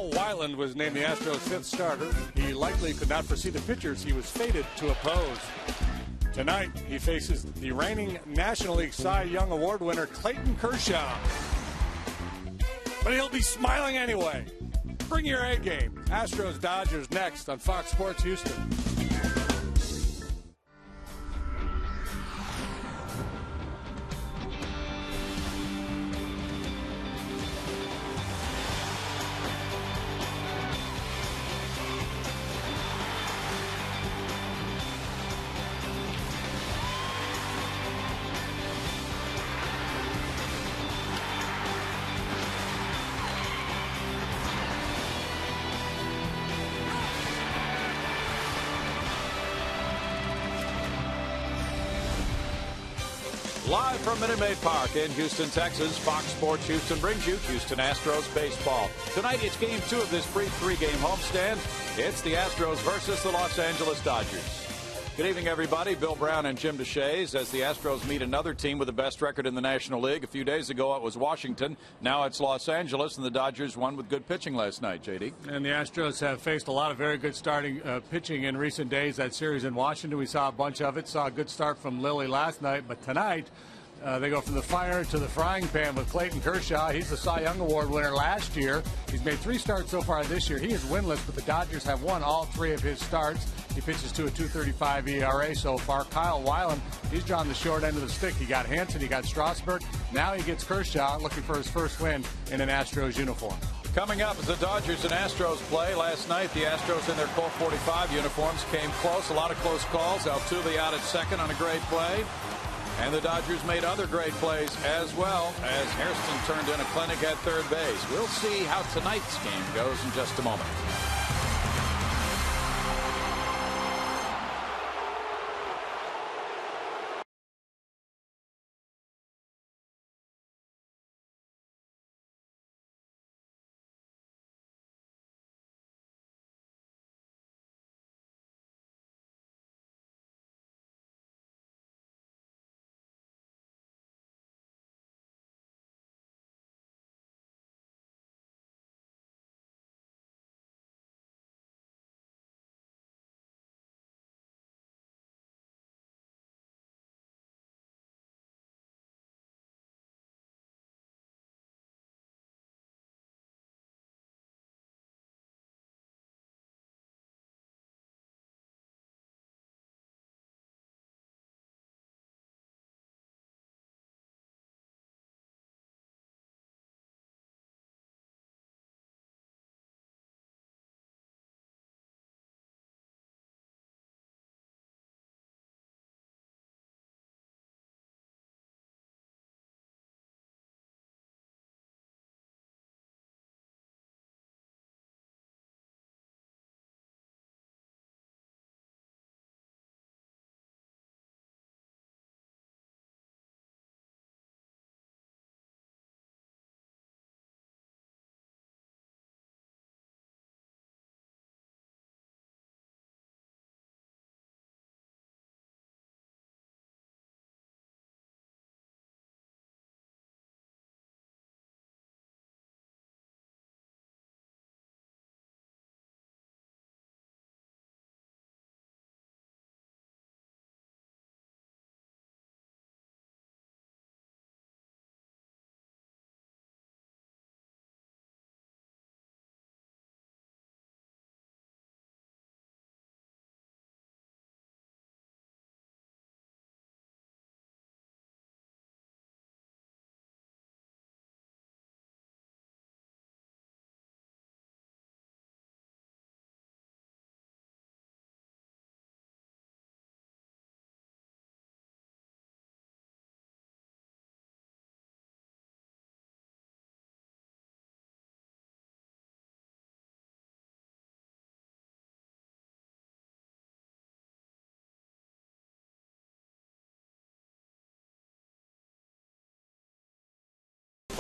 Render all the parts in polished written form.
Kyle Weiland was named the Astros' fifth starter. He likely could not foresee the pitchers he was fated to oppose. Tonight, he faces the reigning National League Cy Young Award winner Clayton Kershaw. But he'll be smiling anyway. Bring your A game. Astros-Dodgers next on Fox Sports Houston. Live from Minute Maid Park in Houston, Texas, Fox Sports Houston brings you Houston Astros baseball. Tonight it's Game 2 of this brief three-game homestand. It's the Astros versus the Los Angeles Dodgers. Good evening, everybody. Bill Brown and Jim DeShays as the Astros meet another team with the best record in the National League. A few days ago it was Washington. Now it's Los Angeles, and the Dodgers won with good pitching last night, JD. And the Astros have faced a lot of very good starting pitching in recent days. That series in Washington, we saw a bunch of it. Saw a good start from Lilly last night, but tonight they go from the fire to the frying pan with Clayton Kershaw. He's the Cy Young Award winner last year. He's made 3 starts so far this year. He is winless, but the Dodgers have won all 3 of his starts. He pitches to a 2.35 ERA so far. Kyle Weiland, he's drawn the short end of the stick. He got Hansen, he got Strasburg. Now he gets Kershaw looking for his first win in an Astros uniform. Coming up is the Dodgers and Astros play. Last night, the Astros in their Colt 45 uniforms came close. A lot of close calls. Altuve out at second on a great play. And the Dodgers made other great plays as well as Hairston turned in a clinic at third base. We'll see how tonight's game goes in just a moment.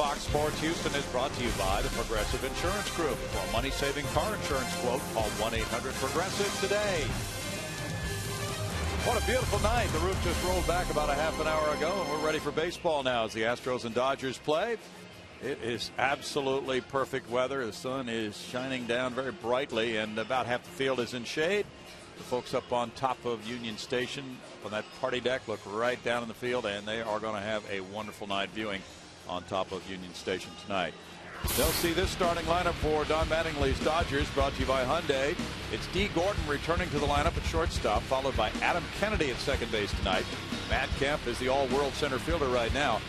Fox Sports Houston is brought to you by the Progressive Insurance Group. For a money-saving car insurance quote, call 1-800-PROGRESSIVE today. What a beautiful night. The roof just rolled back about a half an hour ago, and we're ready for baseball now as the Astros and Dodgers play. It is absolutely perfect weather. The sun is shining down very brightly, and about half the field is in shade. The folks up on top of Union Station on that party deck look right down in the field, and they are going to have a wonderful night viewing on top of Union Station tonight. They'll see this starting lineup for Don Mattingly's Dodgers, brought to you by Hyundai. It's Dee Gordon returning to the lineup at shortstop, followed by Adam Kennedy at second base tonight. Matt Kemp is the all-world center fielder right now.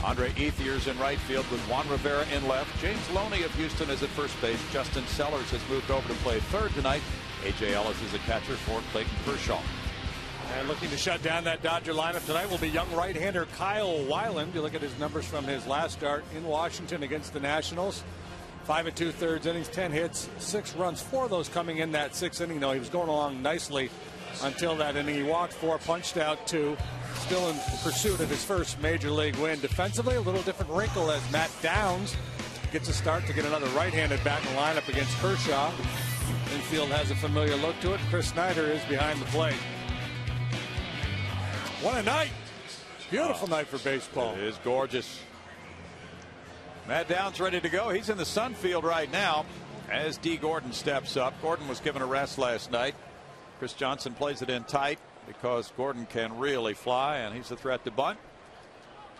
Andre Ethier's in right field with Juan Rivera in left. James Loney of Houston is at first base. Justin Sellers has moved over to play third tonight. A.J. Ellis is a catcher for Clayton Kershaw. And looking to shut down that Dodger lineup tonight will be young right-hander Kyle Weiland. You look at his numbers from his last start in Washington against the Nationals. 5 2/3 innings, 10 hits, 6 runs. 4 of those coming in that 6th inning, though. He was going along nicely until that inning. He walked 4, punched out 2. Still in pursuit of his first major league win. Defensively, a little different wrinkle as Matt Downs gets a start to get another right-handed bat in the lineup against Kershaw. Infield has a familiar look to it. Chris Snyder is behind the plate. What a night. Beautiful night for baseball. It is gorgeous. Matt Downs ready to go. He's in the sun field right now as Dee Gordon steps up. Gordon was given a rest last night. Chris Johnson plays it in tight because Gordon can really fly, and he's a threat to bunt.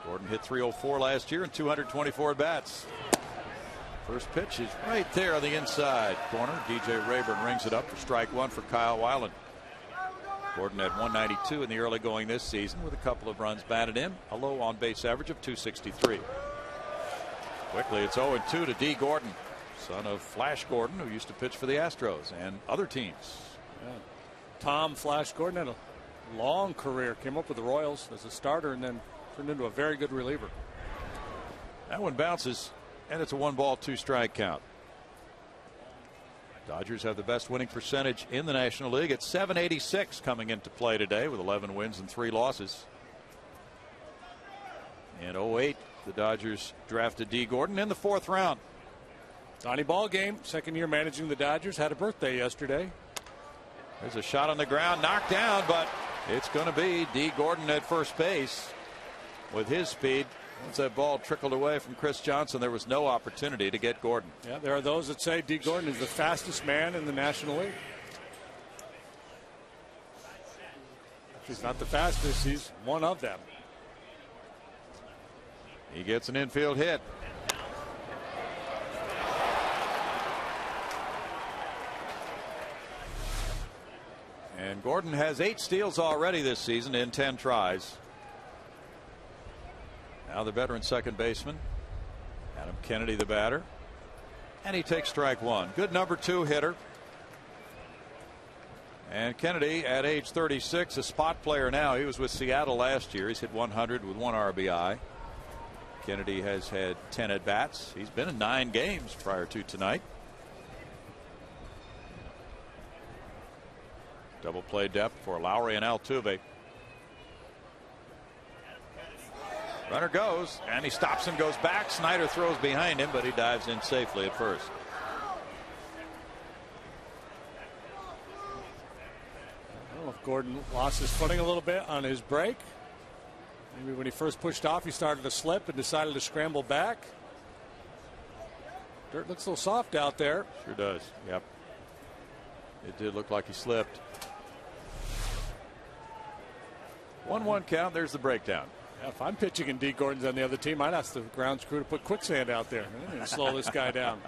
Gordon hit .304 last year in 224 bats. First pitch is right there on the inside corner. DJ Rayburn rings it up for strike 1 for Kyle Weiland. Gordon had 192 in the early going this season with a couple of runs batted in, a low on base average of 263. Quickly it's 0-2 to Dee Gordon, son of Flash Gordon, who used to pitch for the Astros and other teams. Yeah. Tom Flash Gordon had a long career, came up with the Royals as a starter and then turned into a very good reliever. That one bounces, and it's a 1-ball, 2-strike count. Dodgers have the best winning percentage in the National League at .786 coming into play today with 11 wins and 3 losses. In 08, the Dodgers drafted Dee Gordon in the 4th round. Donnie Ball game, second year managing the Dodgers, had a birthday yesterday. There's a shot on the ground, knocked down, but it's going to be Dee Gordon at first base with his speed. Once that ball trickled away from Chris Johnson, there was no opportunity to get Gordon. Yeah, there are those that say Dee Gordon is the fastest man in the National League. If he's not the fastest, he's one of them. He gets an infield hit. And Gordon has 8 steals already this season in 10 tries. Now the veteran second baseman, Adam Kennedy, the batter. And he takes strike 1. Good number 2 hitter. And Kennedy, at age 36, a spot player now. He was with Seattle last year. He's hit 100 with 1 RBI. Kennedy has had 10 at-bats. He's been in 9 games prior to tonight. Double play depth for Lowry and Altuve. Runner goes, and he stops and goes back. Snyder throws behind him, but he dives in safely at first. I don't know if Gordon lost his footing a little bit on his break. Maybe when he first pushed off, he started to slip and decided to scramble back. Dirt looks a little soft out there. Sure does. Yep. It did look like he slipped. 1-1 count. There's the breakdown. Yeah, if I'm pitching and Dee Gordon's on the other team, I'd ask the grounds crew to put quicksand out there and slow this guy down.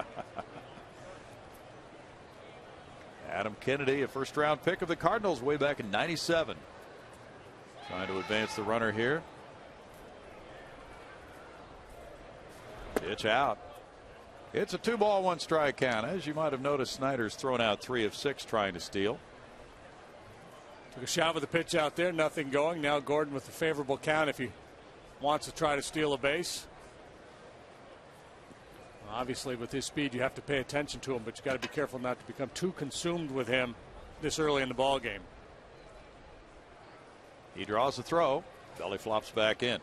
Adam Kennedy, a first-round pick of the Cardinals way back in '97. Trying to advance the runner here. Pitch out. It's a 2-ball, 1-strike count. As you might have noticed, Snyder's thrown out 3 of 6 trying to steal. Took a shot with the pitch out there, nothing going. Now Gordon with a favorable count if he wants to try to steal a base. Obviously, with his speed, you have to pay attention to him, but you got to be careful not to become too consumed with him this early in the ball game. He draws the throw. Belly flops back in.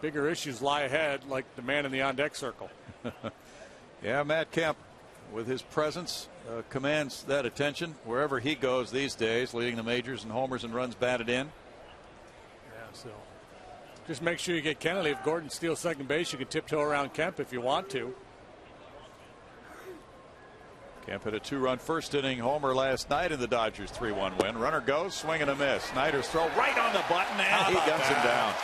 Bigger issues lie ahead, like the man in the on-deck circle. Yeah, Matt Kemp, with his presence, commands that attention wherever he goes these days, leading the majors in homers and runs batted in. Yeah, so Just make sure you get Kennedy. If Gordon steals second base, you can tiptoe around Kemp if you want to. Kemp hit a 2-run first inning homer last night in the Dodgers 3-1 win. Runner goes, swing and a miss. Snyder's throw right on the button, and he guns him down.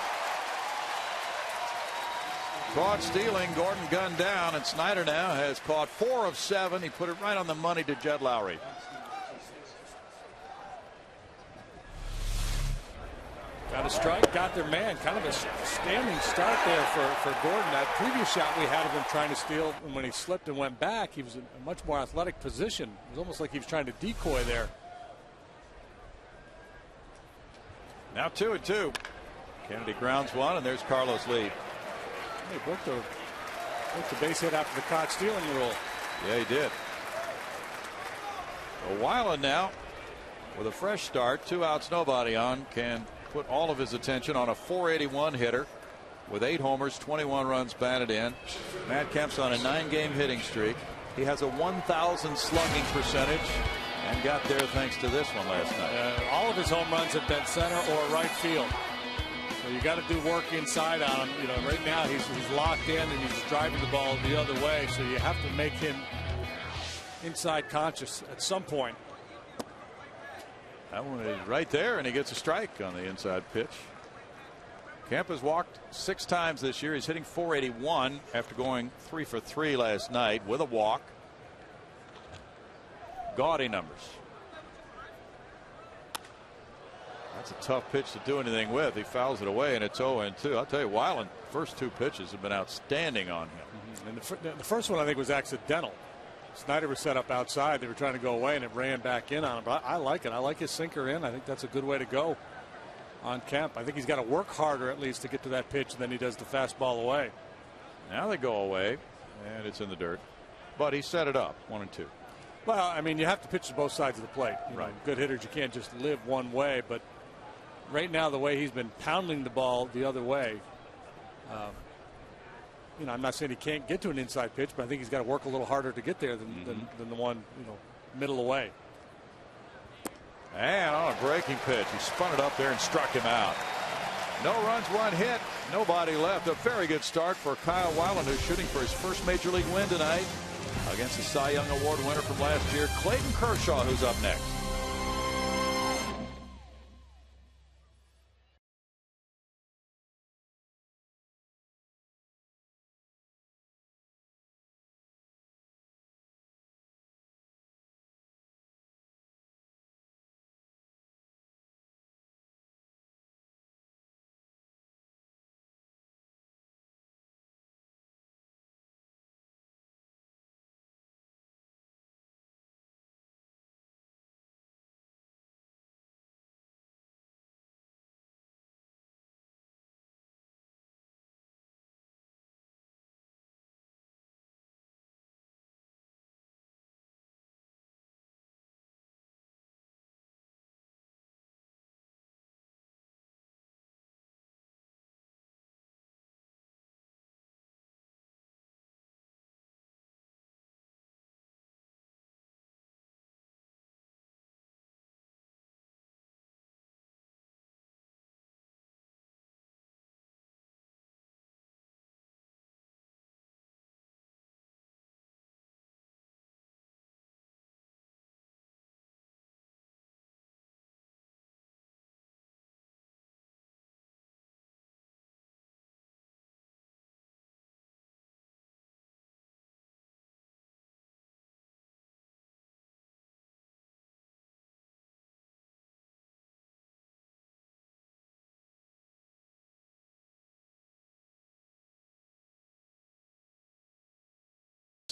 Caught stealing, Gordon gunned down, and Snyder now has caught 4 of 7. He put it right on the money to Jed Lowry. Got a strike, got their man. Kind of a standing start there for Gordon. That previous shot we had of him trying to steal, and when he slipped and went back, he was in a much more athletic position. It was almost like he was trying to decoy there. Now 2-2. Kennedy grounds one, and there's Carlos Lee. He booked the base hit after the caught stealing rule. Yeah, he did. Weiland now with a fresh start, 2 outs, nobody on, can put all of his attention on a .481 hitter with 8 homers, 21 runs batted in. Matt Kemp's on a 9-game hitting streak. He has a 1,000 slugging percentage and got there thanks to this one last night. All of his home runs have been center or right field. So you got to do work inside on him. You know, right now he's locked in and he's driving the ball the other way. So you have to make him inside conscious at some point. That one is right there, and he gets a strike on the inside pitch. Kemp has walked 6 times this year. He's hitting .481 after going 3 for 3 last night with a walk. Gaudy numbers. That's a tough pitch to do anything with. He fouls it away, and it's 0-2. I'll tell you, Weiland, first 2 pitches have been outstanding on him. And the first one I think was accidental. Snyder was set up outside. They were trying to go away, and it ran back in on him. But I like it. I like his sinker in. I think that's a good way to go on Kemp. I think he's got to work harder at least to get to that pitch than he does the fastball away. Now they go away, and it's in the dirt. But he set it up, 1-2. Well, I mean, you have to pitch to both sides of the plate. You right. know, good hitters, you can't just live one way. But right now, the way he's been pounding the ball the other way, you know, I'm not saying he can't get to an inside pitch, but I think he's got to work a little harder to get there than the one, you know, middle away. And on a breaking pitch, he spun it up there and struck him out. No runs, 1 hit, nobody left. A very good start for Kyle Weiland, who's shooting for his first major league win tonight against the Cy Young Award winner from last year, Clayton Kershaw, who's up next.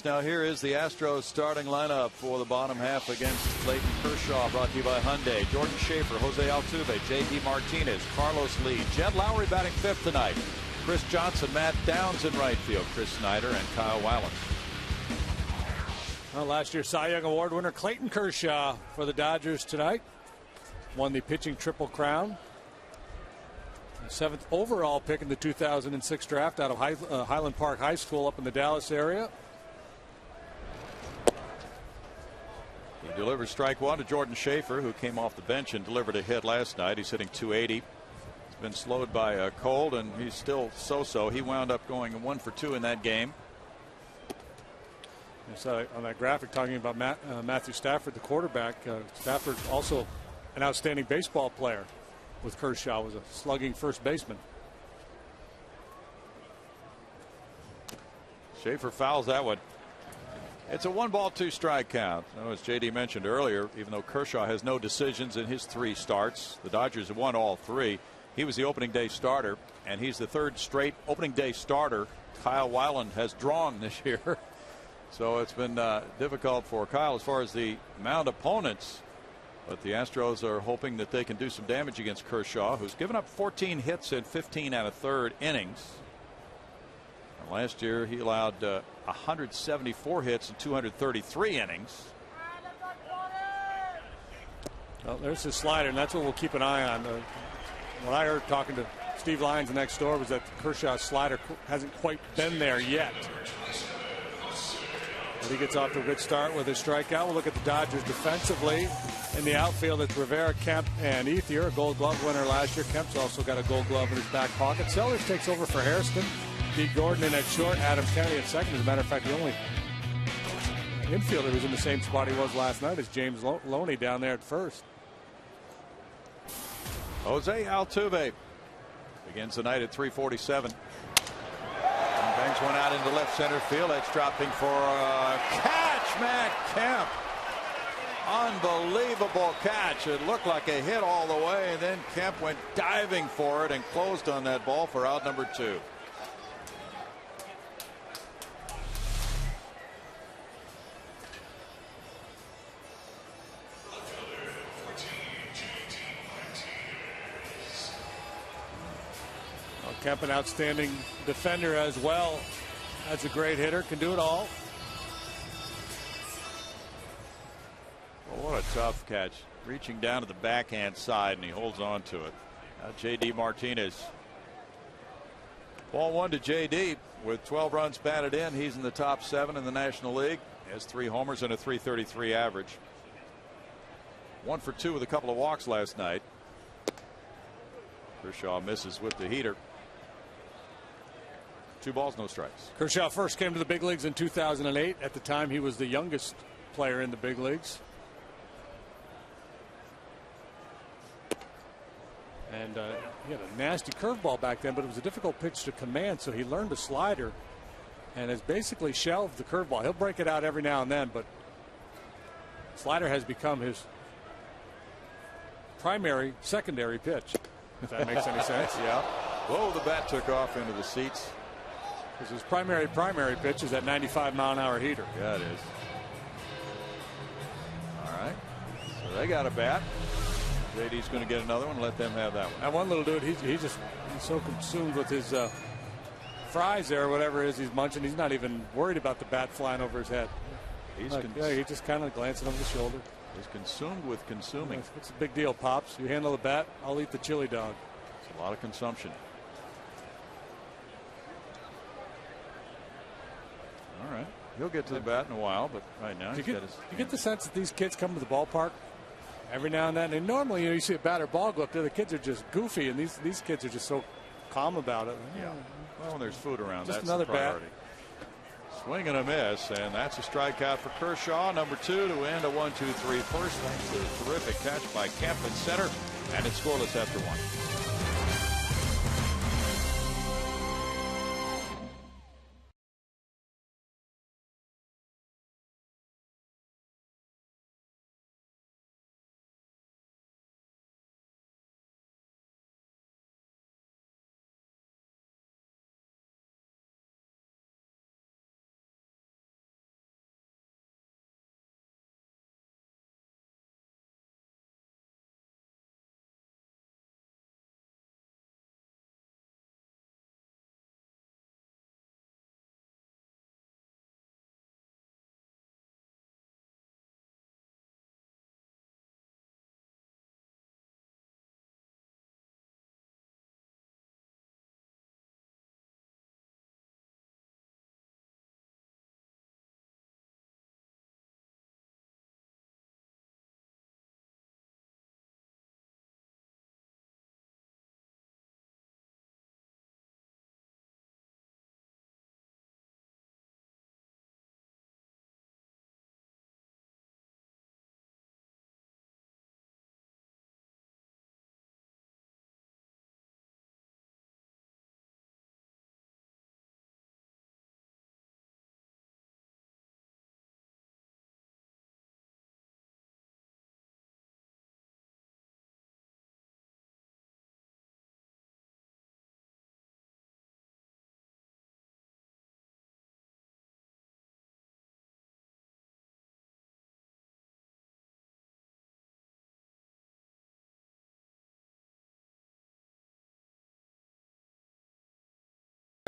Now here is the Astros starting lineup for the bottom half against Clayton Kershaw, brought to you by Hyundai. Jordan Schaefer, Jose Altuve, J.D. Martinez, Carlos Lee, Jed Lowry batting 5th tonight. Chris Johnson, Matt Downs in right field, Chris Snyder, and Kyle Weiland. Well, last year's Cy Young Award winner Clayton Kershaw for the Dodgers tonight. Won the pitching triple crown. The 7th overall pick in the 2006 draft out of Highland Park High School up in the Dallas area. He delivers strike 1 to Jordan Schaefer, who came off the bench and delivered a hit last night. He's hitting .280. He's been slowed by a cold, and he's still so-so. He wound up going 1 for 2 in that game. So on that graphic talking about Matthew Stafford, the quarterback, Stafford also an outstanding baseball player with Kershaw, was a slugging first baseman. Schaefer fouls that one. It's a 1-ball 2-strike count. As JD mentioned earlier, even though Kershaw has no decisions in his 3 starts, the Dodgers have won all 3. He was the opening day starter, and he's the 3rd straight opening day starter Kyle Weiland has drawn this year. So it's been difficult for Kyle as far as the mound opponents. But the Astros are hoping that they can do some damage against Kershaw, who's given up 14 hits in 15 1/3 innings. And last year he allowed 174 hits in 233 innings. Well, there's his slider, and that's what we'll keep an eye on. What I heard talking to Steve Lyons next door was that Kershaw's slider hasn't quite been there yet. But he gets off to a good start with his strikeout. We'll look at the Dodgers defensively. In the outfield, it's Rivera, Kemp, and Ethier, a Gold Glove winner last year. Kemp's also got a Gold Glove in his back pocket. Sellers takes over for Hairston. Pete Gordon in at short. Adam Kennedy at second. As a matter of fact, the only infielder who's in the same spot he was last night is James Loney down there at first. Jose Altuve begins the night at 347. And bangs one out into left center field. That's dropping for a catch. Matt Kemp. Unbelievable catch. It looked like a hit all the way, and then Kemp went diving for it and closed on that ball for out number 2. Well, Kemp, an outstanding defender as well. That's a great hitter, can do it all. Well, what a tough catch. Reaching down to the backhand side, and he holds on to it. Now J.D. Martinez. Ball 1 to J.D. with 12 runs batted in. He's in the top 7 in the National League. He has 3 homers and a .333 average. 1 for 2 with a couple of walks last night. Kershaw misses with the heater. 2 balls, no strikes. Kershaw first came to the big leagues in 2008. At the time, he was the youngest player in the big leagues. And he had a nasty curveball back then, but it was a difficult pitch to command, so he learned a slider and has basically shelved the curveball. He'll break it out every now and then, but slider has become his secondary pitch, if that makes any sense. Yeah. Whoa, the bat took off into the seats. Because his primary pitch is that 95-mile-an-hour heater. Yeah, it is. All right. So they got a bat. JD's going to get another one. Let them have that one. That one little dude, he's so consumed with his fries there, or whatever it is he's munching. He's not even worried about the bat flying over his head. He's just kind of glancing over the shoulder. He's consumed with consuming. It's a big deal, Pops. You handle the bat, I'll eat the chili dog. It's a lot of consumption. All right. He'll get to the bat in a while, but right now you get the sense that these kids come to the ballpark every now and then, and normally you see a bat or ball go up there, the kids are just goofy, and these kids are just so calm about it. Yeah. Well, when there's food around, just that's another the priority. Bat. Swing and a miss, and that's a strikeout for Kershaw. Number 2 to end a 1-2-3 first. Thanks to a terrific catch by Kemp in center, and it's scoreless after 1.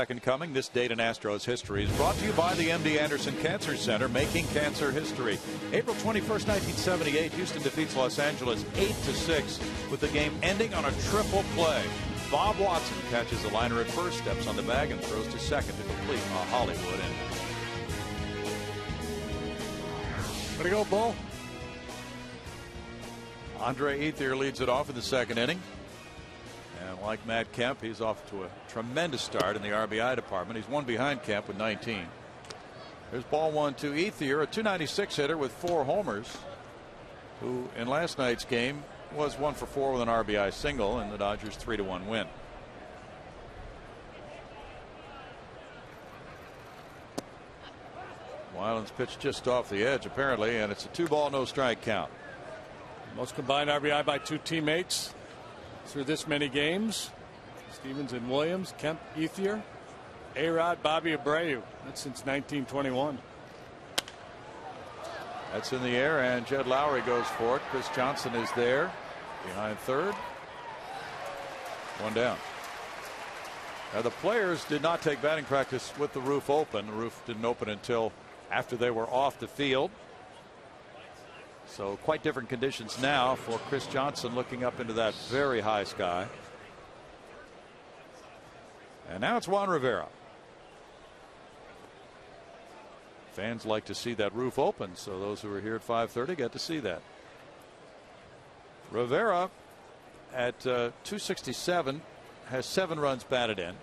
Second coming, this date in Astros history is brought to you by the MD Anderson Cancer Center, making cancer history. April 21st, 1978, Houston defeats Los Angeles 8-6 with the game ending on a triple play. Bob Watson catches the liner at first, steps on the bag, and throws to second to complete a Hollywood ending. Way to go, Bull. Andre Ethier leads it off in the second inning. And like Matt Kemp, he's off to a tremendous start in the RBI department. He's one behind Kemp with 19. There's ball one to Ethier, a .296 hitter with 4 homers, who in last night's game was 1 for 4 with an RBI single in the Dodgers' 3-1 win. Weiland's pitch just off the edge apparently, and it's a 2-ball no strike count. Most combined RBI by 2 teammates through this many games. Stevens and Williams, Kemp, Ethier, A-Rod, Bobby Abreu. That's since 1921. That's in the air, and Jed Lowry goes for it. Chris Johnson is there behind third. One down. Now the players did not take batting practice with the roof open. The roof didn't open until after they were off the field. So quite different conditions now for Chris Johnson, looking up into that very high sky. And now it's Juan Rivera. Fans like to see that roof open, so those who are here at 5:30 get to see that. Rivera at .267 has 7 runs batted in.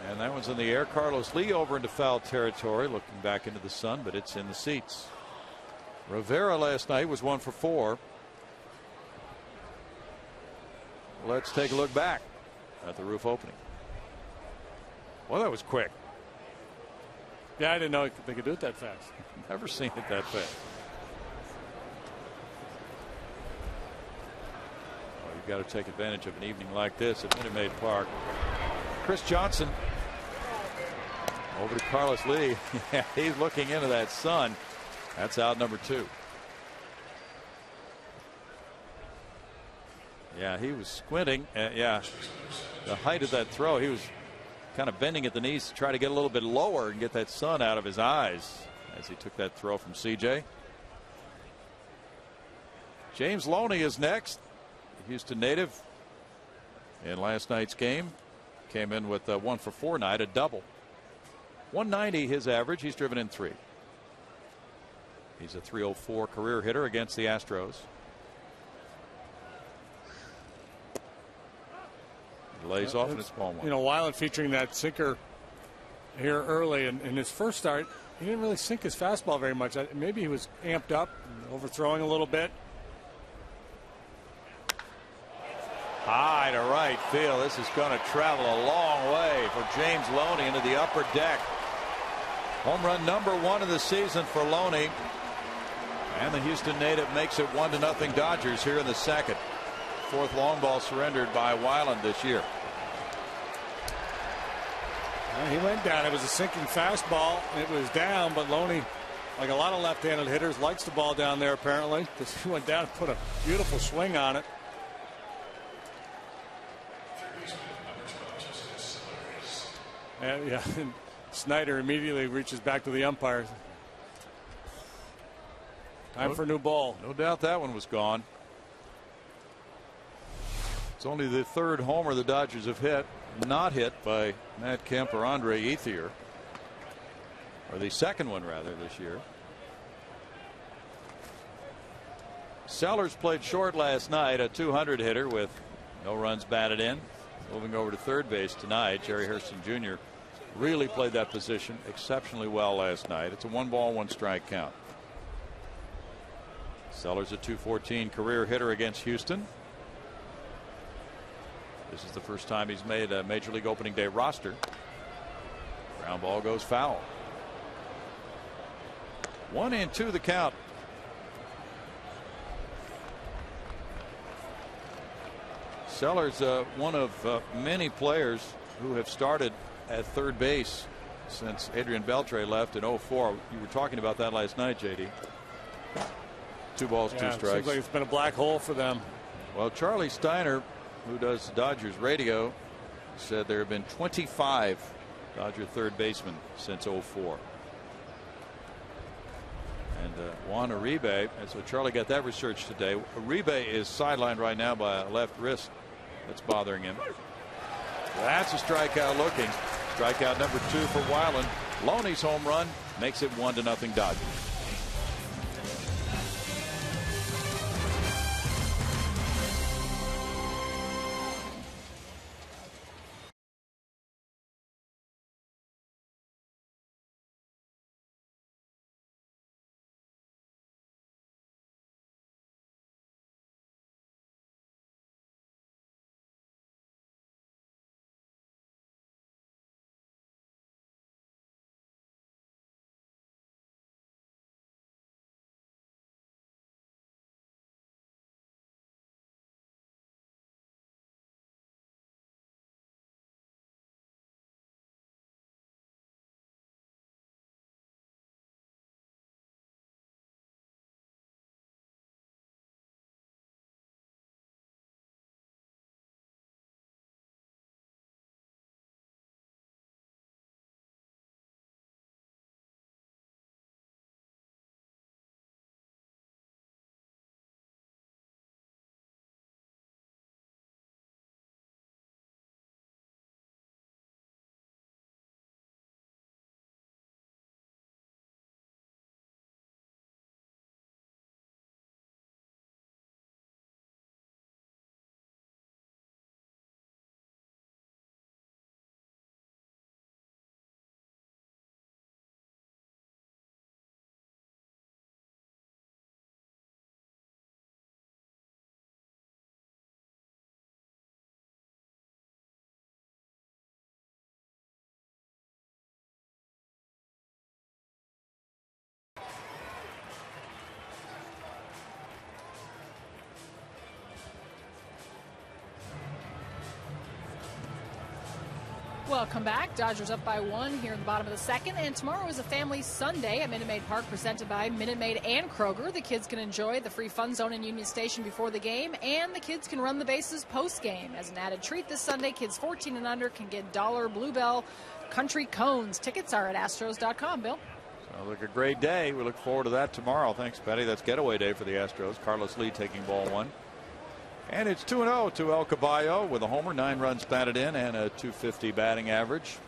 And that one's in the air. Carlos Lee over into foul territory, looking back into the sun, but it's in the seats. Rivera last night was 1 for 4. Let's take a look back at the roof opening. Well, that was quick. Yeah, I didn't know they could do it that fast. Never seen it that fast. Well, you've got to take advantage of an evening like this at Minute Maid Park. Chris Johnson over to Carlos Lee. Yeah, he's looking into that sun. That's out number 2. Yeah, he was squinting. Yeah, the height of that throw, he was kind of bending at the knees to try to get a little bit lower and get that sun out of his eyes as he took that throw from CJ. James Loney is next. The Houston native in last night's game came in with a 1 for 4 night, a double. 190 his average. He's driven in 3. He's a .304 career hitter against the Astros. He lays off and it's ball 1. You know, Weiland featuring that sinker here early in his first start. He didn't really sink his fastball very much. Maybe he was amped up, overthrowing a little bit. High to right field. This is going to travel a long way for James Loney into the upper deck. Home run number 1 of the season for Loney. And the Houston native makes it 1-0 Dodgers here in the second. 4th long ball surrendered by Weiland this year. He went down. It was a sinking fastball. It was down, but Loney, like a lot of left-handed hitters, likes the ball down there apparently, because he went down and put a beautiful swing on it. And yeah, and Snyder immediately reaches back to the umpires. Time for a new ball. No doubt that one was gone. It's only the 3rd homer the Dodgers have hit, not hit by Matt Kemp or Andre Ethier, or the 2nd one rather this year. Sellers played short last night, a 200 hitter with no runs batted in. Moving over to third base tonight, Jerry Hairston Jr. really played that position exceptionally well last night. It's a 1-ball 1-strike count. Sellers a .214 career hitter against Houston. This is the first time he's made a Major League Opening Day roster. Ground ball goes foul. 1-2 the count. Sellers one of many players who have started at third base since Adrian Beltre left in 04. You were talking about that last night, JD. 2 balls, 2 strikes. Seems like it's been a black hole for them. Well, Charlie Steiner, who does Dodgers radio, said there have been 25 Dodger third basemen since '04. And Juan Uribe, so Charlie got that research today. Uribe is sidelined right now by a left wrist that's bothering him. That's a strikeout looking. Strikeout number 2 for Weiland. Loney's home run makes it 1-0 Dodgers. Welcome back. Dodgers up by 1 here in the bottom of the second. And tomorrow is a family Sunday at Minute Maid Park presented by Minute Maid and Kroger. The kids can enjoy the free fun zone in Union Station before the game, and the kids can run the bases post-game. As an added treat this Sunday, kids 14 and under can get $1 Bluebell Country Cones. Tickets are at Astros.com, Bill. Sounds like a great day. We look forward to that tomorrow. Thanks, Betty. That's getaway day for the Astros. Carlos Lee taking ball 1. And it's 2-0 to El Caballo with a homer, 9 runs batted in, and a .250 batting average.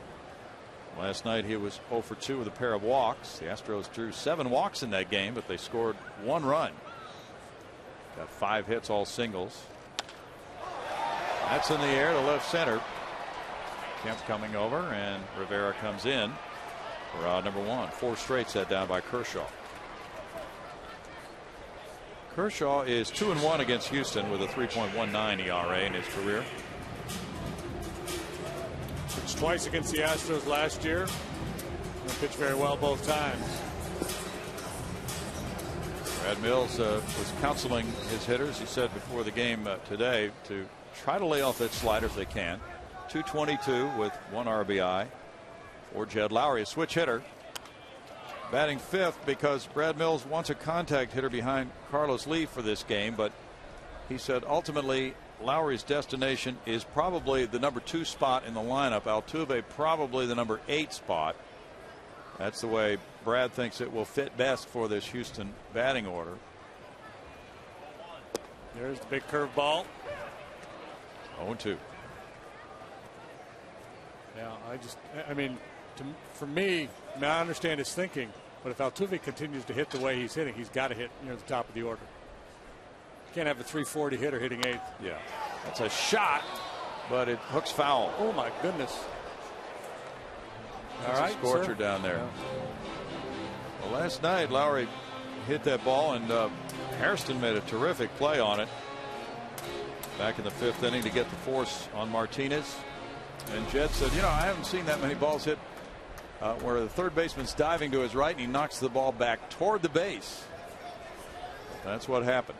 Last night he was 0 for 2 with a pair of walks. The Astros drew 7 walks in that game, but they scored 1 run. Got 5 hits, all singles. That's in the air to left center. Kemp coming over, and Rivera comes in for out number 1. 4 straight set down by Kershaw. Kershaw is 2-1 against Houston with a 3.19 ERA in his career. Pitched twice against the Astros last year. He pitched very well both times. Brad Mills was counseling his hitters. He said before the game today to try to lay off that slider if they can. 222 with 1 RBI for Jed Lowry, a switch hitter. Batting 5th because Brad Mills wants a contact hitter behind Carlos Lee for this game, but he said ultimately Lowry's destination is probably the number 2 spot in the lineup. Altuve probably the number 8 spot. That's the way Brad thinks it will fit best for this Houston batting order. There's the big curveball. 0-2. Yeah, I mean, for me, I understand his thinking, but if Altuve continues to hit the way he's hitting, he's got to hit near the top of the order. You can't have a 340 hitter hitting 8th. Yeah, that's a shot, but it hooks foul. Oh my goodness! That's all right, a scorcher sir. Down there. Yeah. Well, last night Lowry hit that ball, and Hairston made a terrific play on it back in the 5th inning to get the force on Martinez. And Jed said, you know, I haven't seen that many balls hit where the third baseman's diving to his right and he knocks the ball back toward the base. That's what happened.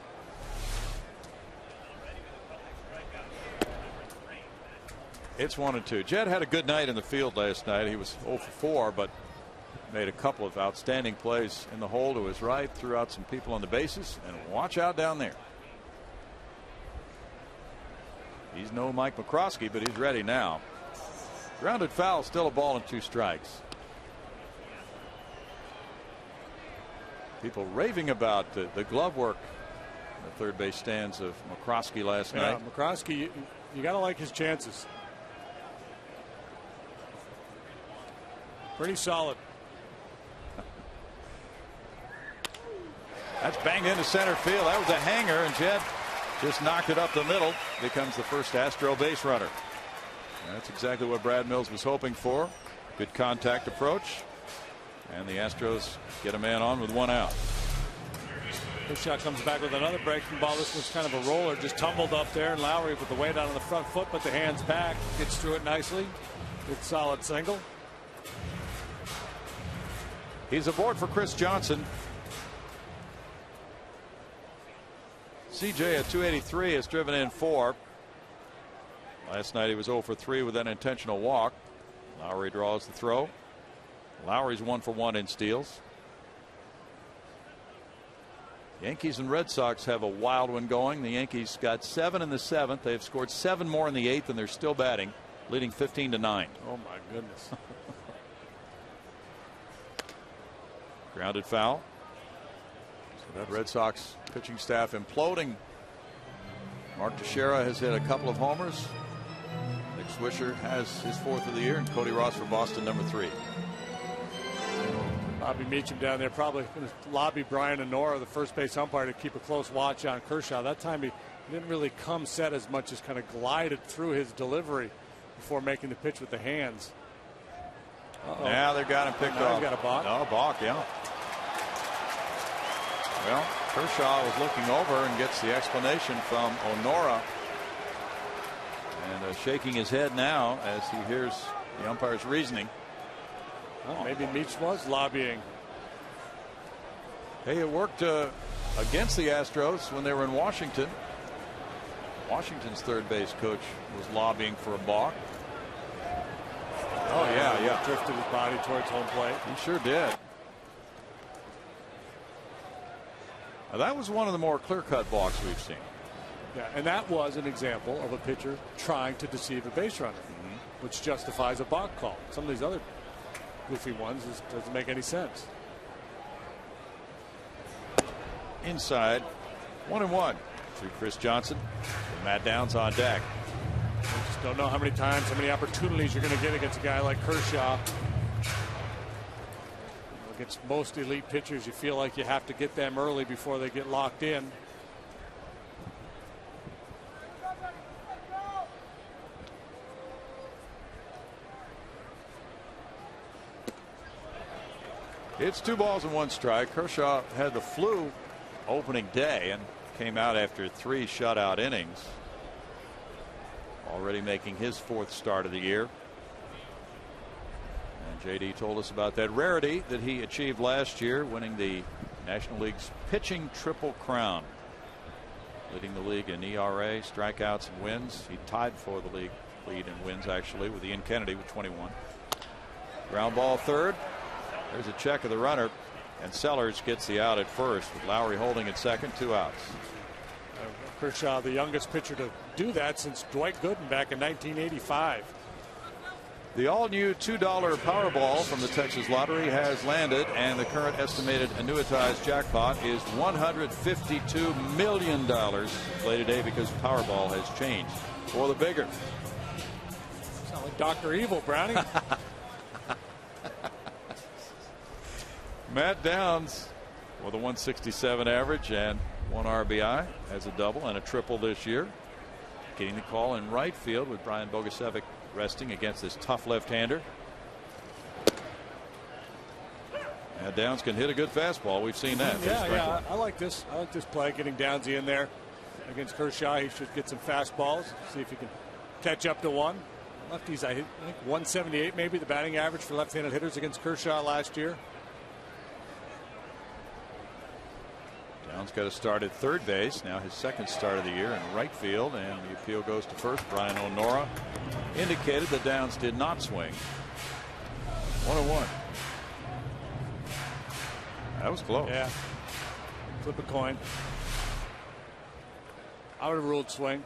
It's 1-2. Jed had a good night in the field last night. He was 0 for 4, but made a couple of outstanding plays in the hole to his right, threw out some people on the bases, and watch out down there. He's no Mike McCroskey, but he's ready now. Grounded foul, still a ball and 2 strikes. People raving about the glove work in the third base stands of McCroskey last night. McCroskey, you got to like his chances. Pretty solid. That's banged into center field. That was a hanger, and Jed just knocked it up the middle. Becomes the first Astro base runner. That's exactly what Brad Mills was hoping for. Good contact approach. And the Astros get a man on with 1 out. Kershaw comes back with another breaking ball. This was kind of a roller, just tumbled up there, and Lowry with the weight on the front foot, but the hands back, gets through it nicely. Good solid single. He's aboard for Chris Johnson. CJ at 283 has driven in 4. Last night he was 0 for 3 with an intentional walk. Lowry draws the throw. Lowry's 1 for 1 in steals. Yankees and Red Sox have a wild one going. The Yankees got 7 in the 7th. They've scored 7 more in the 8th, and they're still batting, leading 15-9. Oh my goodness. Grounded foul. So that Red Sox pitching staff imploding. Mark Teixeira has hit a couple of homers. Nick Swisher has his 4th of the year, and Cody Ross for Boston, number 3. Bobby Meacham down there probably going to lobby Brian Honora, the first base umpire, to keep a close watch on Kershaw. That time he didn't really come set as much as kind of glided through his delivery before making the pitch with the hands. Now they've got him picked off. He's got a balk. No, balk, yeah. Well, Kershaw was looking over and gets the explanation from Honora. And shaking his head now as he hears the umpire's reasoning. Well, maybe Meach was lobbying. Hey, it worked against the Astros when they were in Washington. Washington's third base coach was lobbying for a balk. Oh, yeah. Drifted his body towards home plate. He sure did. Now, that was one of the more clear-cut balks we've seen. Yeah, and that was an example of a pitcher trying to deceive a base runner, which justifies a balk call. Some of these other goofy ones just doesn't make any sense. Inside, 1-1 to Chris Johnson. Matt Downs on deck. You just don't know how many times, how many opportunities you're going to get against a guy like Kershaw. Against most elite pitchers, you feel like you have to get them early before they get locked in. It's 2 balls and 1 strike. Kershaw had the flu opening day and came out after 3 shutout innings. Already making his 4th start of the year. And JD told us about that rarity that he achieved last year, winning the National League's pitching triple crown. Leading the league in ERA, strikeouts, and wins. He tied for the league lead in wins, actually, with Ian Kennedy with 21. Ground ball third. There's a check of the runner, and Sellers gets the out at first with Lowry holding at second, 2 outs. Kershaw, the youngest pitcher to do that since Dwight Gooden back in 1985. The all-new $2 Powerball from the Texas Lottery has landed, and the current estimated annuitized jackpot is $152 million. Play today because Powerball has changed for the bigger. Sound like Dr. Evil, Brownie. Matt Downs with a 167 average and 1 RBI, has a double and a triple this year. Getting the call in right field with Brian Bogusevic resting against this tough left-hander. And Downs can hit a good fastball. We've seen that. Yeah, I like this. I like this play, getting Downsy in there against Kershaw. He should get some fastballs. See if he can catch up to one. Lefties, I think 178 maybe the batting average for left-handed hitters against Kershaw last year. Downs got a start at third base, now his 2nd start of the year in right field, and the appeal goes to first. Brian Honora indicated that Downs did not swing. 1-1. That was close. Yeah. Flip a coin. I would have ruled swing.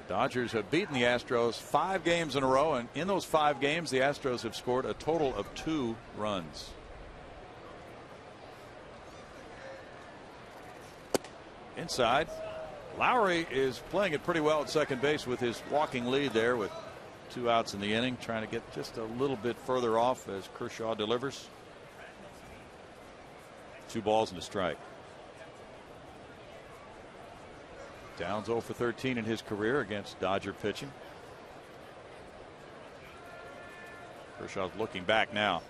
Dodgers have beaten the Astros 5 games in a row, and in those 5 games the Astros have scored a total of 2 runs. Inside, Lowry is playing it pretty well at second base with his walking lead there with 2 outs in the inning, trying to get just a little bit further off as Kershaw delivers. 2 balls and a strike. Downs 0 for 13 in his career against Dodger pitching. Kershaw's looking back now.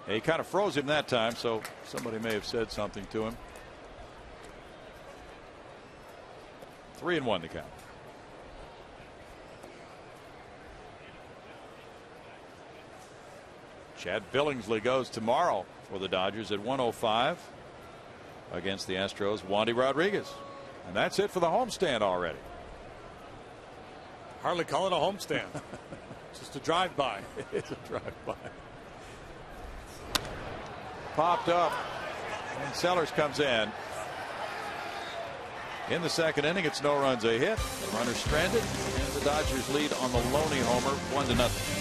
He kind of froze him that time, so somebody may have said something to him. 3-1 to count. Chad Billingsley goes tomorrow for the Dodgers at 1:05 against the Astros. Wandy Rodriguez. And that's it for the homestand already. Hardly call it a homestand. Just a drive-by. It's a drive-by. Popped up. And Sellers comes in. In the second inning, it's no runs, a hit. Runner stranded. And the Dodgers lead on the Loney homer 1-0.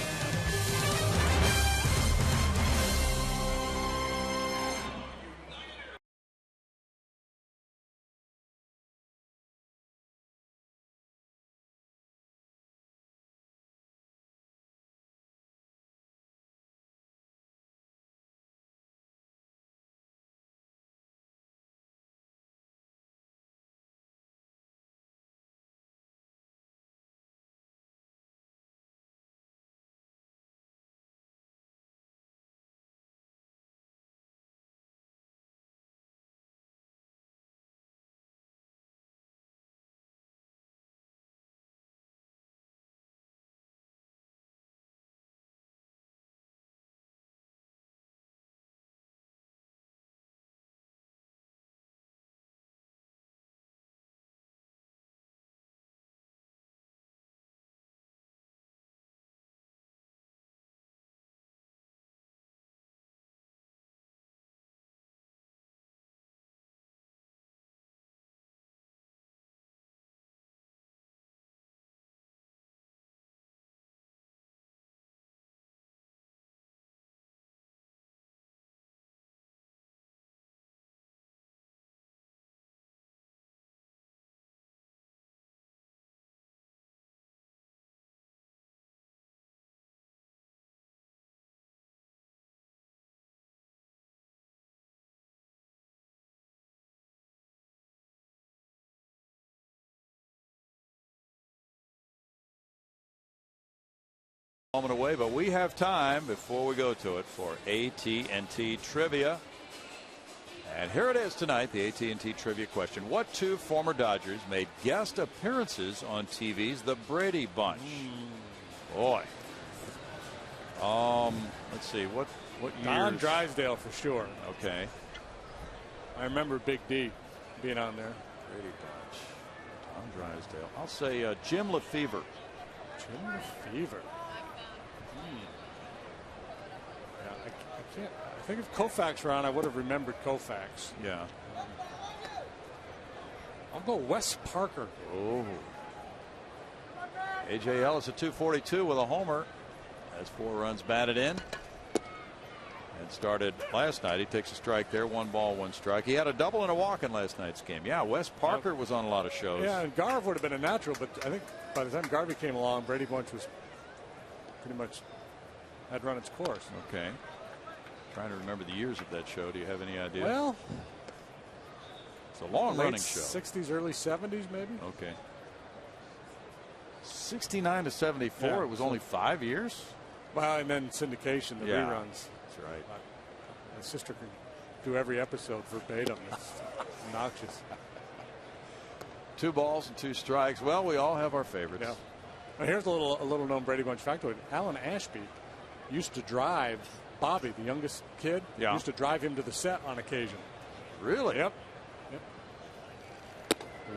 Moment away, but we have time before we go to it for AT&T trivia. And here it is tonight, the AT&T trivia question. What 2 former Dodgers made guest appearances on TV's The Brady Bunch? Boy. Let's see, what years? Don Drysdale for sure. Okay. I remember Big D being on there. Brady Bunch. Don Drysdale. I'll say Jim Lefevre. Jim Lefevre. Yeah, I think if Koufax were on, I would have remembered Koufax. Yeah. I'll go Wes Parker. Oh. A.J. Ellis at 242 with a homer. Has 4 runs batted in. And started last night. He takes a strike there. 1 ball, 1 strike. He had a double and a walk in last night's game. Yeah, Wes Parker was on a lot of shows. Yeah, and Garv would have been a natural, but I think by the time Garvey came along, Brady Bunch was pretty much had run its course. Okay. Trying to remember the years of that show. Do you have any idea? Well, it's a long running show. 60s, early 70s, maybe. Okay. 69 to 74. Yeah, it was only 5 years. Well, and then syndication, the reruns. That's right. My sister can do every episode verbatim. It's obnoxious. 2 balls and 2 strikes. Well, we all have our favorites. Yeah. Now here's a little known Brady Bunch factoid. Alan Ashby used to drive Bobby, the youngest kid. Yeah. Used to drive him to the set on occasion. Really? Yep.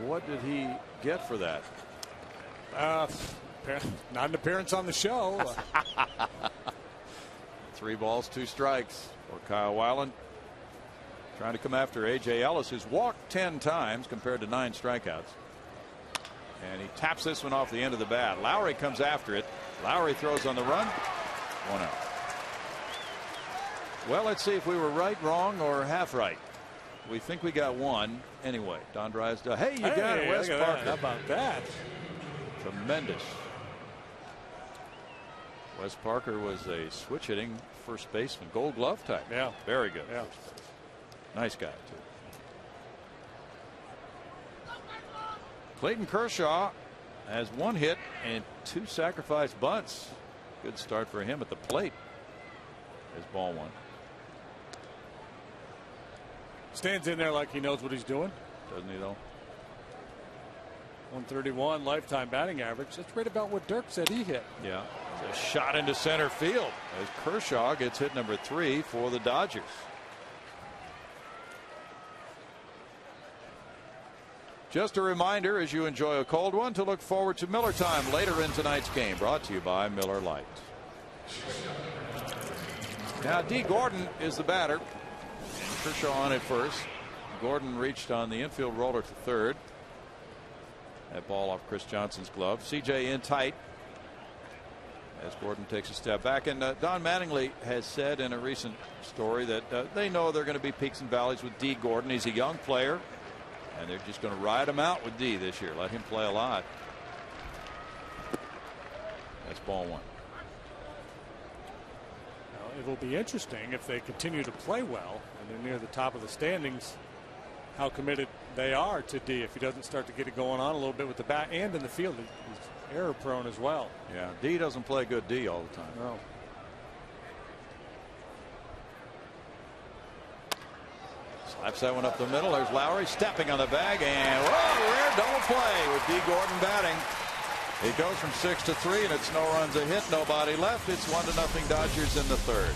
What did he get for that? Not an appearance on the show. 3 balls, 2 strikes for Kyle Weiland. Trying to come after A.J. Ellis, who's walked 10 times compared to 9 strikeouts. And he taps this one off the end of the bat. Lowry comes after it. Lowry throws on the run. 1 out. Well, let's see if we were right, wrong, or half right. We think we got one. Anyway, Don Drysdale. Hey, you got it, Wes Parker. How about that? Tremendous. Wes Parker was a switch hitting first baseman, Gold Glove type. Yeah. Very good. Yeah. Nice guy, too. Clayton Kershaw has 1 hit and 2 sacrifice bunts. Good start for him at the plate. As ball 1. Stands in there like he knows what he's doing. Doesn't he, though? 131 lifetime batting average. That's right about what Dirk said he hit. Yeah. A shot into center field as Kershaw gets hit number 3 for the Dodgers. Just a reminder, as you enjoy a cold one, to look forward to Miller Time later in tonight's game, brought to you by Miller Lite. Now, D. Gordon is the batter. And Kershaw on at first. Gordon reached on the infield roller to third. That ball off Chris Johnson's glove. CJ in tight as Gordon takes a step back. And Don Mattingly has said in a recent story that they know there are going to be peaks and valleys with D. Gordon. He's a young player, and they're just going to ride him out with D this year. Let him play a lot. That's ball 1. Now, it will be interesting if they continue to play well and they're near the top of the standings, how committed they are to D if he doesn't start to get it going on a little bit with the bat and in the field. He's error prone as well. Yeah, D doesn't play good D all the time. No. Slaps that one up the middle. There's Lowry stepping on the bag, and whoa, rare double play with D. Gordon batting. He goes from 6 to 3, and it's no runs a hit, nobody left. It's 1-0 Dodgers in the third.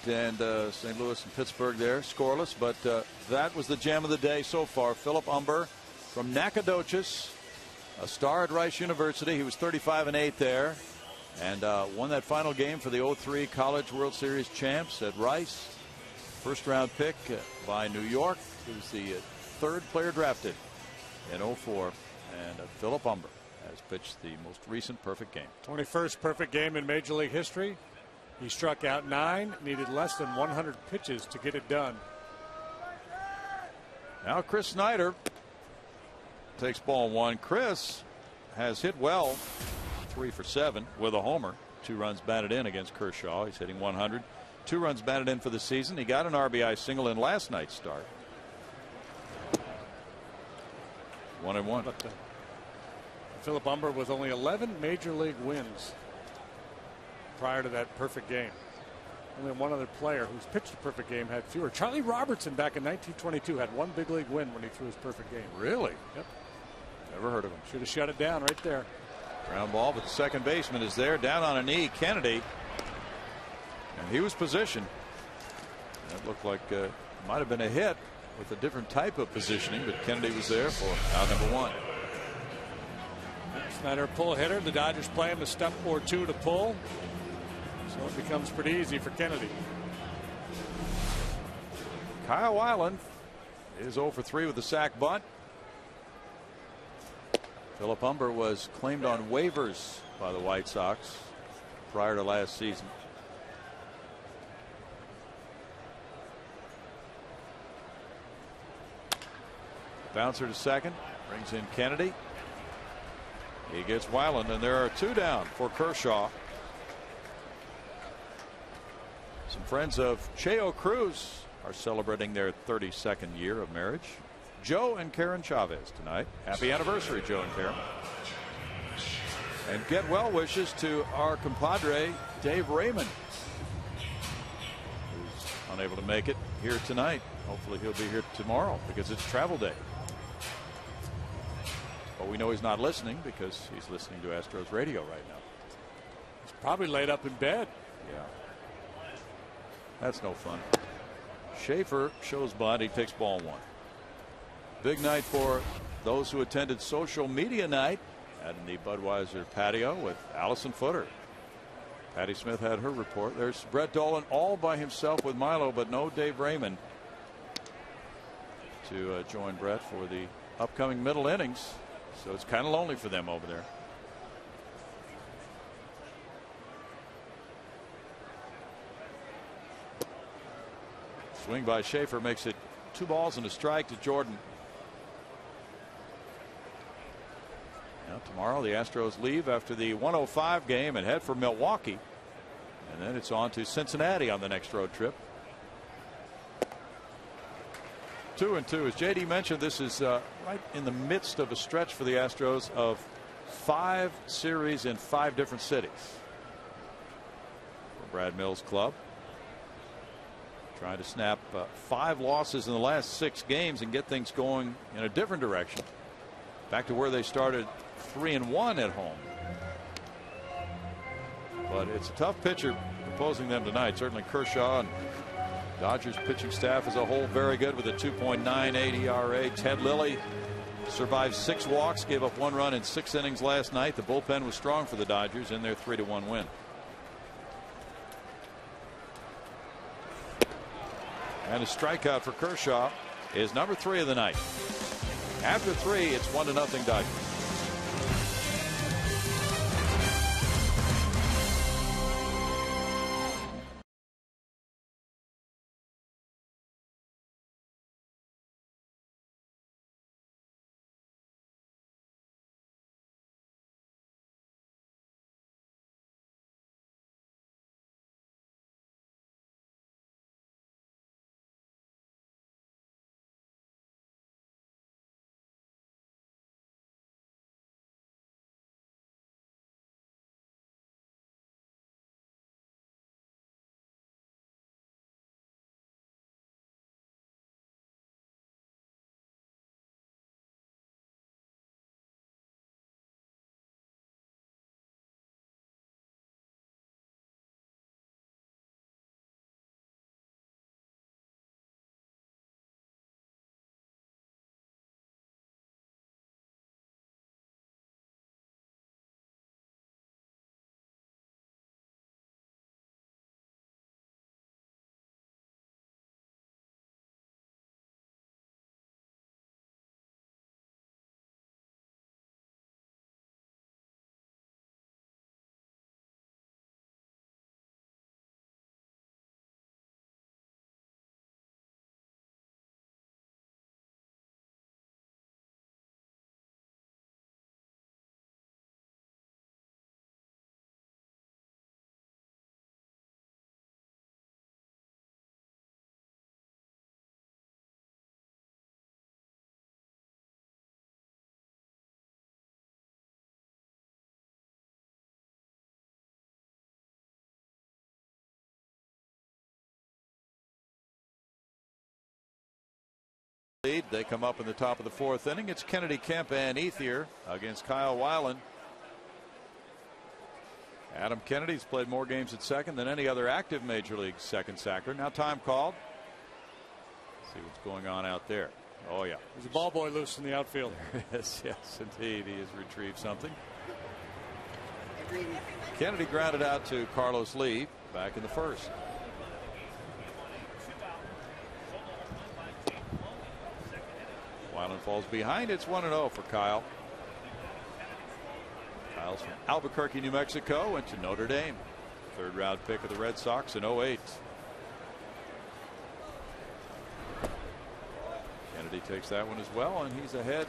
And St. Louis and Pittsburgh there scoreless, but that was the gem of the day so far. Philip Umber from Nacogdoches, a star at Rice University. He was 35-8 there, and won that final game for the 03 College World Series champs at Rice. First round pick by New York. He was the 3rd player drafted in 04, and Philip Umber has pitched the most recent perfect game. 21st perfect game in Major League history. He struck out 9, needed less than 100 pitches to get it done. Now Chris Snyder takes ball 1. Chris has hit well, 3 for 7 with a homer. 2 runs batted in against Kershaw. He's hitting 100. 2 runs batted in for the season. He got an RBI single in last night's start. 1-1. But Philip Humber with only 11 major league wins prior to that perfect game. Only one other player who's pitched a perfect game had fewer. Charlie Robertson back in 1922 had one big league win when he threw his perfect game. Really? Yep. Never heard of him. Should have shut it down right there. Ground ball, but the second baseman is there, down on a knee, Kennedy. And he was positioned. That looked like it might have been a hit with a different type of positioning, but Kennedy was there for out number 1. Snyder, pull hitter. The Dodgers play him a step or two to pull. So it becomes pretty easy for Kennedy. Kyle Weiland is 0 for 3 with the sac bunt. Philip Humber was claimed on waivers by the White Sox prior to last season. Bouncer to second, brings in Kennedy. He gets Weiland, and there are 2 down for Kershaw. Some friends of Cheo Cruz are celebrating their 32nd year of marriage. Joe and Karen Chavez tonight. Happy anniversary, Joe and Karen. And get well wishes to our compadre, Dave Raymond, who's unable to make it here tonight. Hopefully he'll be here tomorrow because it's travel day. But we know he's not listening because he's listening to Astros radio right now. He's probably laid up in bed. Yeah. That's no fun. Schaefer shows bunt. He takes ball 1. Big night for those who attended social media night at the Budweiser patio with Allison Footer. Patty Smith had her report. There's Brett Dolan all by himself with Milo, but no Dave Raymond to join Brett for the upcoming middle innings. So it's kind of lonely for them over there. Swing by Schaefer makes it 2 balls and a strike to Jordan. Now tomorrow the Astros leave after the 105 game and head for Milwaukee. And then it's on to Cincinnati on the next road trip. 2-2. As JD mentioned, this is right in the midst of a stretch for the Astros of 5 series in 5 different cities. For Brad Mills' club. Trying to snap 5 losses in the last 6 games and get things going in a different direction. Back to where they started 3-1 at home. But it's a tough pitcher opposing them tonight. Certainly Kershaw and Dodgers pitching staff as a whole very good with a 2.98 ERA. Ted Lilly survived 6 walks, gave up 1 run in 6 innings last night. The bullpen was strong for the Dodgers in their 3-1 win. And a strikeout for Kershaw is number 3 of the night. After 3, it's 1-0 Dodgers. lead. They come up in the top of the 4th inning. It's Kennedy, Kemp, and Ethier against Kyle Weiland. Adam Kennedy's played more games at second than any other active major league second sacker. Now time called. See what's going on out there. Oh yeah, there's a ball boy loose in the outfield. Yes, indeed, he has retrieved something. Kennedy grounded out to Carlos Lee back in the 1st. Weiland falls behind. It's 1-0 for Kyle. Kyle's from Albuquerque, New Mexico, went to Notre Dame. 3rd round pick of the Red Sox in 08. Kennedy takes that one as well, and he's ahead.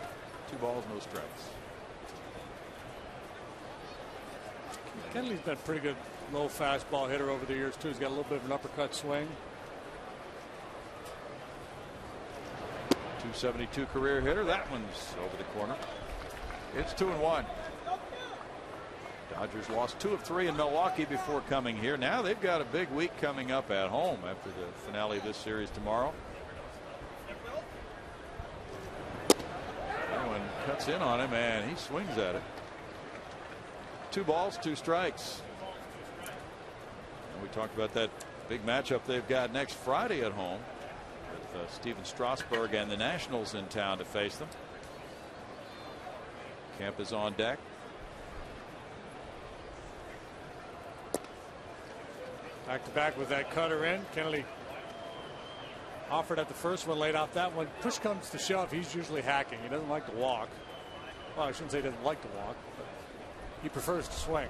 2 balls, no strikes. Kennedy's been a pretty good low fastball hitter over the years too. He's got a little bit of an uppercut swing. .272 career hitter. That one's over the corner. It's 2-1. Dodgers lost 2 of 3 in Milwaukee before coming here. Now they've got a big week coming up at home after the finale of this series tomorrow. That one cuts in on him and he swings at it. 2 balls, 2 strikes. And we talked about that big matchup they've got next Friday at home with Steven Strasburg and the Nationals in town to face them. Kemp is on deck. Back to back with that cutter in. Kennedy offered at the first one, laid off that one. Push comes to shove. He's usually hacking. He doesn't like to walk. Well, I shouldn't say he doesn't like to walk, but he prefers to swing.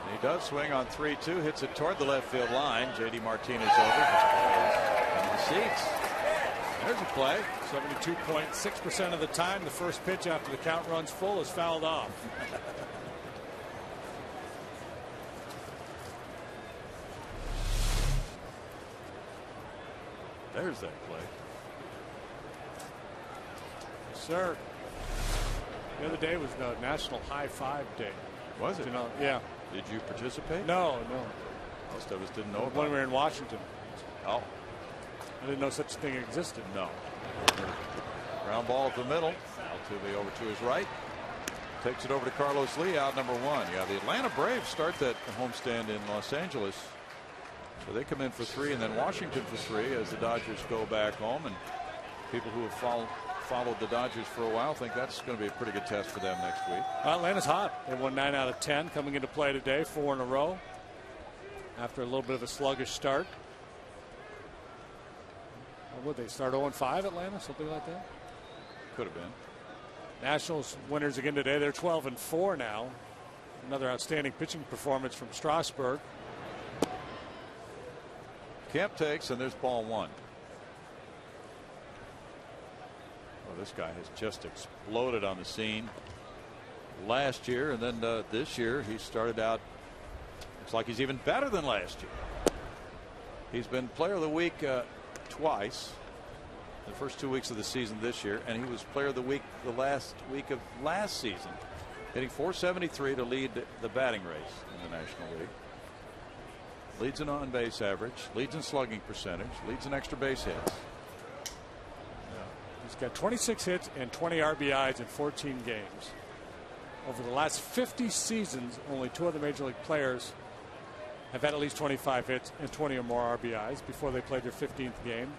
He does swing on 3-2, hits it toward the left field line. JD Martinez over in the seats. There's a play. 72.6% of the time, the first pitch after the count runs full is fouled off. There's that play. Yes, sir. The other day was the National High Five Day. Was it? You know, yeah. Did you participate? No. Most of us didn't know about when we were in Washington. Oh. I didn't know such a thing existed. No. Ground ball at the middle. Altuve over to his right. Takes it over to Carlos Lee, out number 1. Yeah, the Atlanta Braves start that homestand in Los Angeles. So they come in for 3 and then Washington for 3 as the Dodgers go back home. And people who have followed the Dodgers for a while think that's going to be a pretty good test for them next week. Atlanta's hot. They won 9 out of 10 coming into play today, 4 in a row after a little bit of a sluggish start. Would they start 0-5 Atlanta, something like that? Could have been. Nationals winners again today. They're 12-4 now. Another outstanding pitching performance from Strasburg. Kemp takes, and there's ball 1. Oh, this guy has just exploded on the scene last year, and then this year he started out. Looks like he's even better than last year. He's been Player of the Week twice the first 2 weeks of the season this year, and he was Player of the Week the last week of last season, hitting .473 to lead the batting race in the National League. Leads in on base average, leads in slugging percentage, leads in extra base hits. He's got 26 hits and 20 RBIs in 14 games. Over the last 50 seasons, only 2 other major league players have had at least 25 hits and 20 or more RBIs before they played their 15th game.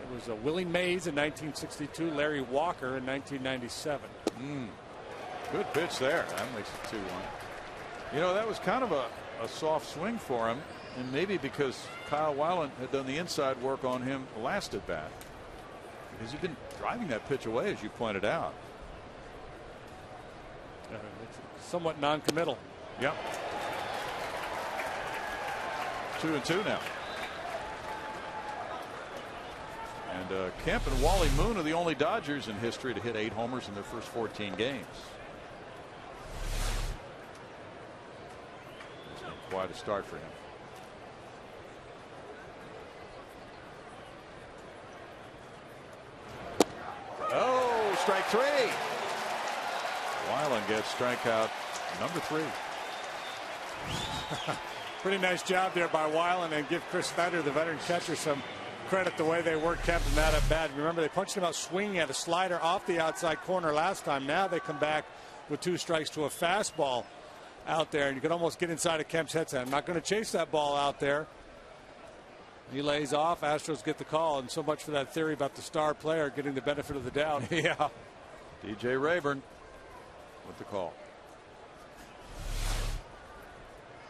It was Willie Mays in 1962, Larry Walker in 1997. Good pitch there. That makes it 2-1. You know, that was kind of a soft swing for him, and maybe because Kyle Weiland had done the inside work on him last at bat. Because he's been driving that pitch away, as you pointed out. It's somewhat non-committal. Yep. 2-2 now. And Kemp and Wally Moon are the only Dodgers in history to hit 8 homers in their first 14 games. It's been quite a start for him. Oh, strike 3. Weiland gets strikeout number 3. Pretty nice job there by Weiland, and give Chris Snyder, the veteran catcher, some credit the way they worked Kempton that at bat. Remember, they punched him out swinging at a slider off the outside corner last time. Now they come back with 2 strikes to a fastball out there, and you can almost get inside of Kemp's headset. I'm not going to chase that ball out there. He lays off. Astros get the call, and so much for that theory about the star player getting the benefit of the doubt. Yeah. DJ Rayburn with the call.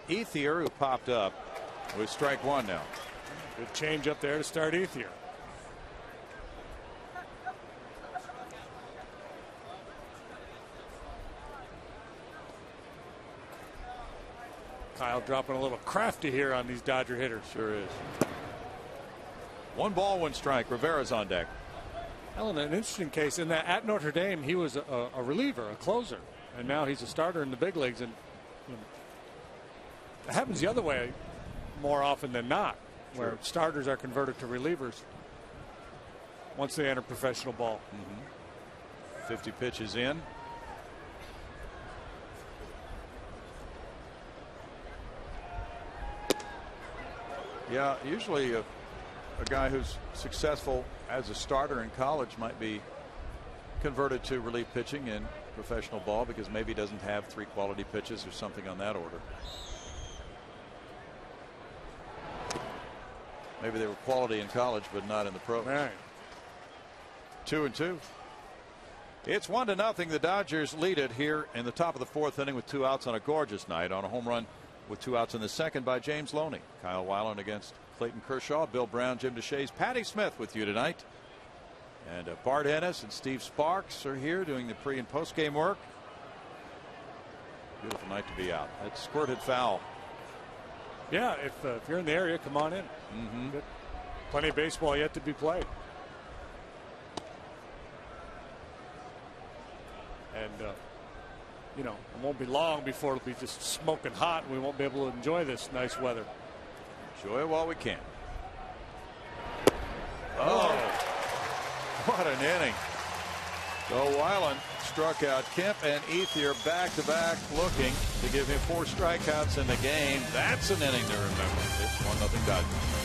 Ethier, who popped up, with strike 1 now. Good change up there to start Ethier. Kyle dropping a little crafty here on these Dodger hitters. Sure is. 1 ball, 1 strike. Rivera's on deck. Well, in an interesting case, in that at Notre Dame, he was a reliever, a closer, and now he's a starter in the big leagues. And it happens the other way more often than not, where starters are converted to relievers once they enter professional ball. 50 pitches in. Yeah, usually a guy who's successful as a starter in college might be converted to relief pitching in professional ball because maybe he doesn't have 3 quality pitches or something on that order. Maybe they were quality in college, but not in the pros. Right. 2-2. It's 1-0. The Dodgers lead it here in the top of the 4th inning with 2 outs on a gorgeous night on a home run with 2 outs in the 2nd by James Loney. Kyle Weiland against Clayton Kershaw. Bill Brown, Jim DeShays, Patty Smith with you tonight. And Bart Ennis and Steve Sparks are here doing the pre and post game work. Beautiful night to be out. That squirted foul. Yeah, if you're in the area, come on in. Good. Plenty of baseball yet to be played. And you know, it won't be long before it'll be just smoking hot and we won't be able to enjoy this nice weather. Enjoy it while we can. Oh, what an inning. So Weiland struck out Kemp and Ethier back to back, looking to give him 4 strikeouts in the game. That's an inning to remember. It's 1-0 Dodgers.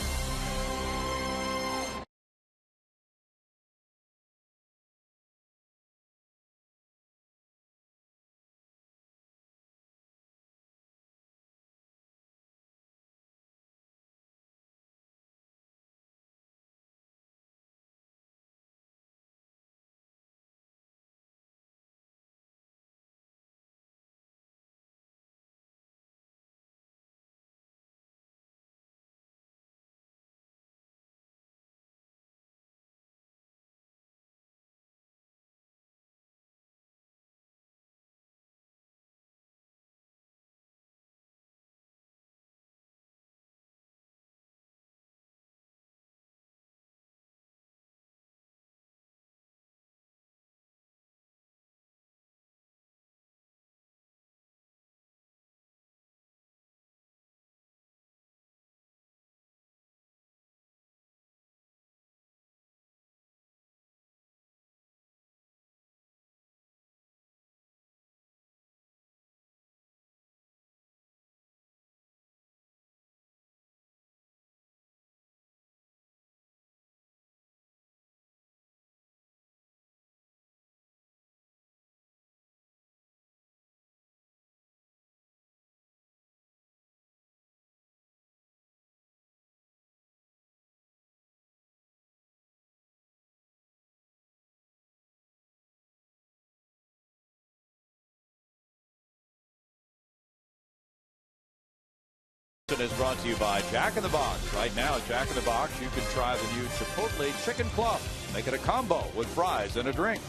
Is brought to you by Jack in the Box. Right now at Jack in the Box, you can try the new Chipotle Chicken Club. Make it a combo with fries and a drink.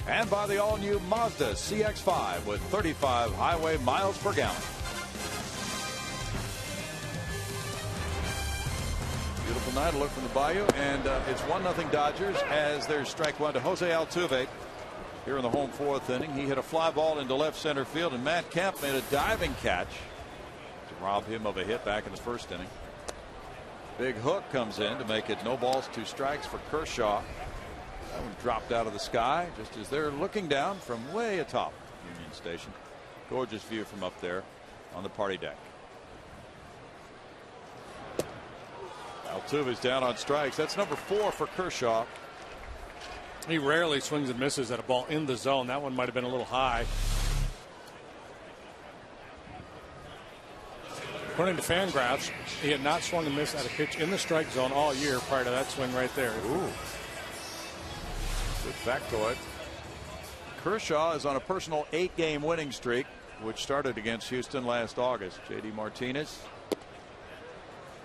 And by the all-new Mazda CX-5 with 35 highway miles per gallon. Beautiful night, a look from the bayou, and it's 1-0 Dodgers as there's strike 1 to Jose Altuve here in the home 4th inning. He hit a fly ball into left center field, and Matt Kemp made a diving catch to rob him of a hit back in the 1st inning. Big hook comes in to make it no balls, 2 strikes for Kershaw. That one dropped out of the sky just as they're looking down from way atop Union Station. Gorgeous view from up there on the party deck. Altuve's down on strikes. That's number 4 for Kershaw. He rarely swings and misses at a ball in the zone. That one might have been a little high. According to Fangraphs, he had not swung and missed at a pitch in the strike zone all year prior to that swing right there. Ooh. Good factoid. Kershaw is on a personal 8-game winning streak, which started against Houston last August. J.D. Martinez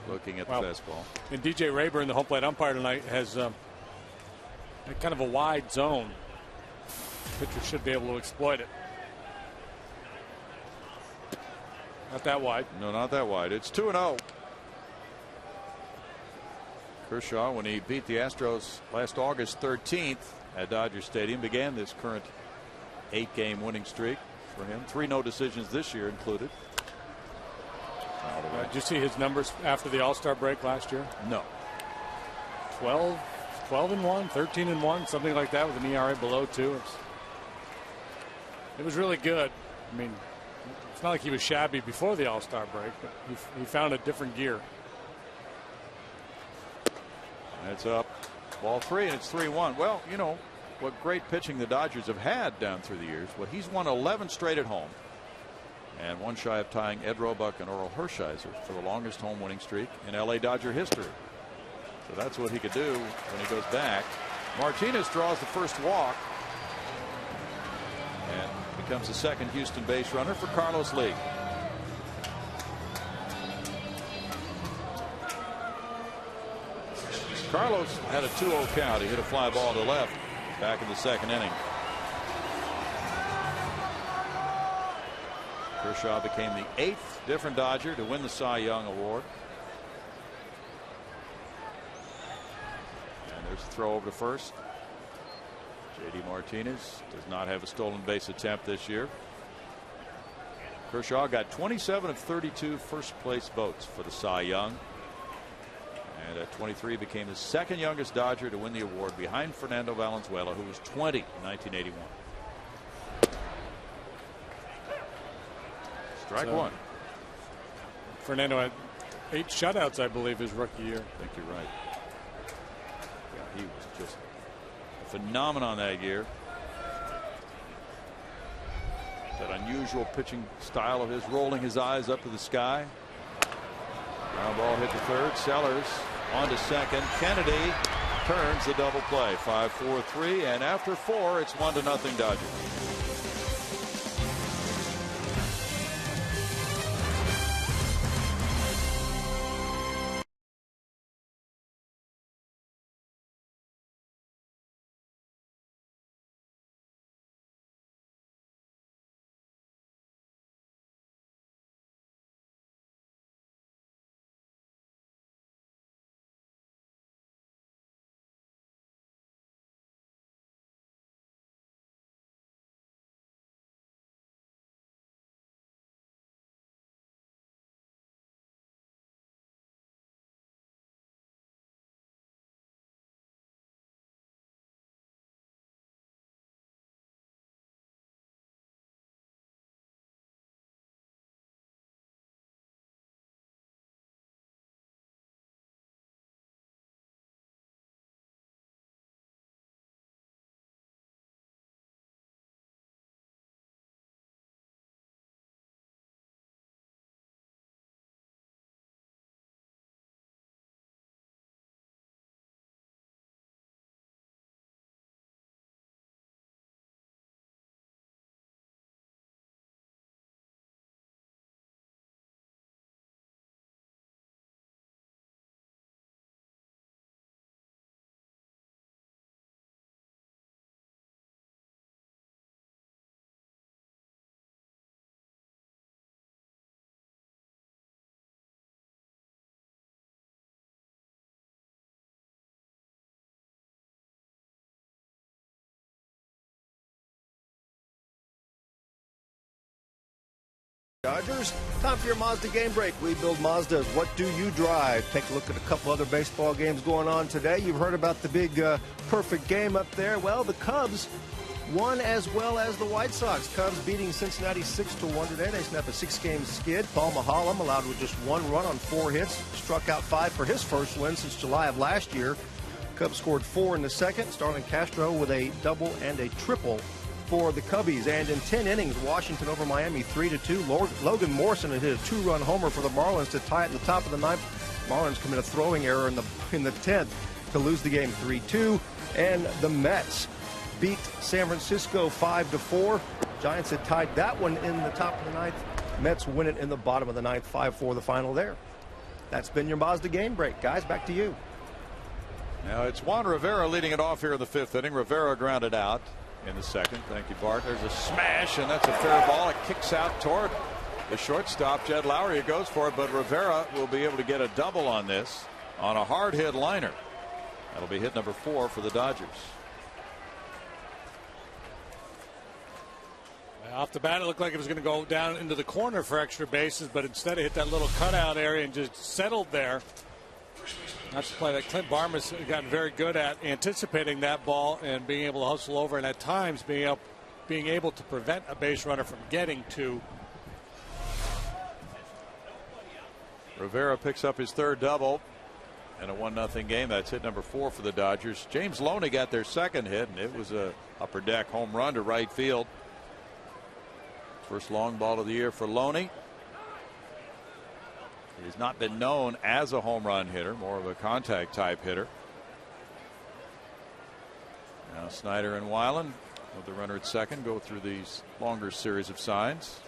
looking at the fastball. And DJ Rayburn, the home plate umpire tonight, has kind of a wide zone. Pitcher should be able to exploit it. Not that wide. No, not that wide. It's 2-0. Kershaw, when he beat the Astros last August 13th at Dodger Stadium, began this current 8-game winning streak for him. 3 no decisions this year included. Did you see his numbers after the All-Star break last year? No. 12-1, 13-1, something like that, with an ERA below 2. It was really good. I mean, it's not like he was shabby before the All-Star break, but he found a different gear. That's up. Ball 3, and it's 3-1. Well, you know what great pitching the Dodgers have had down through the years. Well, he's won 11 straight at home, and one shy of tying Ed Roebuck and Orel Hershiser for the longest home winning streak in LA Dodger history. So that's what he could do when he goes back. Martinez draws the first walk and becomes the second Houston base runner for Carlos Lee. Carlos had a 2-0 count. He hit a fly ball to left back in the second inning. Kershaw became the 8th different Dodger to win the Cy Young Award. And there's a throw over to first. J.D. Martinez does not have a stolen base attempt this year. Kershaw got 27 of 32 first place votes for the Cy Young. And at 23 became the second youngest Dodger to win the award, behind Fernando Valenzuela, who was 20 in 1981. Strike one. Fernando had 8 shutouts, I believe, his rookie year. I think you're right. Yeah, he was just a phenomenon that year. That unusual pitching style of his, rolling his eyes up to the sky. Ground ball hit to third. Sellers on to second. Kennedy turns the double play. 5-4-3, and after 4, it's 1-0 Dodgers. Dodgers, time for your Mazda game break. We build Mazdas. What do you drive? Take a look at a couple other baseball games going on today. You've heard about the big perfect game up there. Well, the Cubs won as well as the White Sox. Cubs beating Cincinnati 6-1 today. They snapped a 6-game skid. Paul Mahalam allowed with just 1 run on 4 hits, struck out 5 for his first win since July of last year. Cubs scored 4 in the second. Starlin Castro with a double and a triple for the Cubbies. And in 10 innings, Washington over Miami 3-2. Logan Morrison had hit a 2-run homer for the Marlins to tie it in the top of the 9th. Marlins commit a throwing error in the 10th to lose the game 3-2. And the Mets beat San Francisco 5-4. Giants had tied that one in the top of the 9th. Mets win it in the bottom of the 9th, 5-4 the final there. That's been your Mazda game break. Guys, back to you. Now it's Juan Rivera leading it off here in the 5th inning. Rivera grounded out in the 2nd. Thank you, Bart. There's a smash, and that's a fair ball. It kicks out toward the shortstop, Jed Lowry, who goes for it, but Rivera will be able to get a double on this on a hard hit liner. That'll be hit number 4 for the Dodgers. Off the bat, it looked like it was going to go down into the corner for extra bases, but instead it hit that little cutout area and just settled there. That's a play that Clint Barmas gotten very good at anticipating that ball and being able to hustle over, and at times being able to prevent a base runner from getting to. Rivera picks up his 3rd double in a 1-0 game. That's hit number 4 for the Dodgers. James Loney got their 2nd hit, and it was a upper deck home run to right field. First long ball of the year for Loney. He has not been known as a home run hitter, more of a contact type hitter. Now Snyder and Weiland with the runner at 2nd go through these longer series of signs.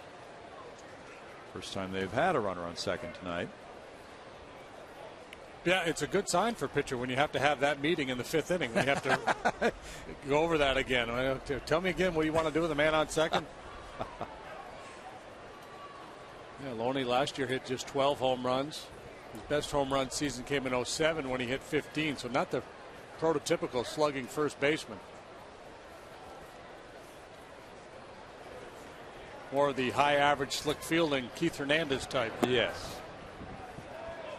First time they've had a runner on 2nd tonight. Yeah, it's a good sign for a pitcher when you have to have that meeting in the 5th inning. We have to go over that again. Tell me again what you want to do with the man on 2nd. Yeah, Loney last year hit just 12 home runs. His best home run season came in 07 when he hit 15, so not the prototypical slugging first baseman. More the high average slick fielding Keith Hernandez type. Yes.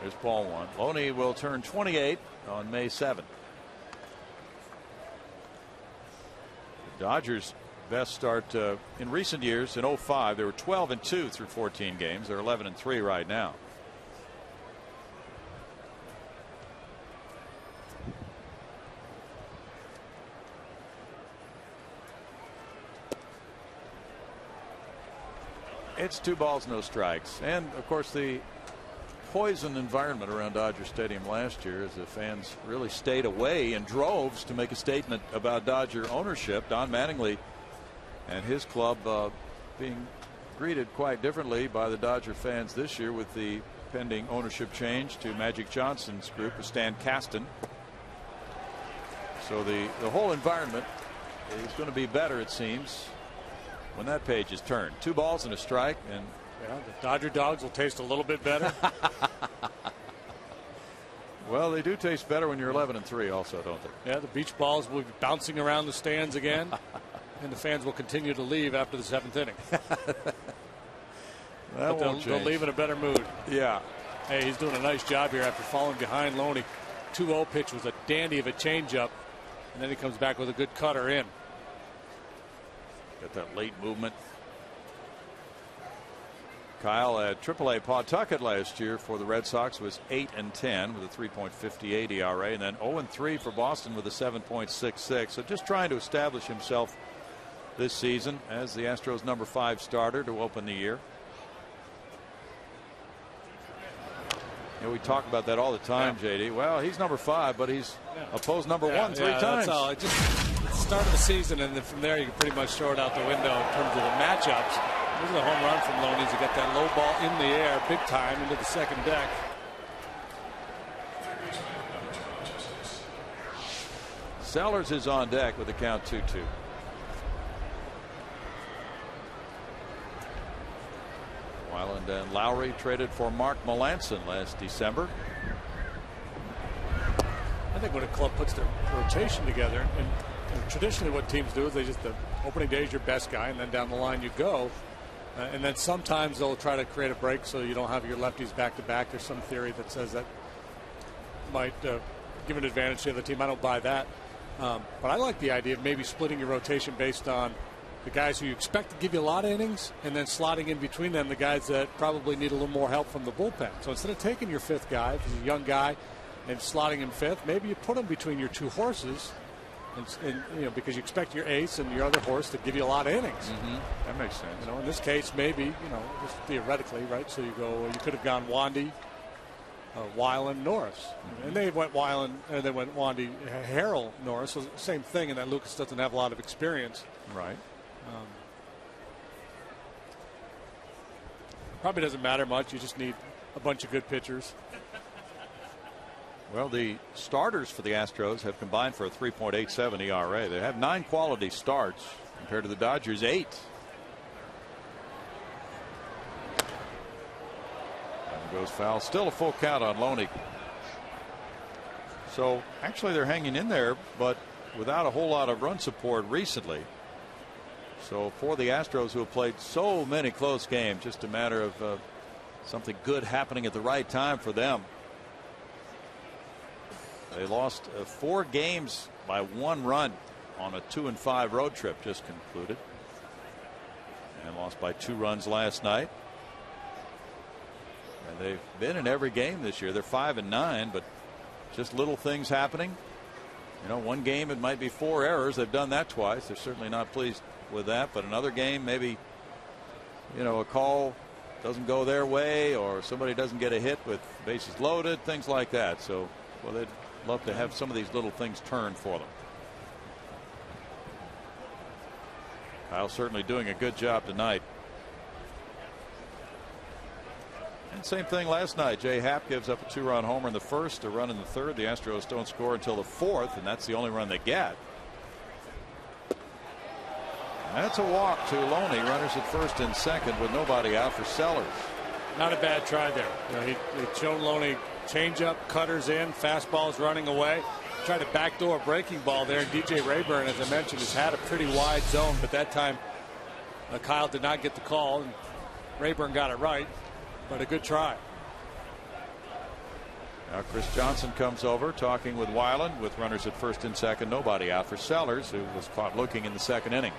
There's ball 1. Loney will turn 28 on May 7th. The Dodgers' best start in recent years. In 05 they were 12-2 through 14 games. They're 11-3 right now. It's 2 balls, no strikes. And of course the poison environment around Dodger Stadium last year as the fans really stayed away in droves to make a statement about Dodger ownership. Don Mattingly and his club being greeted quite differently by the Dodger fans this year with the pending ownership change to Magic Johnson's group with Stan Kasten. So the whole environment is going to be better, it seems, when that page is turned. 2 balls and a strike, and yeah, the Dodger dogs will taste a little bit better. Well, they do taste better when you're 11-3 also, don't they? Yeah, the beach balls will be bouncing around the stands again. And the fans will continue to leave after the 7th inning. But they'll leave in a better mood. Yeah. Hey, he's doing a nice job here after falling behind Loney. 2-0 pitch was a dandy of a changeup. And then he comes back with a good cutter in. Got that late movement. Kyle at AAA Pawtucket last year for the Red Sox was 8-10 with a 3.58 ERA, and then 0-3 for Boston with a 7.66. So just trying to establish himself this season as the Astros' number 5 starter to open the year. You know, we talk about that all the time, yeah. JD. Well, he's number 5, but he's opposed number 1 3 times. That's all. It just at the start of the season, and then from there you can pretty much throw it out the window in terms of the matchups. This is a home run from Loney. He got that low ball in the air, big time, into the 2nd deck. Sellers is on deck with the count 2-2. Weiland and Lowry traded for Mark Melancon last December. I think when a club puts their rotation together, and traditionally what teams do is they just, the opening day is your best guy, and then down the line you go. And then sometimes they'll try to create a break so you don't have your lefties back to back. There's some theory that says that might give an advantage to the other team. I don't buy that. But I like the idea of maybe splitting your rotation based on the guys who you expect to give you a lot of innings, and then slotting in between them the guys that probably need a little more help from the bullpen. So instead of taking your fifth guy, if he's a young guy, and slotting him fifth, maybe you put him between your two horses, and because you expect your ace and your other horse to give you a lot of innings. That makes sense. In this case, maybe just theoretically, right? So you could have gone Wandy, Weiland, Norris, and they went Weiland, and they went Wandy, Harrell, Norris. So same thing, in that Lucas doesn't have a lot of experience. Right. Probably doesn't matter much. You just need a bunch of good pitchers. Well, the starters for the Astros have combined for a 3.87 ERA. They have 9 quality starts compared to the Dodgers' 8. And goes foul. Still a full count on Loney. So actually they're hanging in there, but without a whole lot of run support recently. So for the Astros, who have played so many close games, just a matter of something good happening at the right time for them. They lost 4 games by 1 run on a 2-5 road trip just concluded, and lost by 2 runs last night. And they've been in every game this year. They're 5-9, but just little things happening. One game it might be 4 errors. They've done that twice. They're certainly not pleased with that. But another game, maybe a call doesn't go their way, or somebody doesn't get a hit with bases loaded, things like that. So, well, they'd love to have some of these little things turn for them. Kyle certainly doing a good job tonight. And same thing last night. Jay Happ gives up a 2-run homer in the first, a run in the third. The Astros don't score until the fourth, and that's the only run they get. And that's a walk to Loney. Runners at first and second with nobody out for Sellers. Not a bad try there. He showed Loney changeup, cutters in, fastballs running away. Tried a backdoor breaking ball there. And DJ Rayburn, as I mentioned, has had a pretty wide zone, but that time Kyle did not get the call, and Rayburn got it right. But a good try. Now Chris Johnson comes over, talking with Weiland, with runners at first and second, nobody out for Sellers, who was caught looking in the second inning.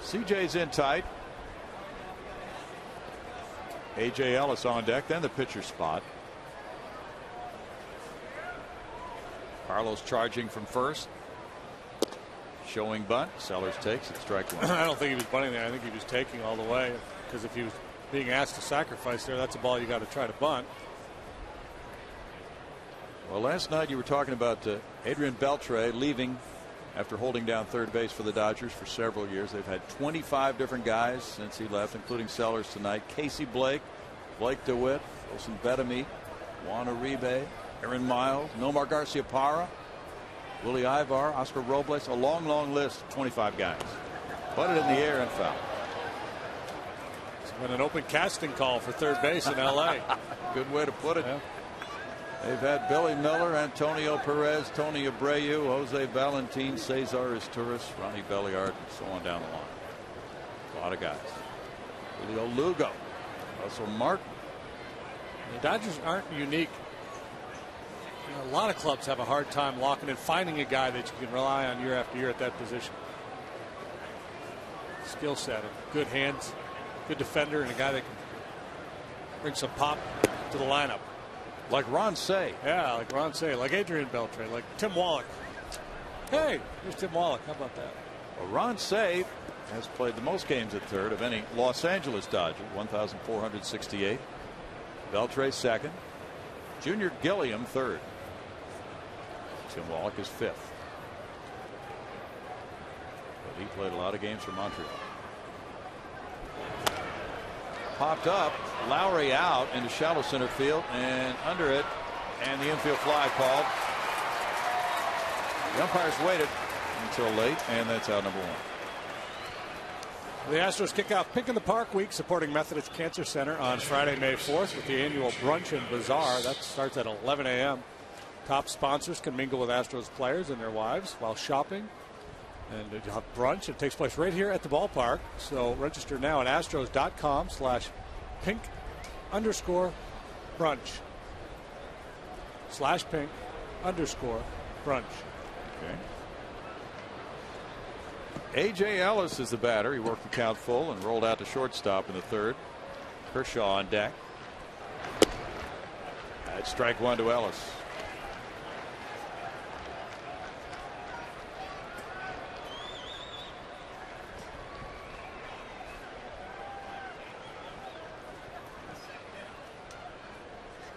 CJ's in tight. A.J. Ellis on deck, then the pitcher spot. Carlos charging from first. Showing bunt. Sellers takes it, strike one. I don't think he was bunting there. I think he was taking all the way, because if he was being asked to sacrifice there, that's a ball you got to try to bunt. Well, last night you were talking about Adrian Beltre leaving after holding down third base for the Dodgers for several years. They've had 25 different guys since he left, including Sellers tonight. Casey Blake, Blake DeWitt, Wilson Betemit, Juan Uribe, Aaron Miles, Nomar Garciaparra, Willie Ivar, Oscar Robles, a long, long list of 25 guys. Put it in the air and foul. It's been an open casting call for third base in L.A. Good way to put it. Yeah. They've had Billy Miller, Antonio Perez, Tony Abreu, Jose Valentin, Cesar Izturis, Ronnie Belliard, and so on down the line. A lot of guys. Julio Lugo, Russell Martin. The Dodgers aren't unique. A lot of clubs have a hard time locking in, finding a guy that you can rely on year after year at that position. Skill set, good hands, good defender, and a guy that can bring some pop to the lineup. Like Ron Cey. Yeah, like Ron Cey, like Adrian Beltre, like Tim Wallach. Hey, here's Tim Wallach. How about that? Well, Ron Cey has played the most games at third of any Los Angeles Dodger, 1,468. Beltre second. Junior Gilliam third. Tim Wallach is fifth. But he played a lot of games for Montreal. Popped up, Lowry out into shallow center field and under it, and the infield fly called. The umpires waited until late, and that's out number one. The Astros kick off Pink in the Park Week, supporting Methodist Cancer Center on Friday, May 4th, with the annual Brunch and Bazaar. That starts at 11 a.m. Top sponsors can mingle with Astros players and their wives while shopping. And you'll have brunch. It takes place right here at the ballpark. So register now at astros.com/pink _ brunch. /pink _ brunch. Okay. A.J. Ellis is the batter. He worked the count full and rolled out to shortstop in the third. Kershaw on deck. That's strike one to Ellis.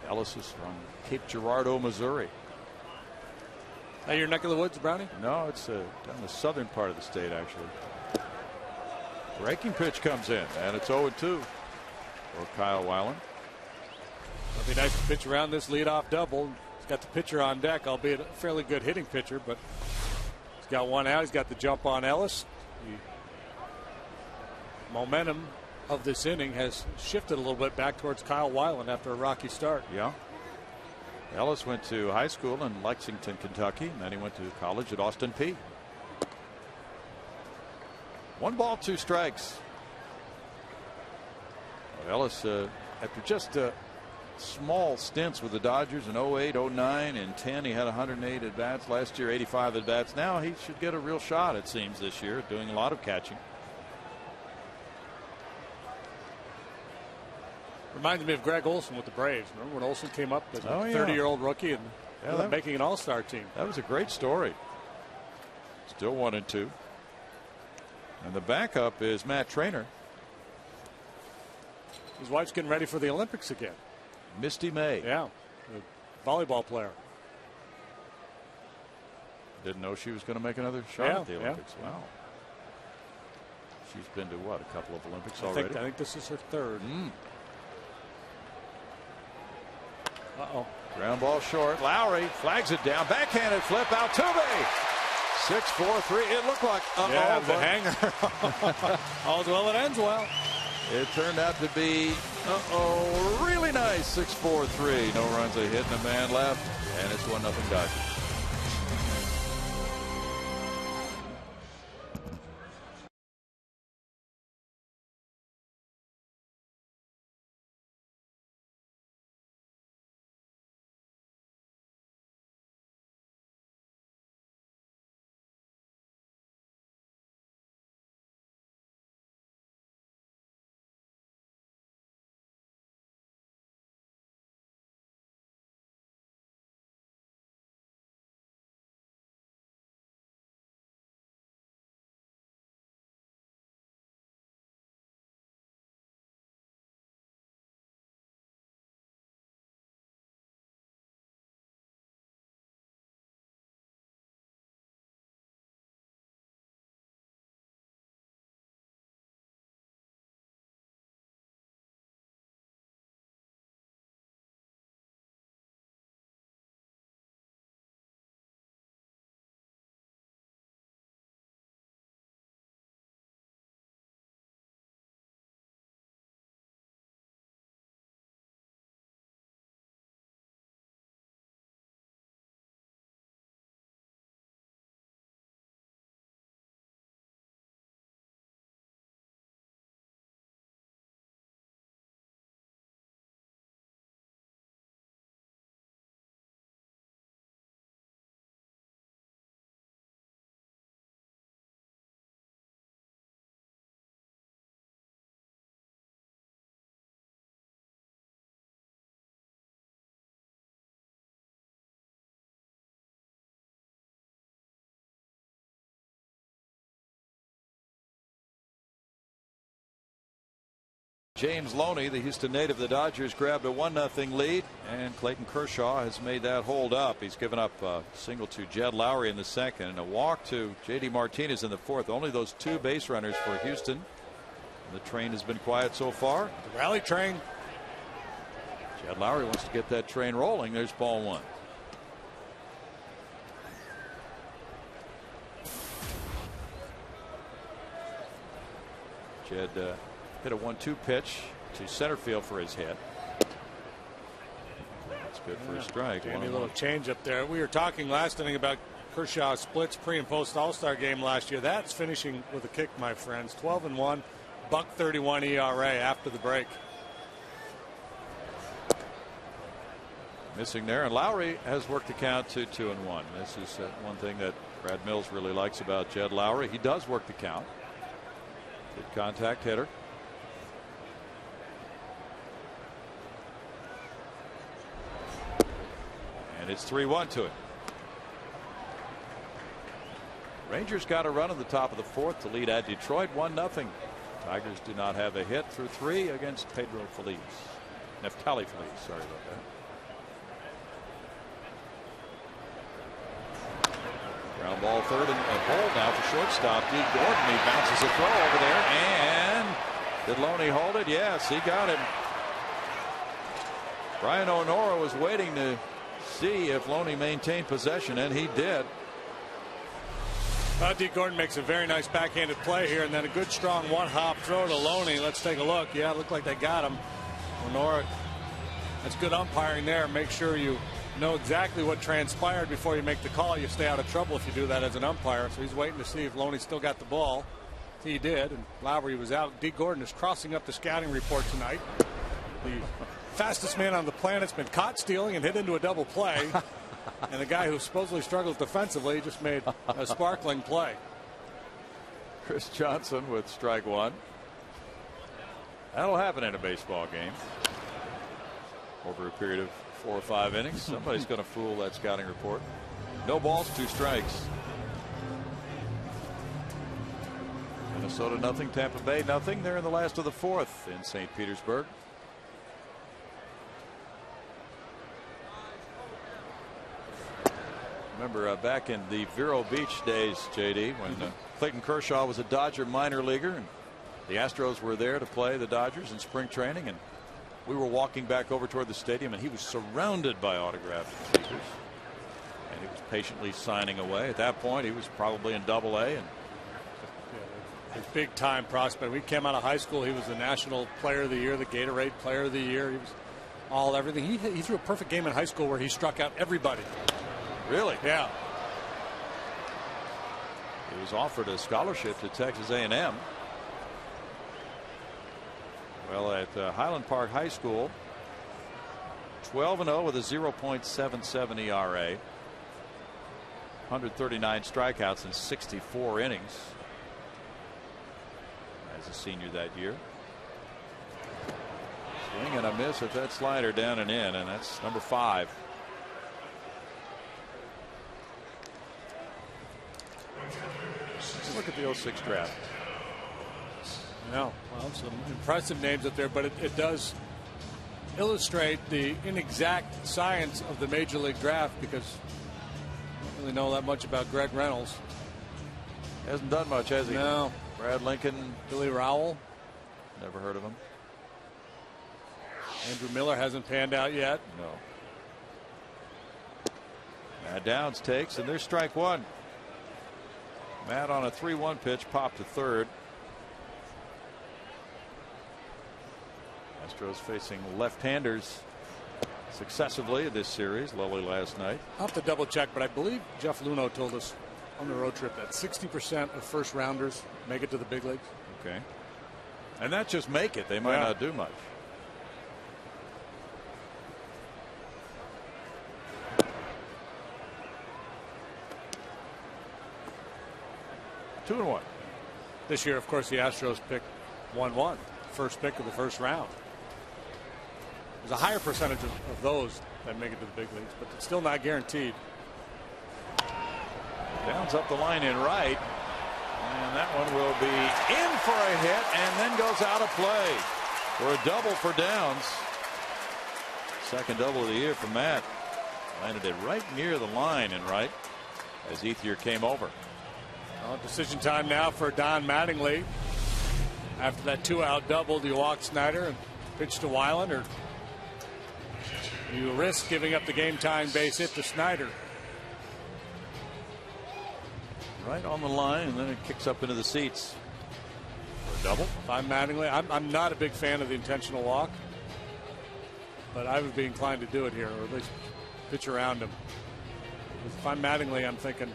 Ellis is from Cape Girardeau, Missouri. That your neck of the woods, Brownie? No, it's down the southern part of the state, actually. Breaking pitch comes in, and it's 0-2 for Kyle Weiland. It'll be nice to pitch around this leadoff double. He's got the pitcher on deck, albeit a fairly good hitting pitcher, but he's got one out. He's got the jump on Ellis. The momentum of this inning has shifted a little bit back towards Kyle Weiland after a rocky start. Yeah. Ellis went to high school in Lexington, Kentucky, and then he went to college at Austin Peay. 1 ball, 2 strikes. Ellis, after just small stints with the Dodgers in 08, 09, and 10, he had 108 at bats. Last year, 85 at bats. Now he should get a real shot, it seems, this year, doing a lot of catching. Reminds me of Greg Olson with the Braves. Remember when Olson came up as a 30-year-old rookie and ended up making an all-star team? That was a great story. Still 1-2. And the backup is Matt Trainer. His wife's getting ready for the Olympics again. Misty May. Yeah, the volleyball player. Didn't know she was going to make another shot at the Olympics. Wow. She's been to what, a couple of Olympics already? I think this is her third. Uh-oh. Ground ball short. Lowry flags it down. Backhanded flip. Altuve. 6-4-3. It looked like the hanger. All's well that ends well. It turned out to be really nice. 6-4-3. No runs, a hit, and a man left, and it's 1-0 Dodgers. James Loney, the Houston native, the Dodgers grabbed a 1-0 lead, and Clayton Kershaw has made that hold up. He's given up a single to Jed Lowry in the second and a walk to J.D. Martinez in the fourth. Only those 2 base runners for Houston. The train has been quiet so far. The rally train. Jed Lowry wants to get that train rolling. There's ball 1. Jed hit a 1-2 pitch to center field for his hit. That's good for a strike. A little change up there. We were talking last inning about Kershaw splits pre and post All-Star game last year. That's finishing with a kick, my friends. 12-1, .31 ERA after the break. missing there, and Lowry has worked the count to 2-1. This is one thing that Brad Mills really likes about Jed Lowry. He does work the count. Good contact hitter. And it's 3-1 to him. Rangers got a run in the top of the fourth to lead at Detroit 1-0. Tigers do not have a hit through 3 against Pedro Feliz. Neftali Feliz, sorry about that. Ground ball third and a hole now for shortstop. D. Gordon, he bounces a throw over there. And did Loney hold it? Yes, he got him. Brian O'Nora was waiting to see if Loney maintained possession, and he did. D. Gordon makes a very nice backhanded play here, and then a good strong one-hop throw to Loney. Let's take a look. Yeah, it looked like they got him. O'Nora, that's good umpiring there. Make sure you know exactly what transpired before you make the call. You stay out of trouble if you do that as an umpire. So he's waiting to see if Loney still got the ball. He did, and Lowry was out. D. Gordon is crossing up the scouting report tonight. The fastest man on the planet's been caught stealing and hit into a double play. And the guy who supposedly struggles defensively just made a sparkling play. Chris Johnson with strike one. That'll happen in a baseball game. Over a period of 4 or 5 innings, somebody's going to fool that scouting report. No balls, 2 strikes. Minnesota nothing, Tampa Bay nothing. They're in the last of the fourth in St. Petersburg. Remember back in the Vero Beach days, JD, when Clayton Kershaw was a Dodger minor leaguer, and the Astros were there to play the Dodgers in spring training, and we were walking back over toward the stadium, and he was surrounded by autographed speakers, and he was patiently signing away. At that point, he was probably in Double-A, and a big time prospect. We came out of high school. He was the National Player of the Year, the Gatorade Player of the Year. He was all everything. He threw a perfect game in high school where he struck out everybody. Really? Yeah. He was offered a scholarship to Texas A&M. Well, at Highland Park High School, 12-0 with a 0.77 ERA, 139 strikeouts in 64 innings as a senior that year. Swing and a miss at that slider down and in, and that's number 5. Look at the 06 draft. No, well, some impressive names up there, but it does illustrate the inexact science of the Major League draft, because I don't really know that much about Greg Reynolds. Hasn't done much, has he? No. Brad Lincoln. Billy Rowell. Never heard of him. Andrew Miller hasn't panned out yet. No. Matt Downs takes, and there's strike one. Matt on a 3-1 pitch popped to third. Astros facing left-handers successively in this series. Lowly last night. I'll have to double check, but I believe Jeff Luhnow told us on the road trip that 60% of first rounders make it to the big leagues. Okay. And not just make it, they might not do much. Two and one. This year, of course, the Astros picked 1-1, first pick of the first round. There's a higher percentage of those that make it to the big leagues, but it's still not guaranteed. Downs up the line in right, and that one will be in for a hit and then goes out of play for a double for Downs. Second double of the year for Matt. Landed it right near the line in right as Ethier came over. Well, decision time now for Don Mattingly. After that 2-out double, do you walk Snyder and pitch to Weiland, or you risk giving up the game-tying base hit to Snyder? Right on the line, and then it kicks up into the seats for a double. If I'm Mattingly, I'm not a big fan of the intentional walk, but I would be inclined to do it here, or at least pitch around him. If I'm Mattingly, I'm thinking,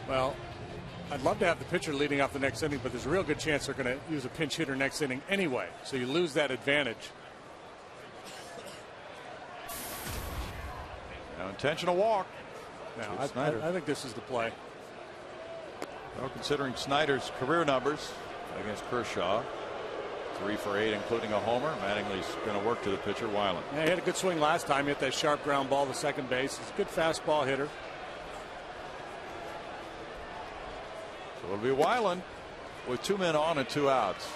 well, I'd love to have the pitcher leading off the next inning, but there's a real good chance they're going to use a pinch hitter next inning anyway, so you lose that advantage. Now intentional walk. Now, I think this is the play. Well, considering Snyder's career numbers against Kershaw, 3 for 8, including a homer, Mattingly's going to work to the pitcher, Weiland. Yeah, he had a good swing last time. He hit that sharp ground ball to second base. He's a good fastball hitter. So it'll be Weiland with 2 men on and 2 outs.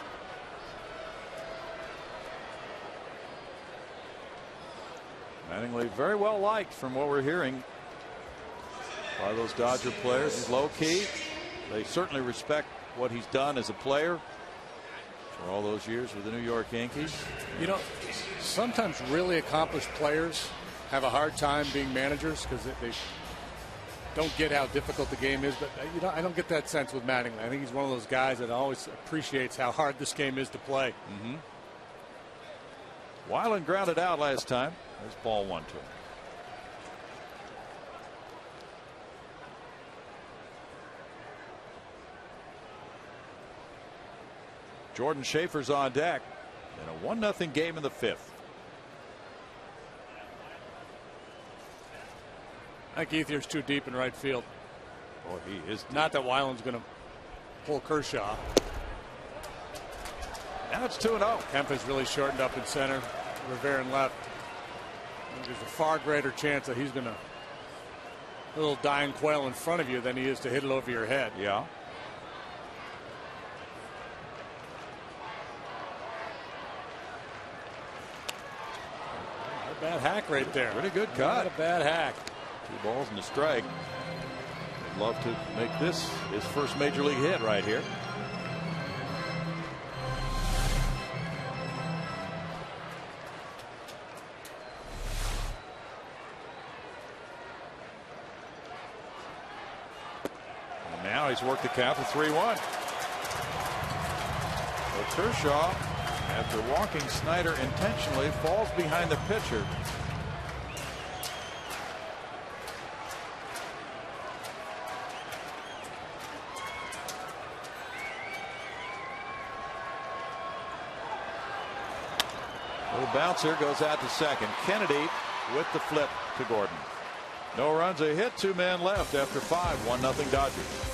Mattingly very well liked from what we're hearing by those Dodger players. He's low key. They certainly respect what he's done as a player for all those years with the New York Yankees. You know, sometimes really accomplished players have a hard time being managers because they don't get how difficult the game is. But you know, I don't get that sense with Mattingly. I think he's one of those guys that always appreciates how hard this game is to play. Weiland grounded out last time. There's ball 1 to him. Jordan Schaefer's on deck in a 1-0 game in the 5th. I think Ethier's too deep in right field. Boy, he is deep. Not that Weiland's going to pull Kershaw. Now it's 2-0. Kemp's really shortened up in center. Rivera in left. There's a far greater chance that he's going to a little dying quail in front of you than he is to hit it over your head. Yeah. Not a bad hack right there. Pretty good cut. Not a bad hack. 2 balls and a strike. I'd love to make this his first major league hit right here. Now he's worked the count to 3-1. So Kershaw, after walking Snyder intentionally, falls behind the pitcher. Little bouncer goes out to second. Kennedy with the flip to Gordon. No runs, a hit, 2 men left after 5. 1-0 Dodgers.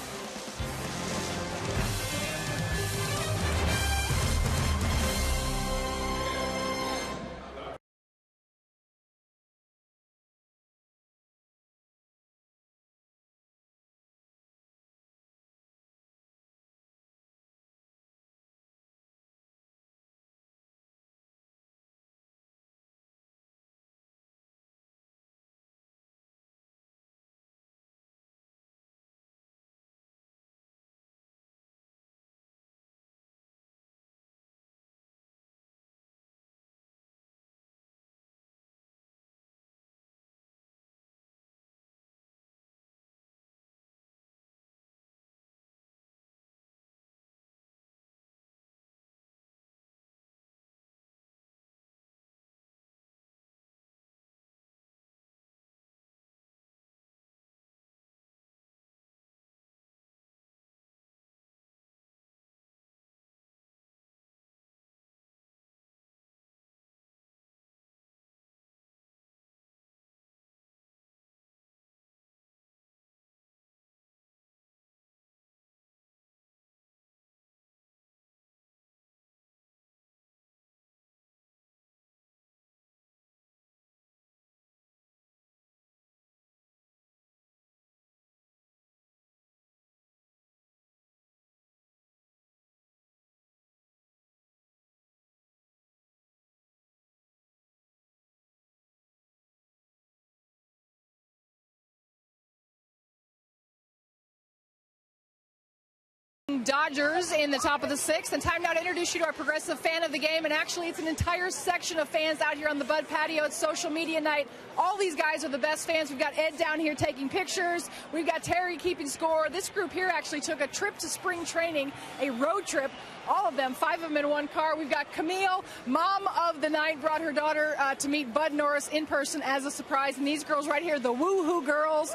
Dodgers in the top of the 6th, and time now to introduce you to our progressive fan of the game. And actually, it's an entire section of fans out here on the Bud patio. It's social media night. All these guys are the best fans. We've got Ed down here taking pictures. We've got Terry keeping score. This group here actually took a trip to spring training, a road trip All of them, 5 of them in one car. We've got Camille, mom of the night, brought her daughter to meet Bud Norris in person as a surprise. And these girls right here, the Woohoo girls.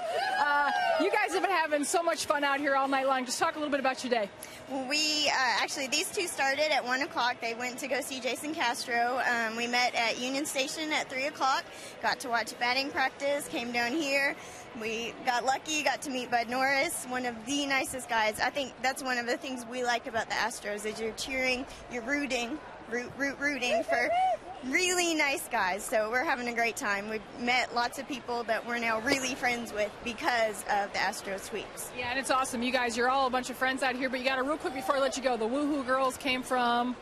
You guys have been having so much fun out here all night long. Just talk a little bit about your day. We actually, these two started at 1 o'clock. They went to go see Jason Castro. We met at Union Station at 3 o'clock. Got to watch batting practice. Came down here. We got lucky, got to meet Bud Norris, one of the nicest guys. I think that's one of the things we like about the Astros is you're cheering, you're rooting for really nice guys. So we're having a great time. We've met lots of people that we're now really friends with because of the Astros sweeps. Yeah, and it's awesome. You guys, you're all a bunch of friends out here, but you got to real quick before I let you go. The Woohoo girls came from...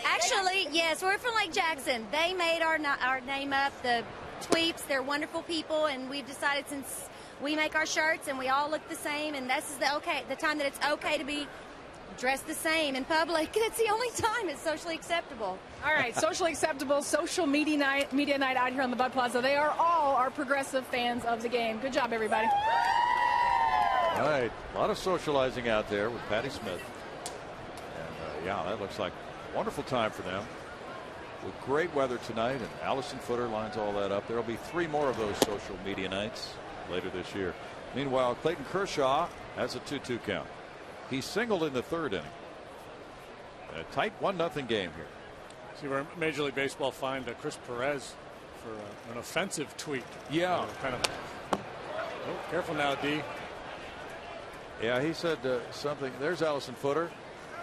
Actually, yes, we're from Lake Jackson. They made our name up, the Tweeps. They're wonderful people, and we've decided since we make our shirts and we all look the same, and this is the time that it's okay to be dressed the same in public. It's the only time it's socially acceptable. All right, socially acceptable social media night out here on the Bud Plaza. They are all our progressive fans of the game. Good job, everybody. All right, a lot of socializing out there with Patty Smith. And yeah, that looks like a wonderful time for them. With great weather tonight, and Allison Footer lines all that up. There will be 3 more of those social media nights later this year. Meanwhile, Clayton Kershaw has a 2-2 count. He singled in the 3rd inning. A tight 1-0 game here. See where Major League Baseball fined Chris Perez for an offensive tweet. Yeah. Kind of. Oh, careful now, D. Yeah, he said something. There's Allison Footer,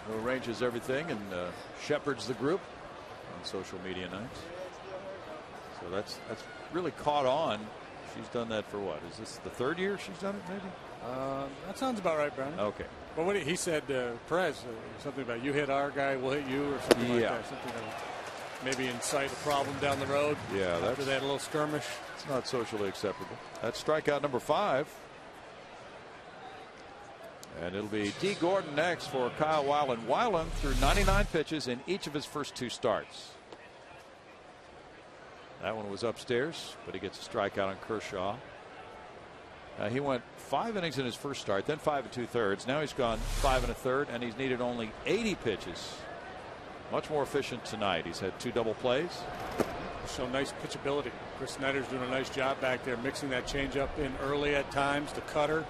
who arranges everything and shepherds the group on social media nights. So that's really caught on. She's done that for what? Is this the 3rd year she's done it, maybe? That sounds about right, Brandon. Okay. But what he said, Perez, something about you hit our guy, we'll hit you, or something like that. Something that would maybe incite a problem down the road. Yeah, after they had a little skirmish. It's not socially acceptable. That's strikeout number 5. And it'll be D. Gordon next for Kyle Weiland. Weiland threw 99 pitches in each of his first 2 starts. That one was upstairs, but he gets a strikeout on Kershaw. He went 5 innings in his first start, then 5 2/3. Now he's gone 5 1/3, and he's needed only 80 pitches. Much more efficient tonight. He's had 2 double plays. So nice pitchability. Chris Snyder's doing a nice job back there, mixing that changeup in early at times, the cutter.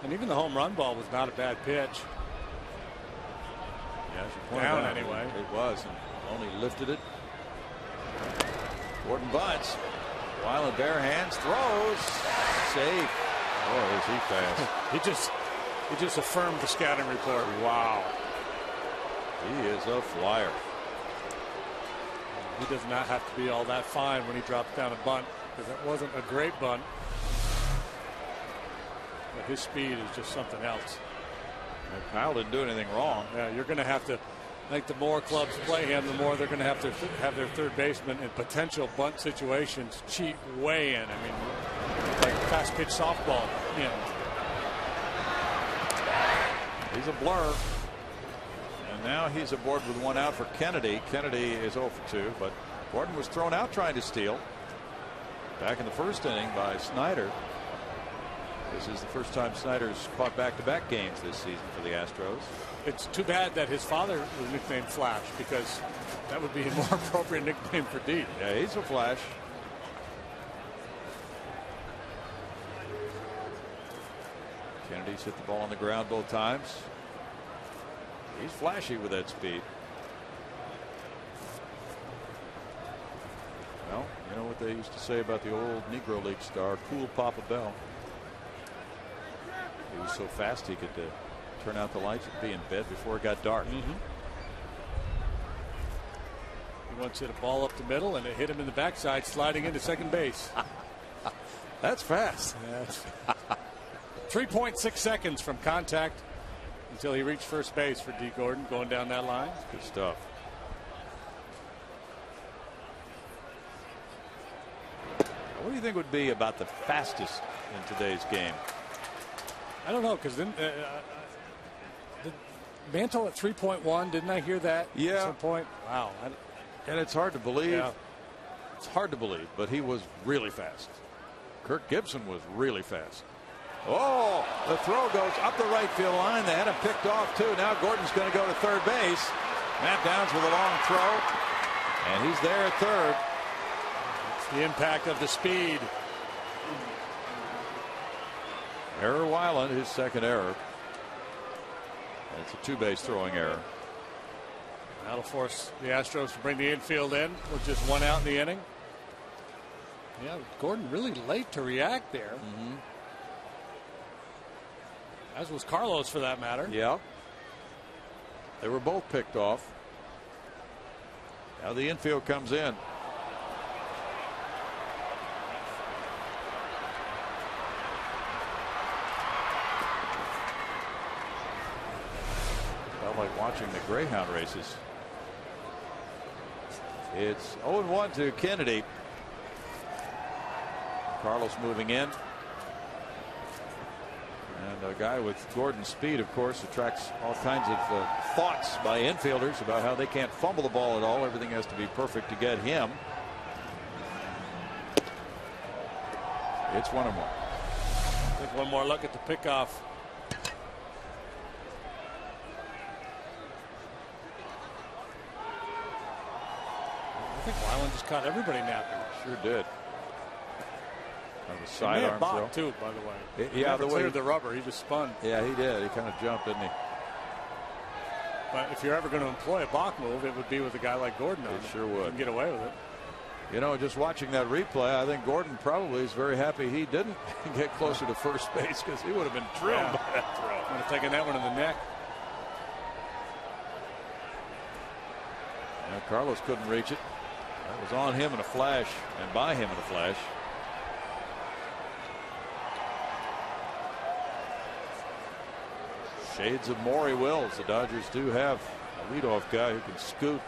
And even the home run ball was not a bad pitch. Yeah, as you pointed down out, anyway. It was, and only lifted it. Gordon bunts. Weiland bare hands, throws, safe. Oh, is he fast? he just affirmed the scouting report. Wow. He is a flyer. He does not have to be all that fine when he drops down a bunt, because that wasn't a great bunt. But his speed is just something else. And Kyle didn't do anything wrong. Yeah, you're going to have to, I think the more clubs play him, the more they're going to have their third baseman in potential bunt situations cheat way in. I mean, like fast pitch softball. Yeah. He's a blur. And now he's aboard with 1 out for Kennedy. Kennedy is 0 for 2, but Gordon was thrown out trying to steal back in the first inning by Snyder. This is the first time Snyder's caught back-to-back games this season for the Astros. It's too bad that his father was nicknamed Flash, because that would be a more appropriate nickname for D. Yeah, he's a flash. Kennedy's hit the ball on the ground both times. He's flashy with that speed. Well, you know what they used to say about the old Negro League star, Cool Papa Bell. He was so fast he could turn out the lights and be in bed before it got dark. He once hit a ball up the middle, and it hit him in the backside, sliding into second base. That's fast. 3.6 seconds from contact until he reached first base for D. Gordon, going down that line. Good stuff. What do you think would be about the fastest in today's game? I don't know, because then Mantle at 3.1, didn't I hear that Yeah. at some point? Wow. And it's hard to believe. Yeah. It's hard to believe, but he was really fast. Kirk Gibson was really fast. Oh, the throw goes up the right field line. They had him picked off, too. Now Gordon's going to go to third base. Matt Downs with a long throw, and he's there at third. It's the impact of the speed. Error Weiland, his second error. It's a two-base throwing error. That'll force the Astros to bring the infield in with just one out in the inning. Yeah, Gordon really late to react there. As was Carlos, for that matter. Yeah. They were both picked off. Now the infield comes in. Felt like watching the Greyhound races. It's 0-1 to Kennedy. Carlos moving in. And a guy with Gordon's speed, of course, attracts all kinds of thoughts by infielders about how they can't fumble the ball at all. Everything has to be perfect to get him. It's 1-1. Take one more look at the pickoff. I think Weiland just caught everybody napping. Sure did. Kind of a sidearm throw too, by the way. Yeah, the way cleared the rubber, he just spun. Yeah, he did. He kind of jumped, didn't he? But if you're ever going to employ a balk move, it would be with a guy like Gordon. He sure would. You can get away with it. You know, just watching that replay, I think Gordon probably is very happy he didn't get closer to first base, because he would have been drilled by that throw. Would have taken that one in the neck. Yeah, Carlos couldn't reach it. That was on him in a flash and by him in a flash. Shades of Maury Wills. The Dodgers do have a leadoff guy who can scoot.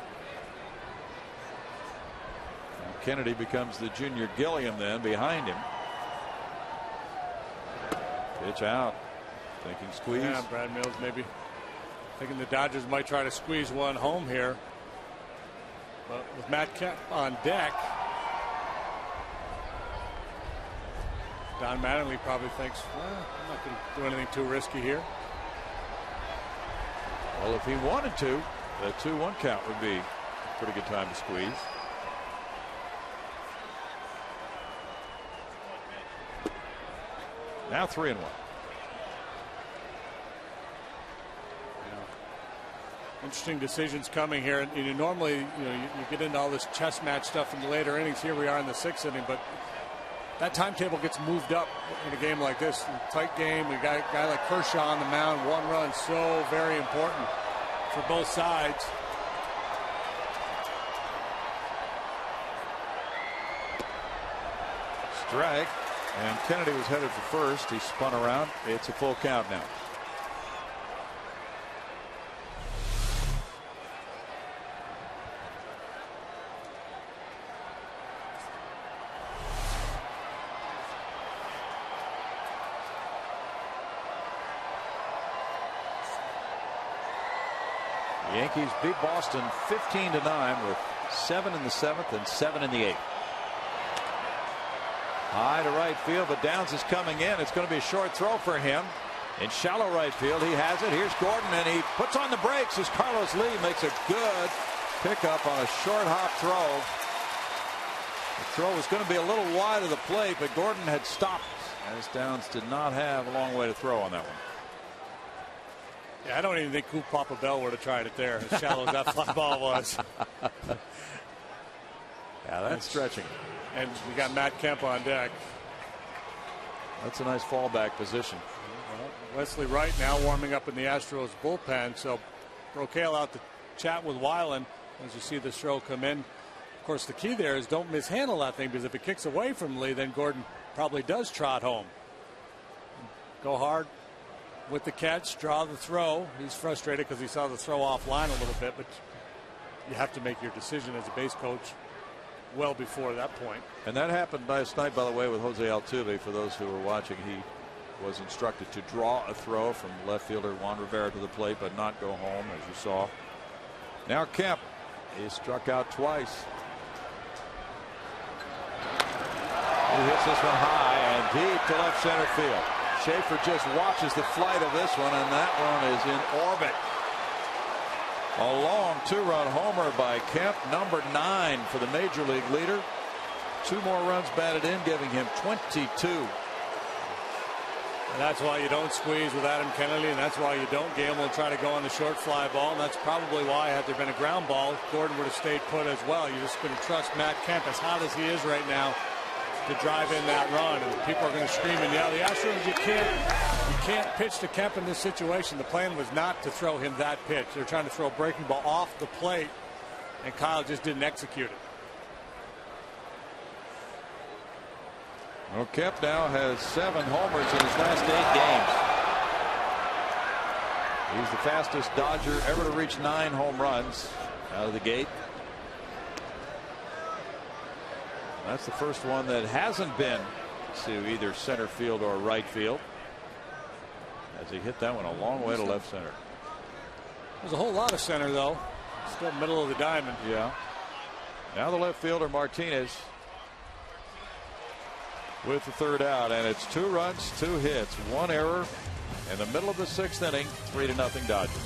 And Kennedy becomes the junior Gilliam then behind him. Pitch out. Thinking squeeze. Yeah, Brad Mills maybe thinking the Dodgers might try to squeeze one home here. But with Matt Kemp on deck, Don Mattingly probably thinks, well, I'm not going to do anything too risky here. Well, if he wanted to, the 2-1 count would be a pretty good time to squeeze. Now 3-1. Interesting decisions coming here. And you normally, you get into all this chess match stuff in the later innings. Here we are in the 6th inning, but that timetable gets moved up in a game like this. Tight game. We got a guy like Kershaw on the mound. One run, so very important for both sides. Strike, and Kennedy was headed for first. He spun around. It's a full count now. Yankees beat Boston 15-9 with 7 in the 7th and 7 in the 8th. High to right field, but Downs is coming in. It's going to be a short throw for him. In shallow right field, he has it. Here's Gordon, and he puts on the brakes as Carlos Lee makes a good pickup on a short hop throw. The throw was going to be a little wide of the plate, but Gordon had stopped, as Downs did not have a long way to throw on that one. Yeah, I don't even think Coop Papa Bell would have tried it there, as shallow as that fly ball was. Yeah, that's stretching. And we got Matt Kemp on deck. That's a nice fallback position. Well, Wesley Wright now warming up in the Astros bullpen. So Brocale out to chat with Weiland as you see the throw come in. Of course, the key there is don't mishandle that thing, because if it kicks away from Lee, then Gordon probably does trot home. Go hard with the catch, draw the throw. He's frustrated because he saw the throw offline a little bit, but you have to make your decision as a base coach well before that point. And that happened last night, by the way, with Jose Altuve. For those who were watching, he was instructed to draw a throw from left fielder Juan Rivera to the plate, but not go home, as you saw. Now Kemp, he struck out twice. He hits this one high and deep to left center field. Schaefer just watches the flight of this one, and that one is in orbit. A long 2-run homer by Kemp, number 9 for the major league leader. 2 more runs batted in, giving him 22. And that's why you don't squeeze with Adam Kennedy, and that's why you don't gamble and try to go on the short fly ball. And that's probably why, had there been a ground ball, Gordon would have stayed put as well. You're just going to trust Matt Kemp, as hot as he is right now, to drive in that run. And people are going to scream and yell. The Astros, you can't pitch to Kemp in this situation. The plan was not to throw him that pitch. They're trying to throw a breaking ball off the plate, and Kyle just didn't execute it. Well, Kemp now has 7 homers in his last 8 games. He's the fastest Dodger ever to reach 9 home runs out of the gate. That's the first one that hasn't been to either center field or right field, as he hit that one a long way to left center. There's a whole lot of center, though. Still middle of the diamond. Yeah. Now the left fielder Martinez with the 3rd out, and it's 2 runs, 2 hits, 1 error in the middle of the 6th inning. 3-0 Dodgers.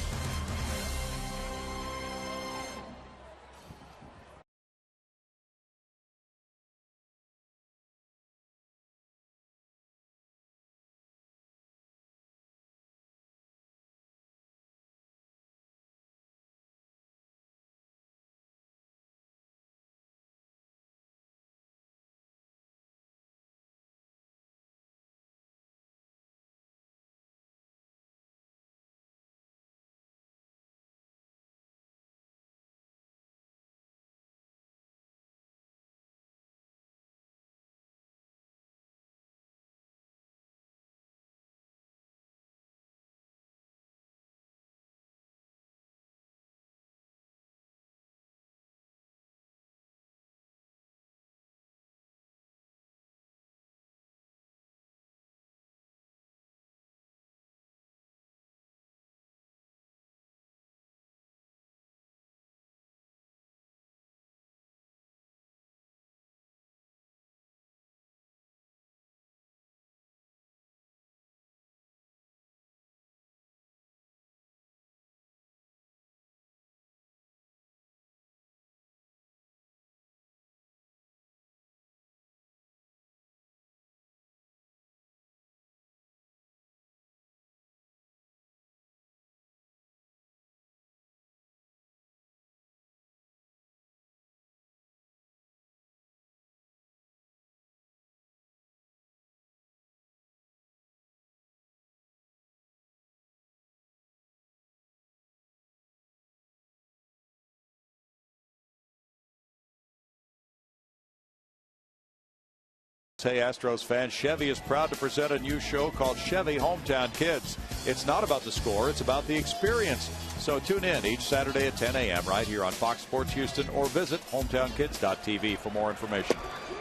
Hey Astros fans, Chevy is proud to present a new show called Chevy Hometown Kids. It's not about the score, it's about the experience. So tune in each Saturday at 10 a.m. right here on Fox Sports Houston, or visit hometownkids.tv for more information.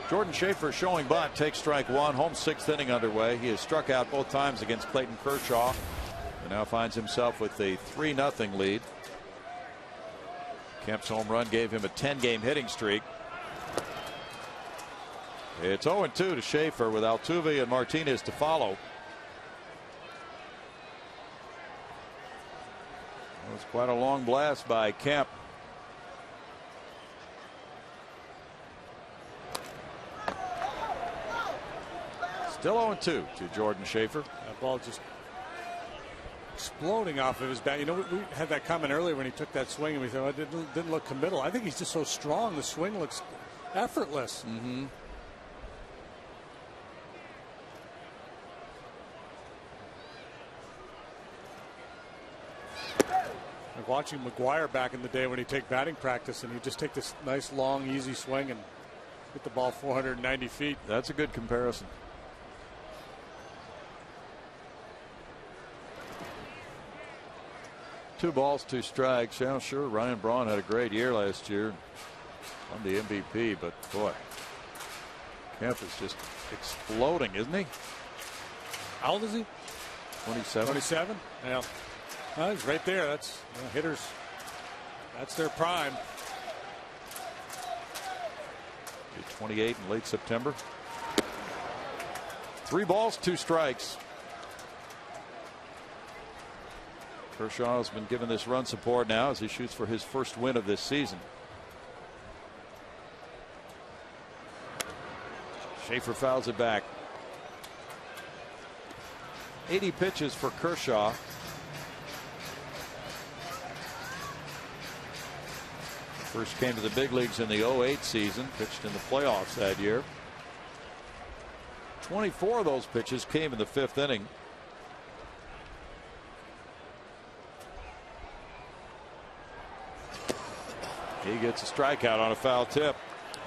Jordan Schaefer showing bunt, takes strike 1, home 6th inning underway. He has struck out both times against Clayton Kershaw, and now finds himself with a 3-0 lead. Kemp's home run gave him a 10-game hitting streak. It's 0-2 to Schaefer with Altuve and Martinez to follow. That was quite a long blast by Kemp. Still 0-2 to Jordan Schaefer. That ball just exploding off of his bat. You know, we had that comment earlier when he took that swing, and we thought, oh, it didn't look committal. I think he's just so strong. The swing looks effortless. Mm-hmm. Like watching McGuire back in the day when he'd take batting practice, and he'd just take this nice, long, easy swing and hit the ball 490 feet. That's a good comparison. Two balls, 2 strikes. Yeah, sure, Ryan Braun had a great year last year. Won the MVP, but boy, Kemp is just exploding, isn't he? How old is he? 27. 27? Yeah. Well, he's right there. That's hitters. That's their prime. Be 28 in late September. 3 balls, 2 strikes. Kershaw has been given this run support now as he shoots for his first win of this season. Schaefer fouls it back. 80 pitches for Kershaw. First came to the big leagues in the 08 season, pitched in the playoffs that year. 24 of those pitches came in the 5th inning. He gets a strikeout on a foul tip.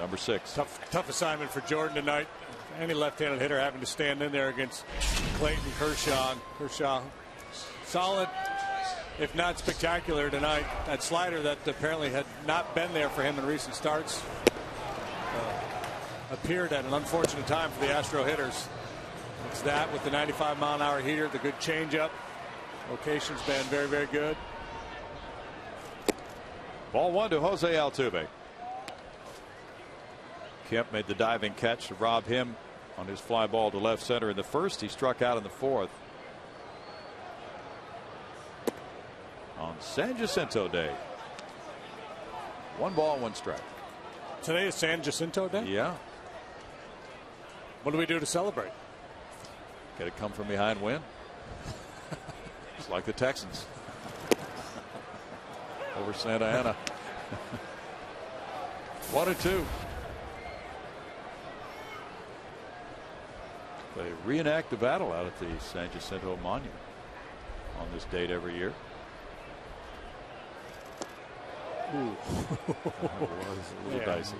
Number 6. Tough assignment for Jordan tonight. Any left-handed hitter having to stand in there against Clayton Kershaw. Kershaw solid, if not spectacular tonight. That slider that apparently had not been there for him in recent starts appeared at an unfortunate time for the Astro hitters. It's that with the 95-mile-an-hour heater, the good changeup. Location's been very, very good. Ball 1 to Jose Altuve. Kemp made the diving catch to rob him on his fly ball to left center in the 1st. He struck out in the 4th. On San Jacinto Day. 1 ball, 1 strike. Today is San Jacinto Day? Yeah. What do we do to celebrate? Get a come from behind win. It's like the Texans over Santa Ana. 1-2. They reenact the battle out at the San Jacinto Monument on this date every year. Ooh. It was a little dicey.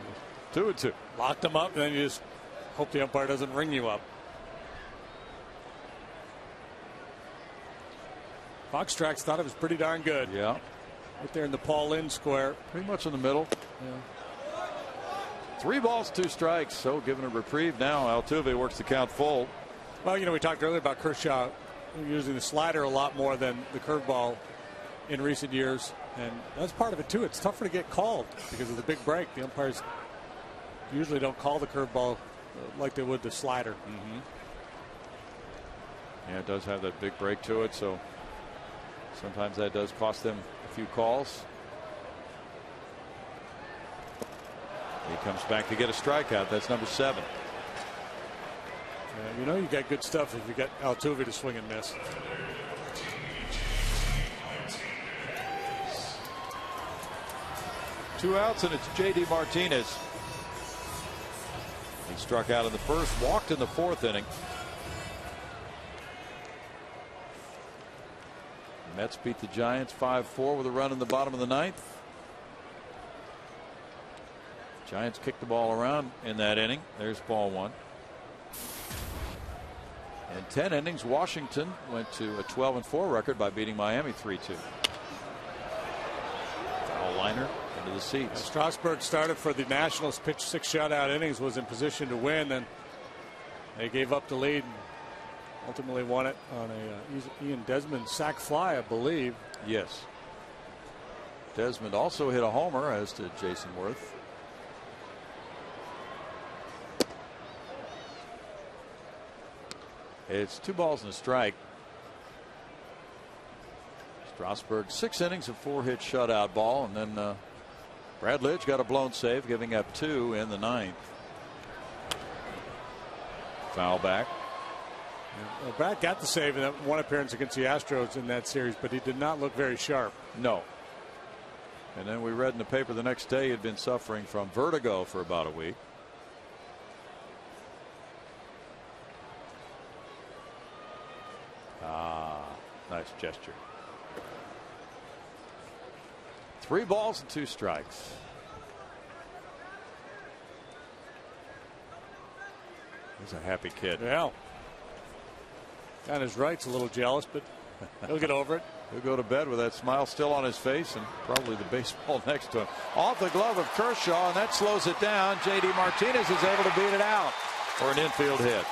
2-2. Locked them up, and then you just hope the umpire doesn't ring you up. Fox Tracks thought it was pretty darn good. Yeah. Right there in the Paul Lynn square. Pretty much in the middle. Yeah. 3 balls, 2 strikes. So given a reprieve now. Altuve works the count full. Well, you know, we talked earlier about Kershaw using the slider a lot more than the curveball in recent years. And that's part of it, too. It's tougher to get called because of the big break. The umpires usually don't call the curveball like they would the slider. Mm-hmm. Yeah, it does have that big break to it. So sometimes that does cost them a few calls. He comes back to get a strikeout. That's number 7. You know you got good stuff if you got Altuve to swing and miss. Two outs, and it's J.D. Martinez. He struck out in the 1st, walked in the 4th inning. The Mets beat the Giants 5-4 with a run in the bottom of the 9th. Giants kicked the ball around in that inning. There's ball 1. In 10 innings, Washington went to a 12-4 record by beating Miami 3-2. Foul liner into the seats. Strasburg started for the Nationals, pitched 6 shutout innings, was in position to win, and they gave up the lead and ultimately won it on a Ian Desmond sac fly, I believe. Yes. Desmond also hit a homer, as did Jason Worth. It's 2 balls and a strike. Strasburg 6 innings of 4-hit shutout ball, and then Brad Lidge got a blown save, giving up 2 in the 9th. Foul back. Well, Brad got the save in that one appearance against the Astros in that series, but he did not look very sharp. No. And then we read in the paper the next day he had been suffering from vertigo for about a week. Nice gesture. 3 balls and 2 strikes. He's a happy kid. Yeah. On his right's a little jealous, but he'll get over it. He'll go to bed with that smile still on his face and probably the baseball next to him. Off the glove of Kershaw, and that slows it down. J.D. Martinez is able to beat it out for an infield hit.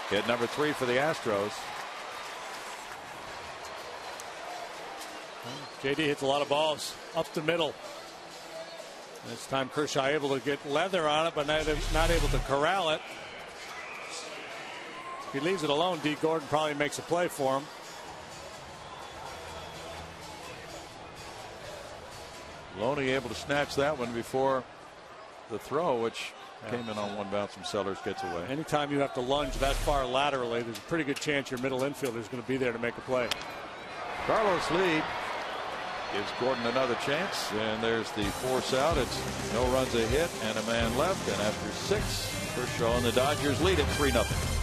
Hit number 3 for the Astros. JD hits a lot of balls up the middle. This time Kershaw able to get leather on it, but not able to corral it. If he leaves it alone, D. Gordon probably makes a play for him. Loney able to snatch that one before the throw, which came in on one bounce from Sellers, gets away. Anytime you have to lunge that far laterally, there's a pretty good chance your middle infielder is going to be there to make a play. Carlos Lee gives Gordon another chance, and there's the force out. It's no runs, a hit, and a man left. And after 6, Kershaw and the Dodgers lead it 3-0.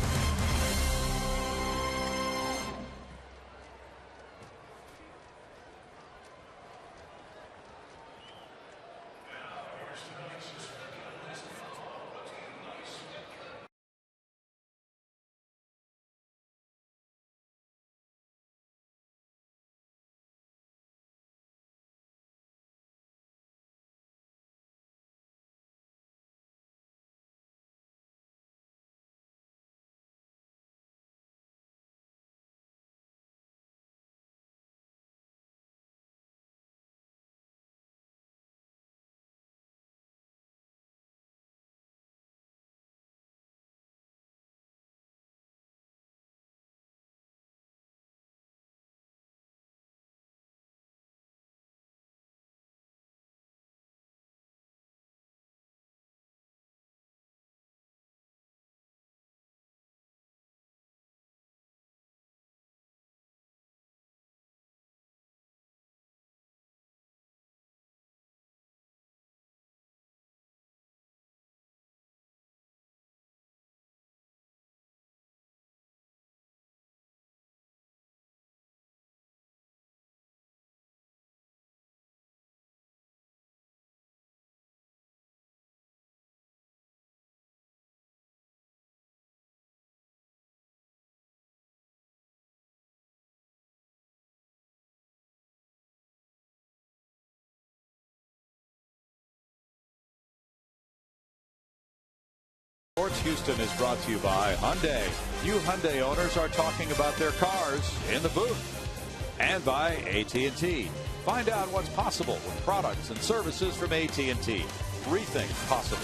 Sports Houston is brought to you by Hyundai. New Hyundai owners are talking about their cars in the booth. And by AT&T. Find out what's possible with products and services from AT&T. Rethink possible.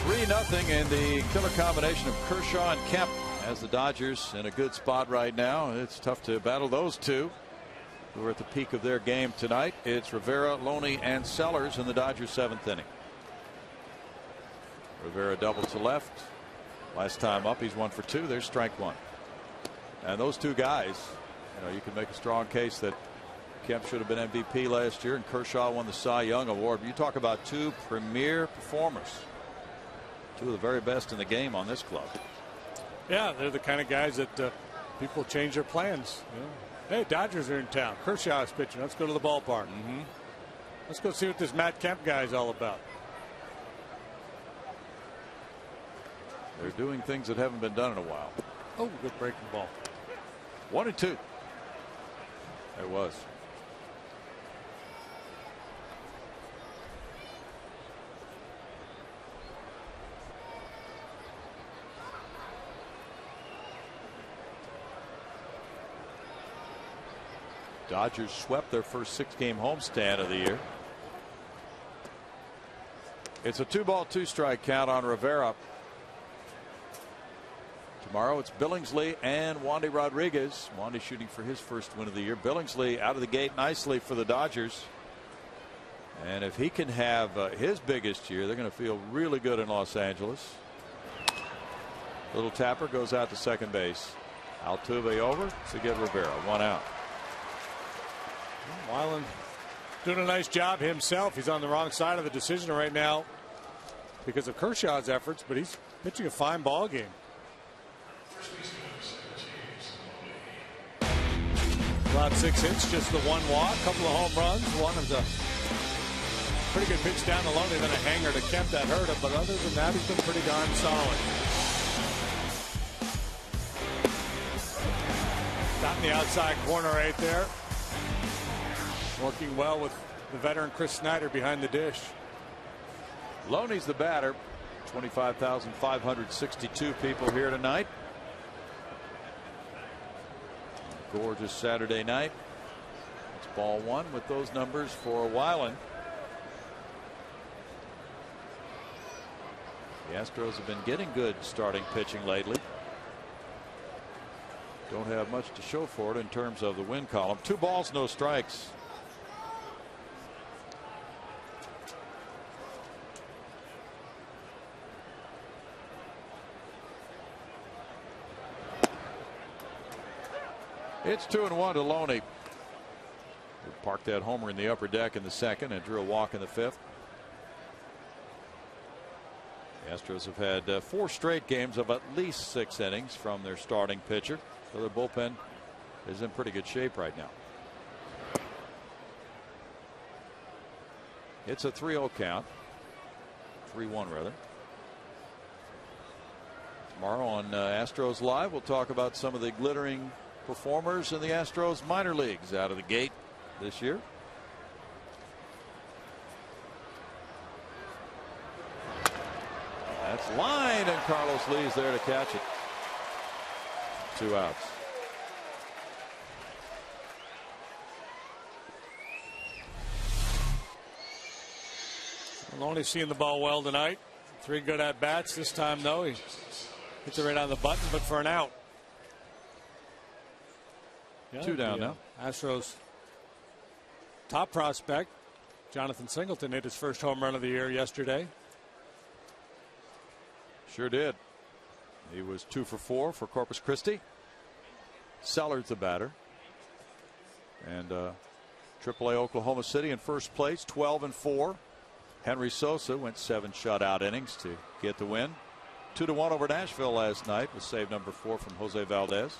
3-0 in the killer combination of Kershaw and Kemp. As the Dodgers in a good spot right now. It's tough to battle those two who are at the peak of their game tonight. It's Rivera, Loney, and Sellers in the Dodgers' 7th inning. Rivera double to left. Last time up, he's 1 for 2. There's strike 1. And those two guys, you can make a strong case that Kemp should have been MVP last year, and Kershaw won the Cy Young Award. You talk about two premier performers, two of the very best in the game on this club. Yeah, they're the kind of guys that people change their plans. Hey, Dodgers are in town. Kershaw is pitching. Let's go to the ballpark. Let's go see what this Matt Kemp guy is all about. They're doing things that haven't been done in a while. Oh, good breaking ball. 1-2. There was. Dodgers swept their first 6-game homestand of the year. It's a 2-ball, 2-strike count on Rivera. Tomorrow it's Billingsley and Wandy Rodriguez. Wandy shooting for his first win of the year. Billingsley out of the gate nicely for the Dodgers. And if he can have his biggest year, they're going to feel really good in Los Angeles. Little tapper goes out to second base. Altuve over to get Rivera. 1 out. Weiland doing a nice job himself. He's on the wrong side of the decision right now because of Kershaw's efforts, but he's pitching a fine ball game. About 6 hits, just the 1 walk, couple of home runs. One is a pretty good pitch down to Loney, then a hanger to Kemp that hurt him. But other than that, he's been pretty darn solid. Got in the outside corner right there. Working well with the veteran Chris Snyder behind the dish. Loney's the batter. 25,562 people here tonight. Gorgeous Saturday night. It's ball 1 with those numbers for Weiland. The Astros have been getting good starting pitching lately. don't have much to show for it in terms of the win column. 2 balls, no strikes. It's 2-1 to Loney. Parked that homer in the upper deck in the second and drew a walk in the fifth. The Astros have had 4 straight games of at least 6 innings from their starting pitcher. So their bullpen is in pretty good shape right now. It's a 3-0 count. 3-1 rather. Tomorrow on Astros Live, we'll talk about some of the glittering performers in the Astros minor leagues out of the gate this year. That's line, and Carlos Lee's there to catch it. 2 outs. Loney seeing the ball well tonight. 3 good at bats. This time though, he hits it right on the button, but for an out. Yeah, 2 down now. Astros top prospect Jonathan Singleton hit his first home run of the year yesterday. Sure did. He was 2 for 4 for Corpus Christi. Sellards the batter. And AAA Oklahoma City in first place, 12-4. Henry Sosa went 7 shutout innings to get the win. 2-1 over Nashville last night with save number 4 from Jose Valdez.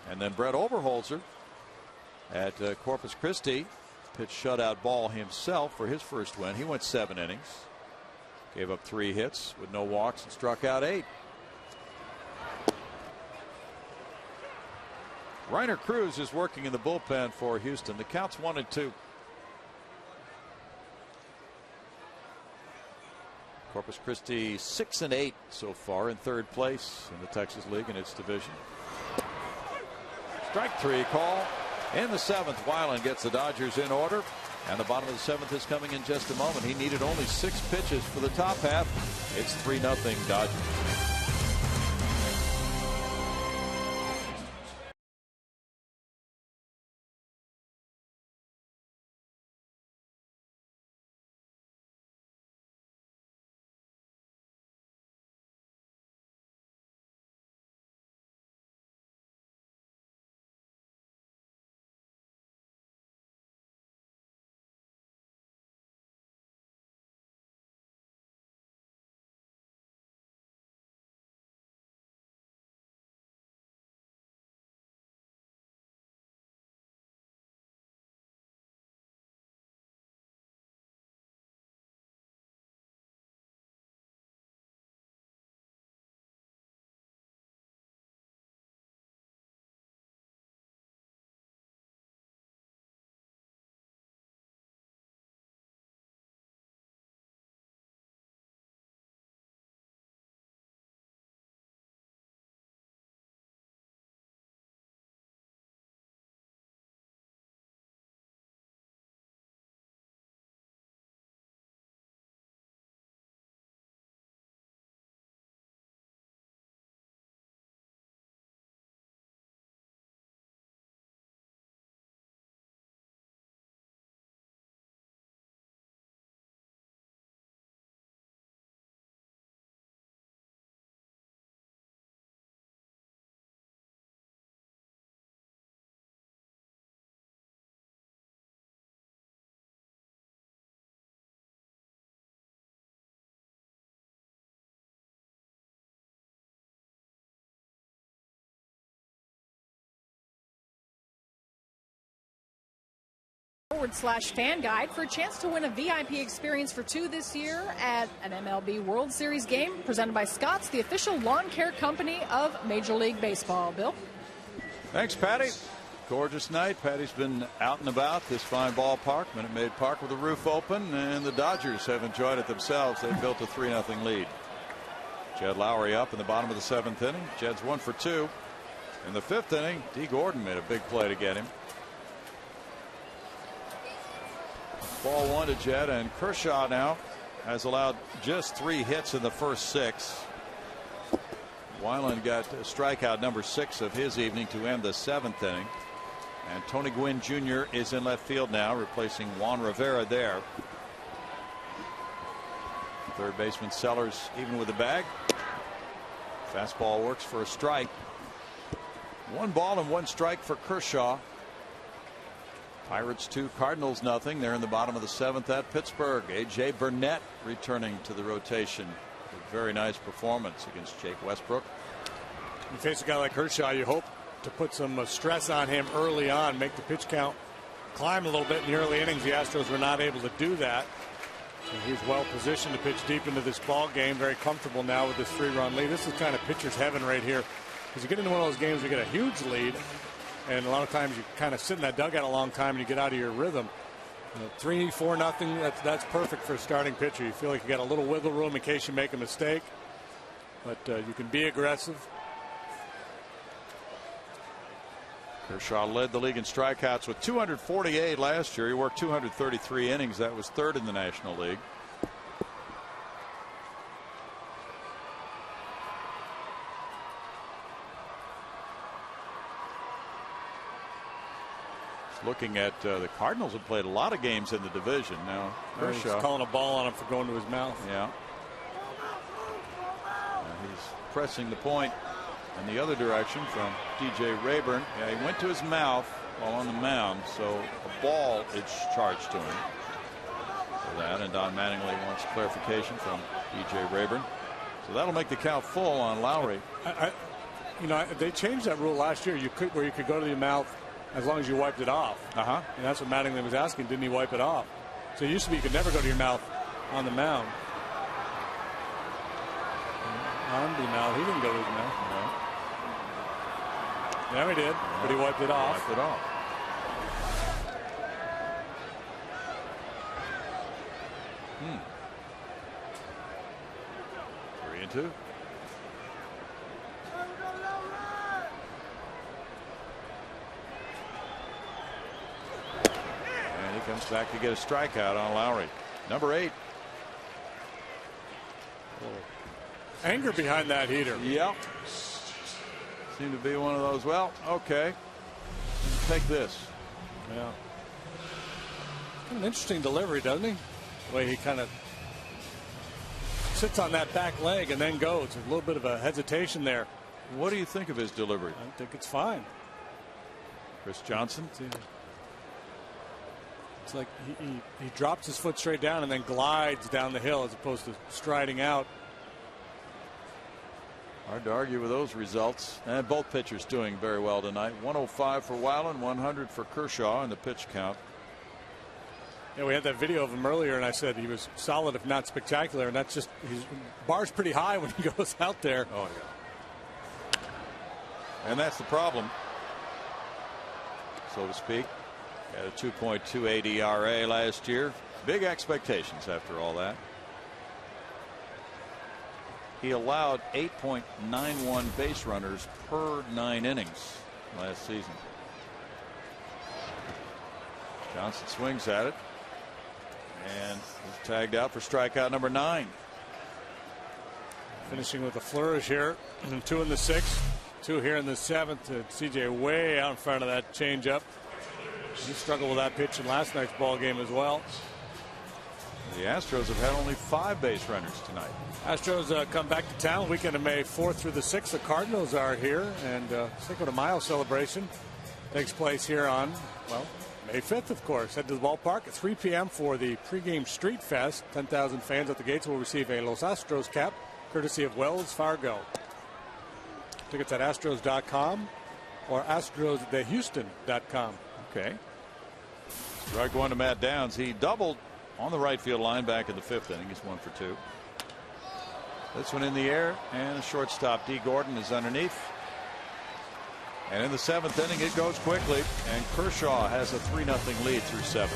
And then Brett Overholzer at Corpus Christi pitched shutout ball himself for his first win. He went 7 innings. Gave up 3 hits with no walks and struck out 8. Reiner Cruz is working in the bullpen for Houston. The count's 1-2. Corpus Christi 6-8 so far in 3rd place in the Texas League in its division. Strike 3 call in the 7th. Weiland gets the Dodgers in order, and the bottom of the 7th is coming in just a moment. He needed only 6 pitches for the top half. It's 3-0 Dodgers. /fan guide for a chance to win a VIP experience for 2 this year at an MLB World Series game presented by Scott's, the official lawn care company of Major League Baseball. Bill? Thanks, Patty. Gorgeous night. Patty's been out and about this fine ballpark, Minute Maid Park, with the roof open, and the Dodgers have enjoyed it themselves. They've built a 3-0 lead. Jed Lowry up in the bottom of the 7th inning. Jed's 1 for 2. In the 5th inning, D. Gordon made a big play to get him. Ball 1 to Jed, and Kershaw now has allowed just 3 hits in the first 6. Weiland got strikeout number 6 of his evening to end the 7th inning. And Tony Gwynn Jr. is in left field now, replacing Juan Rivera there. Third baseman Sellers even with the bag. Fastball works for a strike. 1 ball and 1 strike for Kershaw. Pirates 2, Cardinals nothing. They're in the bottom of the 7th at Pittsburgh. A.J. Burnett returning to the rotation. A very nice performance against Jake Westbrook. You face a guy like Kershaw, you hope to put some stress on him early on, make the pitch count climb a little bit in the early innings. The Astros were not able to do that. So he's well positioned to pitch deep into this ball game. Very comfortable now with this 3-run lead. This is kind of pitcher's heaven right here. Because you get into one of those games, you get a huge lead. And a lot of times you kind of sit in that dugout a long time and you get out of your rhythm. 3-4 nothing. That's perfect for a starting pitcher. You feel like you got a little wiggle room in case you make a mistake. But you can be aggressive. Kershaw led the league in strikeouts with 248 last year. He worked 233 innings. That was 3rd in the National League. Looking at the Cardinals have played a lot of games in the division. Now Kershaw he's calling a ball on him for going to his mouth. Yeah. He's pressing the point in the other direction from DJ Rayburn. Yeah, he went to his mouth while on the mound, so a ball is charged to him for that. And Don Mattingly wants clarification from DJ Rayburn. So that'll make the count full on Lowry. They changed that rule last year. You could go to the mouth as long as you wiped it off. And that's what Mattingly was asking. Didn't he wipe it off? So it used to be you could never go to your mouth on the mound. On the mouth. He didn't go to his mouth. No. Yeah, he did. But he wiped it off. Wiped it off. Three and two. Comes back to get a strikeout on Lowry. Number 8. Anger behind that heater. Yep. Seemed to be one of those. Well, okay. Take this. Yeah. Kind of an interesting delivery, doesn't he? The way he kind of sits on that back leg and then goes. A little bit of a hesitation there. What do you think of his delivery? I think it's fine. Chris Johnson. It's like he drops his foot straight down and then glides down the hill as opposed to striding out. Hard to argue with those results. And both pitchers doing very well tonight. 105 for Weiland, 100 for Kershaw in the pitch count. Yeah, we had that video of him earlier, and I said he was solid, if not spectacular. And that's just his bar's pretty high when he goes out there. Oh yeah. And that's the problem, so to speak. Had a 2.28 ERA last year. Big expectations after all that. He allowed 8.91 base runners per 9 innings last season. Johnson swings at it and is tagged out for strikeout number 9. Finishing with a flourish here. 2 in the 6th, 2 here in the 7th. CJ way out in front of that changeup. He struggled with that pitch in last night's ball game as well. The Astros have had only 5 base runners tonight. Astros come back to town weekend of May 4th through the 6th. The Cardinals are here, and Cinco de Mayo celebration takes place here on, well, May 5th, of course. Head to the ballpark at 3 p.m. for the pregame Street Fest. 10,000 fans at the gates will receive a Los Astros cap, courtesy of Wells Fargo. Tickets at Astros.com or AstrosTheHouston.com. Okay. Strike one to Matt Downs. He doubled on the right field line back in the 5th inning. He's 1 for 2. This one in the air, and the shortstop D. Gordon is underneath. And in the 7th inning, it goes quickly, and Kershaw has a 3-0 lead through 7.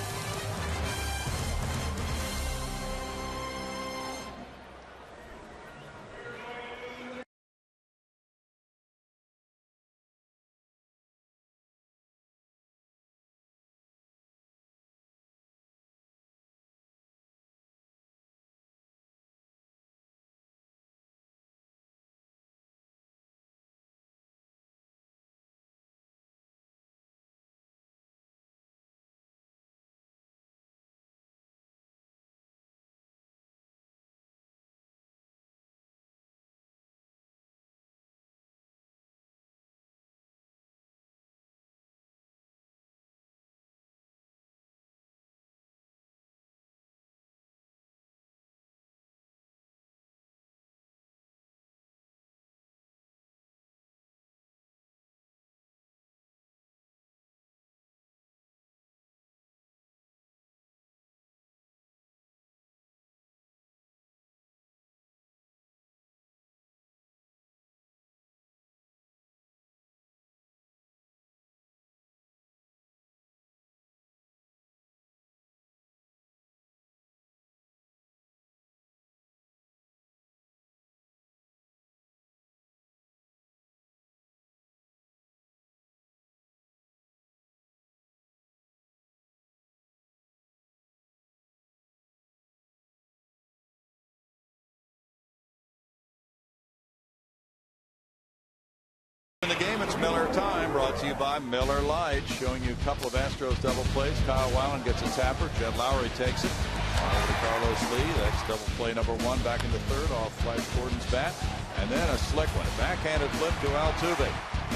It's Miller time, brought to you by Miller Lite, showing you a couple of Astros double plays. Kyle Weiland gets a tapper. Jed Lowry takes it. Over to Carlos Lee. That's double play number 1 back into third off Flash Gordon's bat. And then a slick one. A backhanded flip to Altuve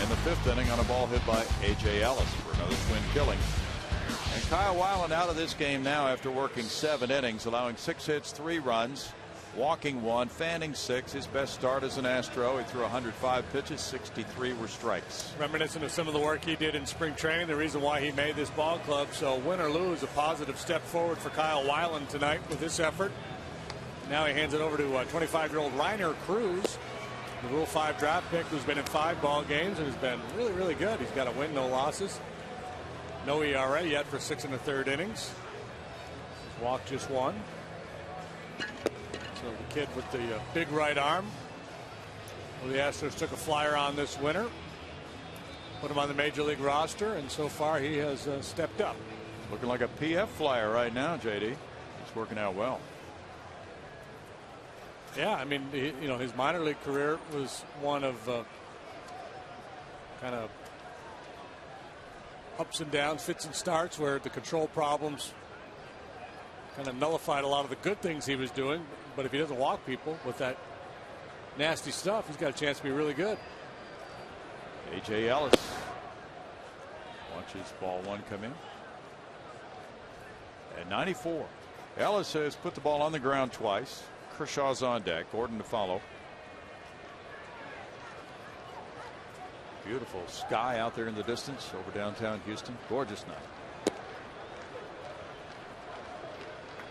in the 5th inning on a ball hit by A.J. Ellis for another twin killing. And Kyle Weiland out of this game now after working 7 innings, allowing 6 hits, 3 runs, walking 1, fanning 6. His best start as an Astro. He threw 105 pitches, 63 were strikes. Reminiscent of some of the work he did in spring training, the reason why he made this ball club. So win or lose, a positive step forward for Kyle Weiland tonight with this effort. Now he hands it over to 25-year-old Reiner Cruz, the Rule 5 draft pick, who's been in 5 ball games and has been really, really good. He's got a win, no losses. No ERA yet for 6 1/3 innings. He's walked just 1. So the kid with the big right arm. Well, the Astros took a flyer on this winter, put him on the major league roster, and so far he has stepped up. Looking like a PF flyer right now, JD. He's working out well. Yeah, I mean, his minor league career was one of kind of ups and downs, fits and starts, where the control problems kind of nullified a lot of the good things he was doing. But if he doesn't walk people with that nasty stuff, he's got a chance to be really good. A.J. Ellis watches ball 1 come in. At 94, Ellis has put the ball on the ground twice. Kershaw's on deck. Gordon to follow. Beautiful sky out there in the distance over downtown Houston. Gorgeous night.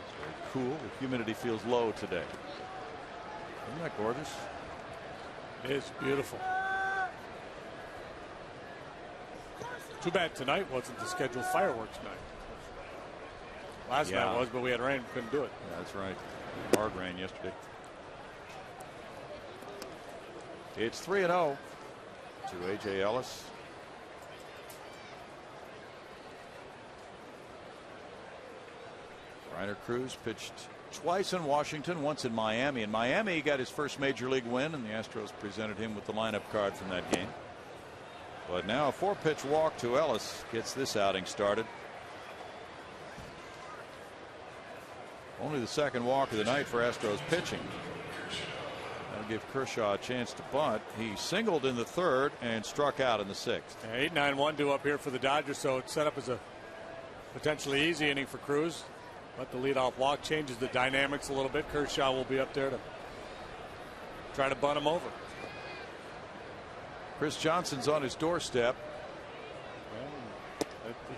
It's very cool. The humidity feels low today. Isn't that gorgeous? It is beautiful. Too bad tonight wasn't the scheduled fireworks night. Last night was, but we had rain, couldn't do it. Yeah, that's right. Hard rain yesterday. It's 3-0 to A.J. Ellis. Reiner Cruz pitched twice in Washington, once in Miami. In Miami, he got his first major league win, and the Astros presented him with the lineup card from that game. But now a 4-pitch walk to Ellis gets this outing started. Only the 2nd walk of the night for Astros pitching. That'll give Kershaw a chance to bunt. He singled in the 3rd and struck out in the 6th. 8-9-1 due up here for the Dodgers, so it's set up as a potentially easy inning for Cruz. But the leadoff walk changes the dynamics a little bit. Kershaw will be up there to try to bunt him over. Chris Johnson's on his doorstep.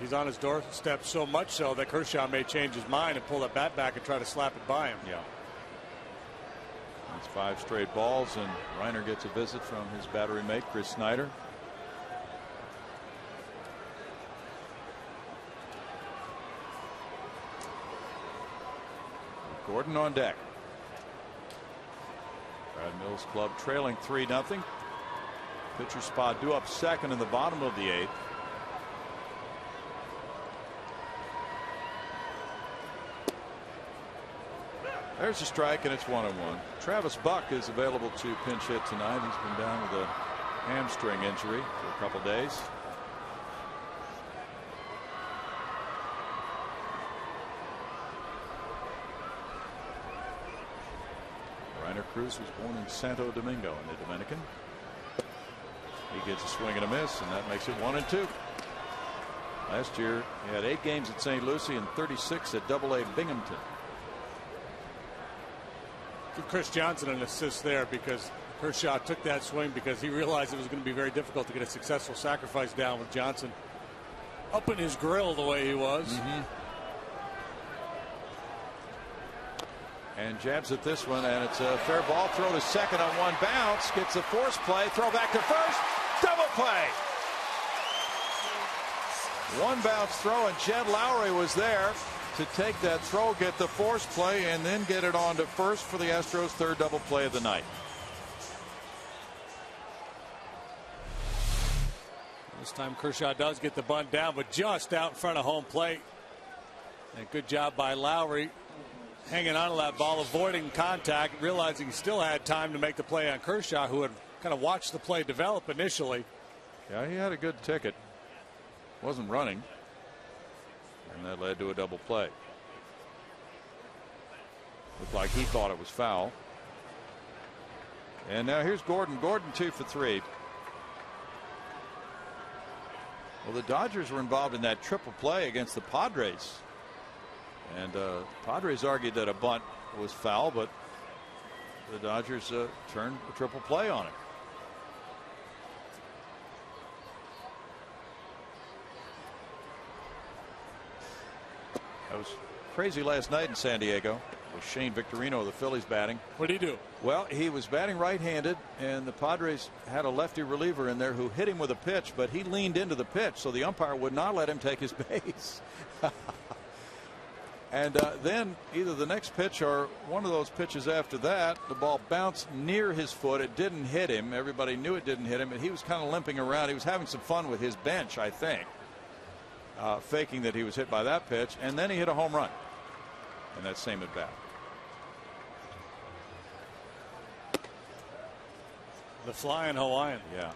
He's on his doorstep so much so that Kershaw may change his mind and pull that bat back and try to slap it by him. Yeah. That's 5 straight balls, and Reiner gets a visit from his battery mate, Chris Snyder. Gordon on deck. Brad Mills Club trailing 3-0. Pitcher spot due up 2nd in the bottom of the 8th. There's a strike, and it's 1-1. Travis Buck is available to pinch hit tonight. He's been down with a hamstring injury for a couple days. Reiner Cruz was born in Santo Domingo in the Dominican. He gets a swing and a miss, and that makes it 1-2. Last year, he had 8 games at St. Lucie and 36 at AA Binghamton. Give Chris Johnson an assist there, because Kershaw took that swing because he realized it was going to be very difficult to get a successful sacrifice down with Johnson up in his grill the way he was. And jabs at this one, and it's a fair ball throw to 2nd on 1 bounce. Gets a force play, throw back to 1st, double play. 1 bounce throw, and Jed Lowry was there to take that throw, get the force play, and then get it on to 1st for the Astros' 3rd double play of the night. This time Kershaw does get the bunt down, but just out in front of home plate. And good job by Lowry hanging on to that ball, avoiding contact, realizing he still had time to make the play on Kershaw, who had kind of watched the play develop initially Yeah, he had a good ticket. Wasn't running. And that led to a double play. Looked like he thought it was foul. And now here's Gordon. Gordon 2 for 3. Well, the Dodgers were involved in that triple play against the Padres. And Padres argued that a bunt was foul, but the Dodgers turned a triple play on it. That was crazy last night in San Diego with Shane Victorino of the Phillies batting. What did he do? Well, he was batting right-handed, and the Padres had a lefty reliever in there who hit him with a pitch, but he leaned into the pitch, so the umpire would not let him take his base. And then either the next pitch or one of those pitches after that, the ball bounced near his foot. It didn't hit him. Everybody knew it didn't hit him, and he was kind of limping around. He was having some fun with his bench, I think, faking that he was hit by that pitch, and then he hit a home run in that same at bat. The flying Hawaiian. Yeah.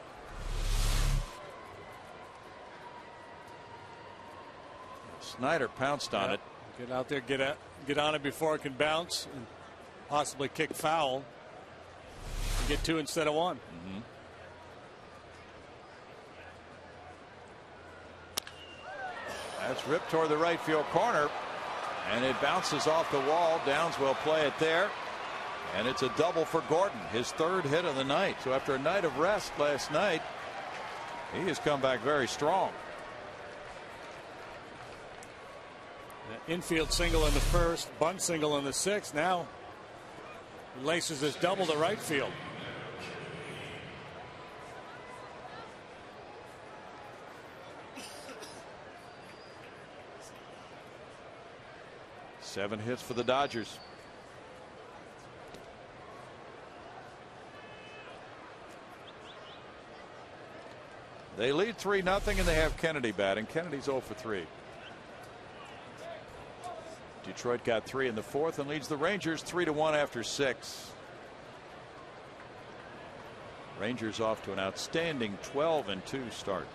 Snyder pounced on it. Get out there, get on it before it can bounce and possibly kick foul. And get 2 instead of 1. Mm-hmm. That's ripped toward the right field corner, and it bounces off the wall. Downs will play it there, and it's a double for Gordon, his 3rd hit of the night. So after a night of rest last night, he has come back very strong. Infield single in the 1st, bunt single in the 6th. Now he laces this double to right field. Seven hits for the Dodgers. They lead 3-0, and they have Kennedy batting. Kennedy's 0 for 3. Detroit got 3 in the 4th and leads the Rangers 3-1 after 6. Rangers off to an outstanding 12-2 start.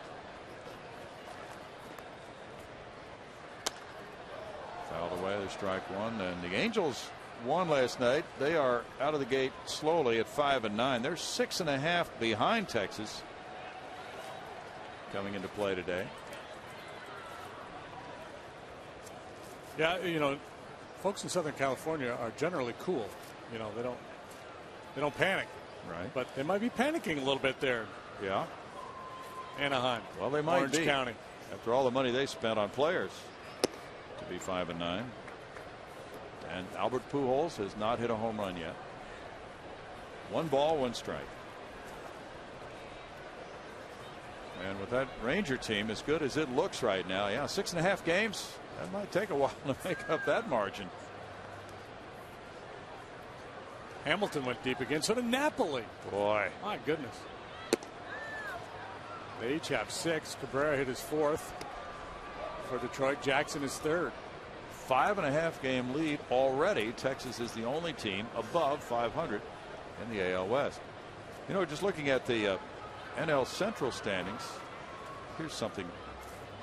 Fouled away, there's strike 1, and the Angels won last night. They are out of the gate slowly at 5-9. They're 6.5 behind Texas coming into play today. Yeah, you know, folks in Southern California are generally cool. You know, they don't panic. Right. But they might be panicking a little bit there. Yeah. Anaheim. Well, they might Orange be. County. After all the money they spent on players to be 5-9. And Albert Pujols has not hit a home run yet. 1 ball, 1 strike. And with that Ranger team as good as it looks right now, yeah, 6.5 games. That might take a while to make up that margin. Hamilton went deep again. So did Napoli. Boy. My goodness. They each have 6. Cabrera hit his 4th for Detroit. Jackson is 3rd. 5.5 game lead already. Texas is the only team above 500 in the AL West. You know, just looking at the NL Central standings, here's something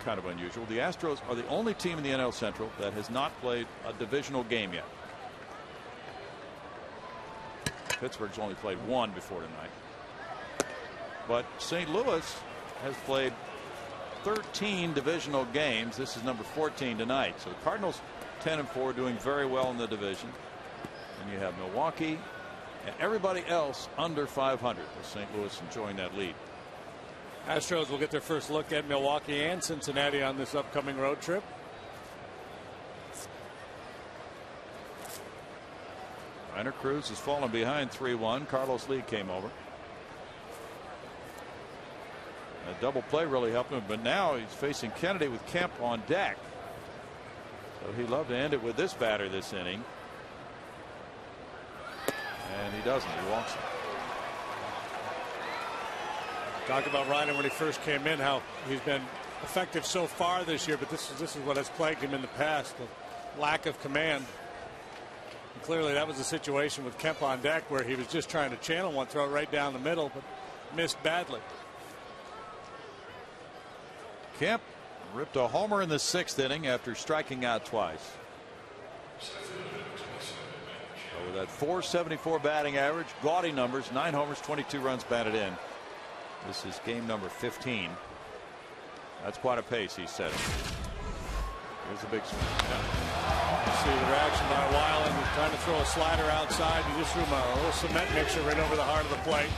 kind of unusual. The Astros are the only team in the NL Central that has not played a divisional game yet. Pittsburgh's only played 1 before tonight. But St. Louis has played 13 divisional games. This is number 14 tonight. So the Cardinals 10-4, doing very well in the division. And you have Milwaukee and everybody else under 500, with St. Louis enjoying that lead. Astros will get their first look at Milwaukee and Cincinnati on this upcoming road trip. Rainer Cruz has fallen behind 3-1. Carlos Lee came over. A double play really helped him, but now he's facing Kennedy with Kemp on deck. So he'd love to end it with this batter this inning. And he doesn't. He walks him. Talk about Rainer when he first came in, how he's been effective so far this year, but this is what has plagued him in the past, the lack of command. And clearly that was the situation with Kemp on deck, where he was just trying to channel one, throw it right down the middle, but missed badly. Kemp ripped a homer in the 6th inning after striking out twice. So with that .474 batting average, gaudy numbers, 9 homers, 22 runs batted in. This is game number 15. That's quite a pace he's setting. Here's a big swing. You see the reaction by Weiland. He's trying to throw a slider outside. He just threw him a little cement mixture right over the heart of the plate.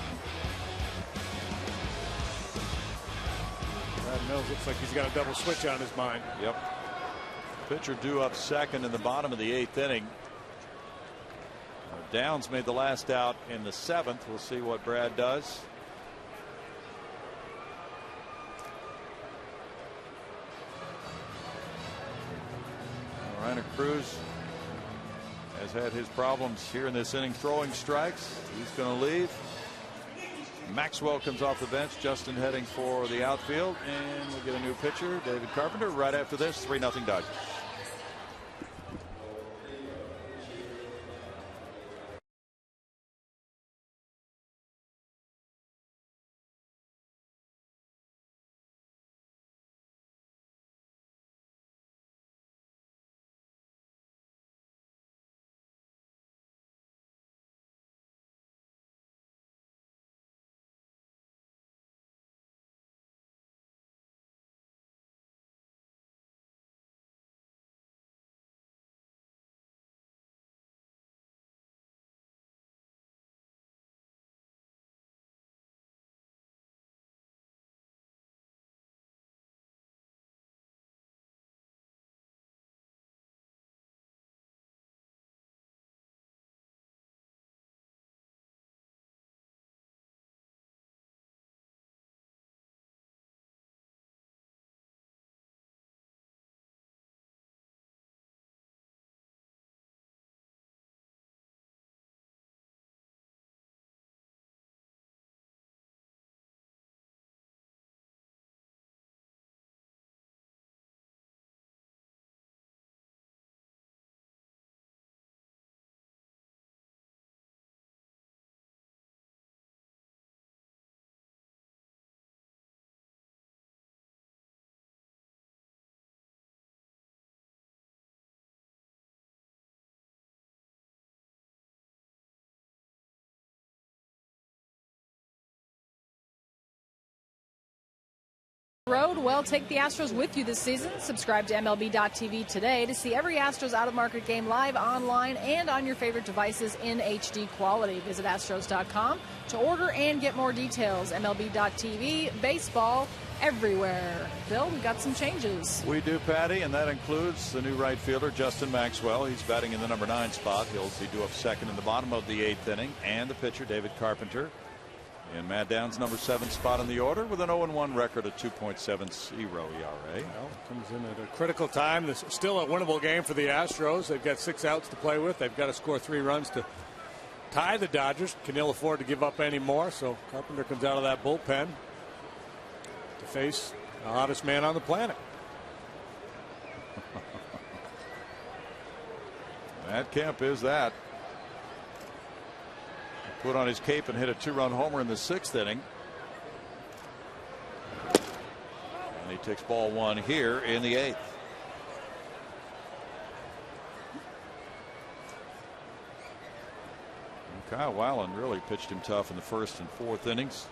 Brad Mills looks like he's got a double switch on his mind. Yep. Pitcher due up second in the bottom of the 8th inning. Downs made the last out in the 7th. We'll see what Brad does. Rainer Cruz has had his problems here in this inning throwing strikes. He's going to leave. Maxwell comes off the bench. Justin heading for the outfield, and we'll get a new pitcher, David Carpenter, right after this. 3-0 Dodgers. Road. Well, take the Astros with you this season. Subscribe to MLB.tv today to see every Astros out-of-market game live, online, and on your favorite devices in HD quality. Visit Astros.com to order and get more details. MLB.tv, baseball everywhere. Bill, we got some changes. We do, Patty, and that includes the new right fielder, Justin Maxwell. He's batting in the number 9 spot. He'll be due up second in the bottom of the 8th inning. And the pitcher, David Carpenter, in Matt Down's number 7 spot in the order with an 0-1 record, a 2.70 ERA. Well, comes in at a critical time. This is still a winnable game for the Astros. They've got 6 outs to play with. They've got to score 3 runs to tie the Dodgers. Can ill afford to give up any more. So Carpenter comes out of that bullpen to face the hottest man on the planet. Matt Kemp is that. Put on his cape and hit a 2-run homer in the 6th inning. And he takes ball 1 here in the 8th. And Kyle Weiland really pitched him tough in the 1st and 4th innings.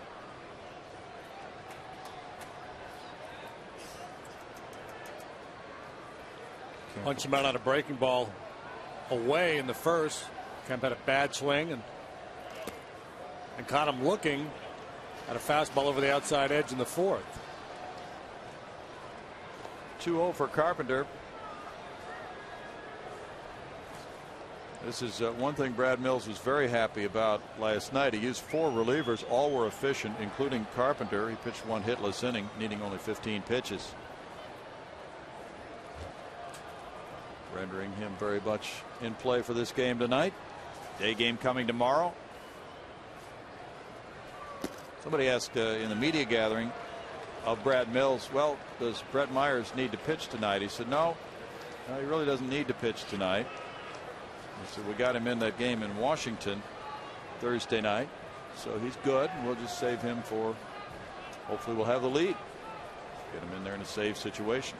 Punched him out on a breaking ball away in the 1st. Kemp had a bad swing and caught him looking at a fastball over the outside edge in the 4th. 2-0 for Carpenter. This is one thing Brad Mills was very happy about last night. He used 4 relievers. All were efficient, including Carpenter. He pitched 1 hitless inning, needing only 15 pitches. Rendering him very much in play for this game tonight. Day game coming tomorrow. Somebody asked in the media gathering of Brad Mills, well, does Brett Myers need to pitch tonight? He said, no, he really doesn't need to pitch tonight. He said, we got him in that game in Washington Thursday night, so he's good. We'll just save him for, hopefully we'll have the lead. Get him in there in a save situation.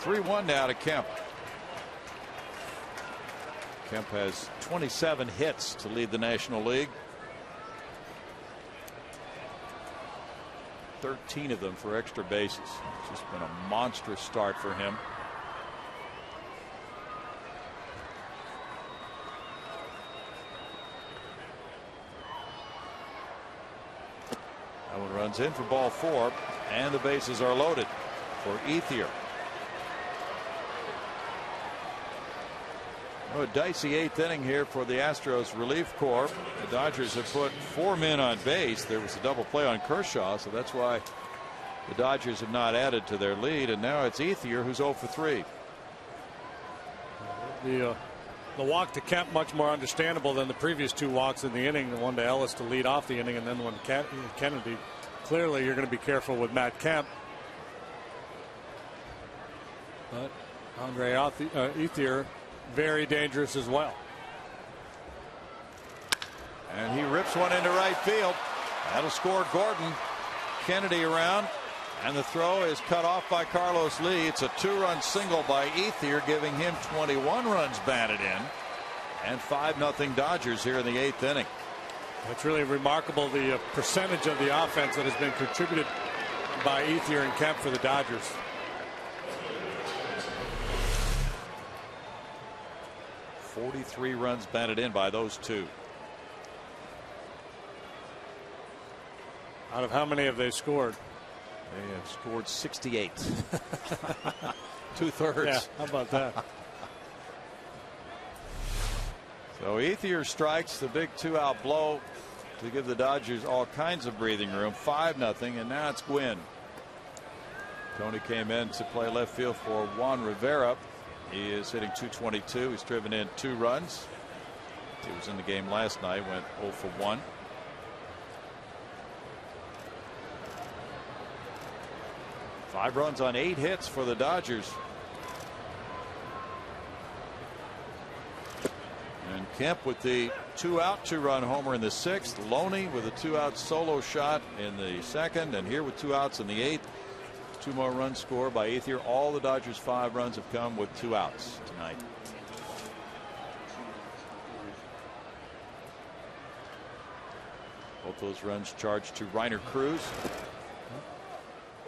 (3-1) now to Kemp. Kemp has 27 hits to lead the National League. 13 of them for extra bases. It's just been a monstrous start for him. That one runs in for ball 4, and the bases are loaded for Ethier. A dicey 8th inning here for the Astros relief corps. The Dodgers have put 4 men on base. There was a double play on Kershaw, so that's why the Dodgers have not added to their lead. And now it's Ethier who's 0 for 3. The walk to Kemp much more understandable than the previous 2 walks in the inning. The one to Ellis to lead off the inning, and then the one to Kennedy. Clearly, you're going to be careful with Matt Kemp. But Andre Ethier, very dangerous as well. And he rips one into right field. That'll score Gordon. Kennedy around, and the throw is cut off by Carlos Lee. It's a 2-run single by Ethier, giving him 21 runs batted in, and 5-0 Dodgers here in the 8th inning. It's really remarkable, the percentage of the offense that has been contributed by Ethier and Kemp for the Dodgers. .43 runs batted in by those 2. Out of how many have they scored? They have scored 68. 2/3. Yeah, how about that? So Ethier strikes the big 2-out blow to give the Dodgers all kinds of breathing room. 5-0, and now it's Gwynn. Tony came in to play left field for Juan Rivera. He is hitting .222. He's driven in 2 runs. He was in the game last night, went 0 for 1. Five runs on 8 hits for the Dodgers. And Kemp with the 2-out 2-run homer in the 6th. Loney with a 2-out solo shot in the 2nd, and here with 2 outs in the 8th. 2 more runs scored by Ethier. All the Dodgers' 5 runs have come with 2 outs tonight. Both those runs charged to Reiner Cruz.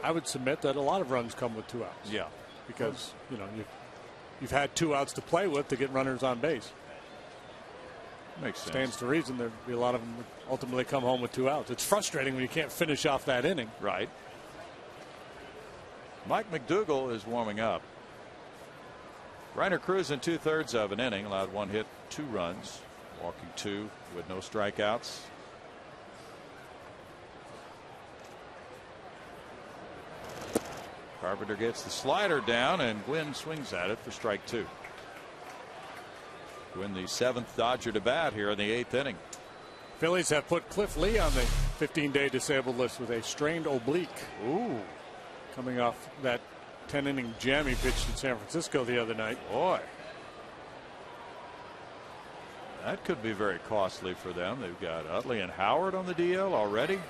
I would submit that a lot of runs come with 2 outs. Yeah, because you've had 2 outs to play with to get runners on base. Makes sense. Stands to reason there'd be a lot of them would ultimately come home with 2 outs. It's frustrating when you can't finish off that inning. Right. Mike McDougall is warming up. Reiner Cruz in 2/3 of an inning allowed 1 hit, 2 runs, walking 2 with no strikeouts. Carpenter gets the slider down, and Gwynn swings at it for strike 2. Gwynn, the 7th Dodger to bat here in the 8th inning. Phillies have put Cliff Lee on the 15-day disabled list with a strained oblique. Ooh. Coming off that 10-inning jam he pitched in San Francisco the other night. Boy, that could be very costly for them. They've got Utley and Howard on the DL already.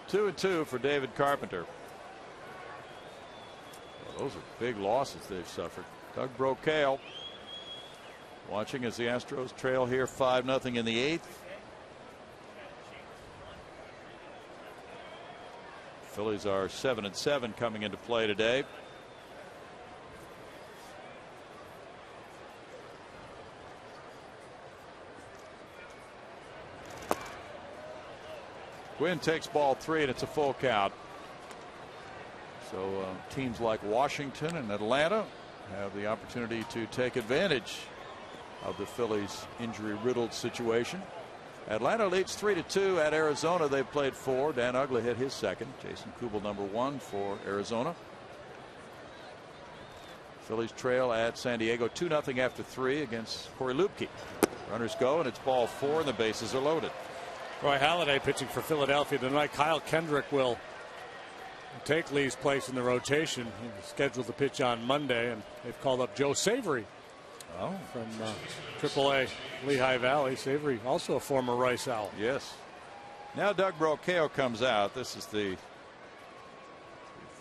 Two and 2 for David Carpenter. Well, those are big losses they've suffered. Doug Brocail watching as the Astros trail here 5-0 in the 8th. Phillies are 7-7 coming into play today. Gwynn takes ball 3, and it's a full count. So teams like Washington and Atlanta have the opportunity to take advantage of the Phillies' injury-riddled situation. Atlanta leads 3-2 at Arizona. They've played 4. Dan Uggla hit his 2nd. Jason Kubel number 1 for Arizona. Phillies trail at San Diego 2-0 after 3 against Corey Lupke. Runners go, and it's ball 4, and the bases are loaded. Roy Halladay pitching for Philadelphia tonight. Kyle Kendrick will take Lee's place in the rotation. He's scheduled to pitch on Monday, and they've called up Joe Savory from AAA Lehigh Valley. Savory, also a former Rice Owl. Yes. Now Doug Brocchio comes out. This is the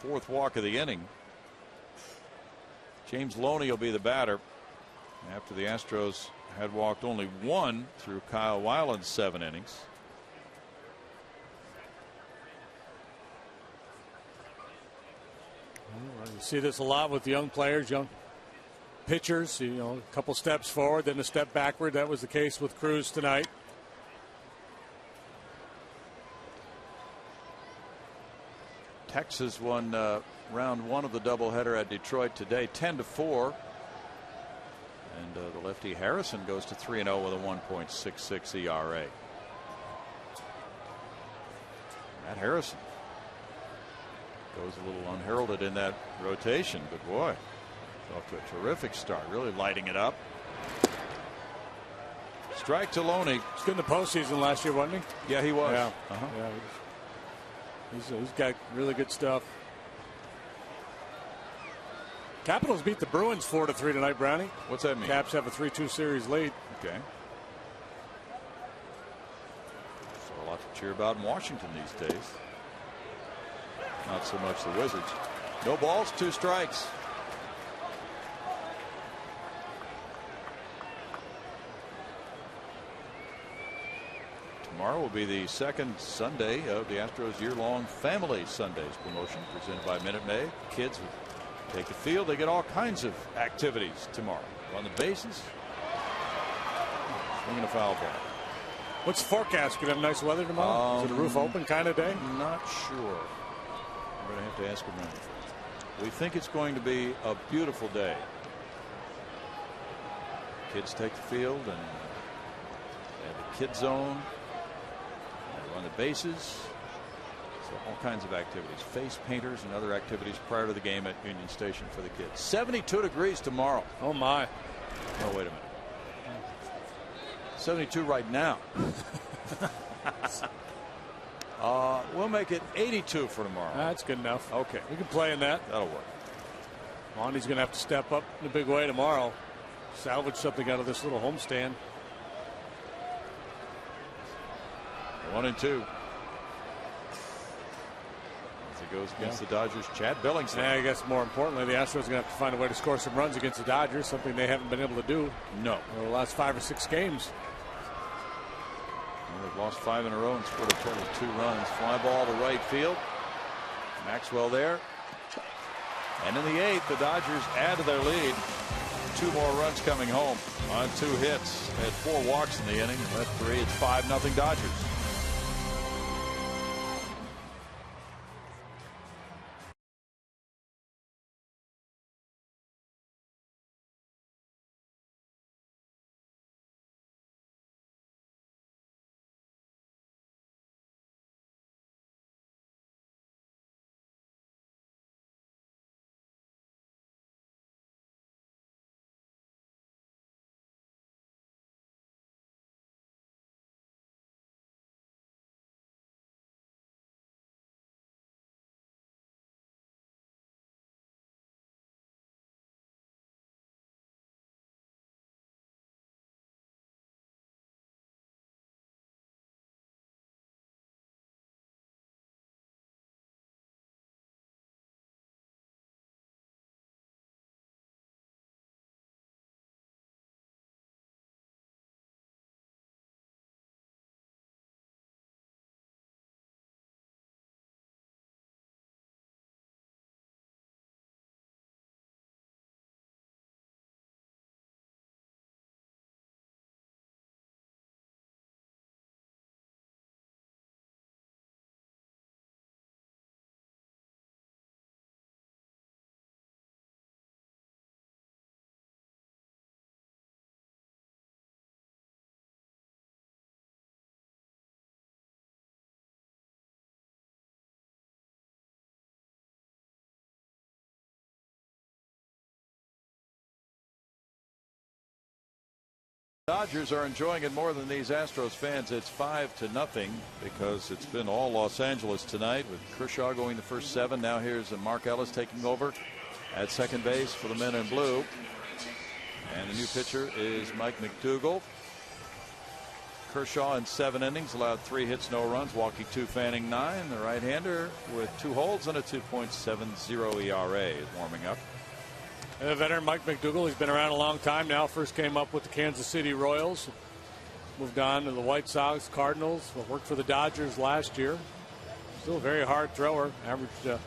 4th walk of the inning. James Loney will be the batter after the Astros had walked only 1 through Kyle Weiland's 7 innings. You see this a lot with young players, young pitchers. You know, a couple steps forward, then a step backward. That was the case with Cruz tonight. Texas won round 1 of the doubleheader at Detroit today, 10-4. And the lefty Harrison goes to 3-0 with a 1.66 ERA. Matt Harrison goes a little unheralded in that rotation, but boy, off to a terrific start, really lighting it up. Strike to Loney. He's good in the postseason last year, wasn't he? Yeah, he was. Yeah, yeah, he's got really good stuff. Capitals beat the Bruins 4-3 tonight, Brownie. What's that mean? Caps have a 3-2 series lead. Okay. So a lot to cheer about in Washington these days. Not so much the Wizards. No balls, 2 strikes. Tomorrow will be the second Sunday of the Astros year-long Family Sundays promotion presented by Minute Maid. Kids take the field. They get all kinds of activities tomorrow. On the bases, swinging a foul ball. What's the forecast? Could have nice weather tomorrow? Is it a roof open kind of day? Not sure. I'm going to have to ask around. We think it's going to be a beautiful day. Kids take the field and they have a kid zone. They run the bases. So all kinds of activities, face painters and other activities prior to the game at Union Station for the kids. 72 degrees tomorrow. Oh my. Oh, wait a minute. 72 right now. We'll make it 82 for tomorrow. That's good enough. Okay. We can play in that. That'll work. Monty's going to have to step up in a big way tomorrow. Salvage something out of this little homestand. 1-2. As he goes against the Dodgers, Chad Billingsley. Yeah, I guess more importantly, the Astros are going to have to find a way to score some runs against the Dodgers, something they haven't been able to do. No. Over the last 5 or 6 games. Well, they've lost 5 in a row and scored a total of 2 runs. Fly ball to right field. Maxwell there. And in the 8th, the Dodgers add to their lead. 2 more runs coming home on 2 hits. They had 4 walks in the inning. Left 3. It's 5-0 Dodgers. Dodgers are enjoying it more than these Astros fans. It's 5-0 because it's been all Los Angeles tonight with Kershaw going the first 7. Now here's Mark Ellis taking over at second base for the men in blue. And the new pitcher is Mike McDougall. Kershaw in 7 innings allowed 3 hits, no runs, walking 2, fanning 9. The right-hander with 2 holds and a 2.70 ERA is warming up. And the veteran Mike McDougall, he's been around a long time now. First came up with the Kansas City Royals, moved on to the White Sox, Cardinals, worked for the Dodgers last year. Still a very hard thrower, averaged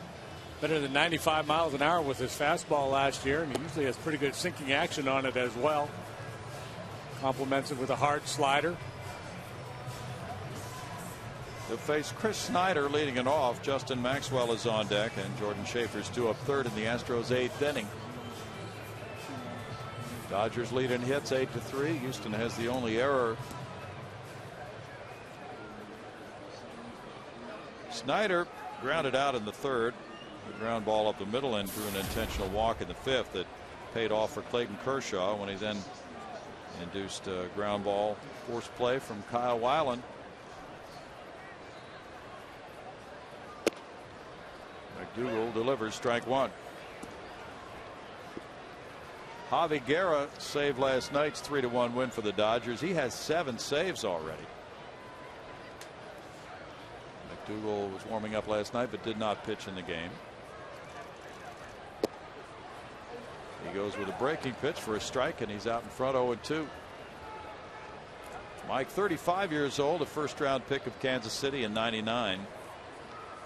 better than 95 miles an hour with his fastball last year, and he usually has pretty good sinking action on it as well. Complements it with a hard slider. They'll face Chris Snyder leading it off. Justin Maxwell is on deck, and Jordan Schaefer's due up third in the Astros' 8th inning. Dodgers lead in hits 8-3. Houston has the only error. Snyder grounded out in the 3rd. The ground ball up the middle and drew an intentional walk in the 5th that paid off for Clayton Kershaw when he then induced a ground ball force play from Kyle Weiland. McDougall delivers strike 1. Javi Guerra saved last night's 3-1 win for the Dodgers. He has 7 saves already. McDougall was warming up last night but did not pitch in the game. He goes with a breaking pitch for a strike, and he's out in front 0-2. Mike, 35 years old, a first-round pick of Kansas City in '99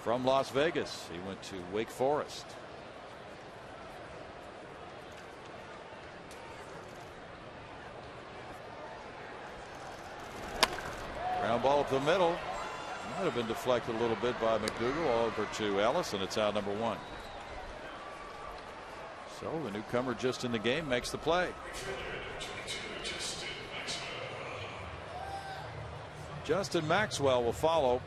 from Las Vegas. He went to Wake Forest. Ground ball up the middle. Might have been deflected a little bit by McDougall over to Ellis, and it's out number 1. So the newcomer just in the game makes the play. Justin Maxwell will follow.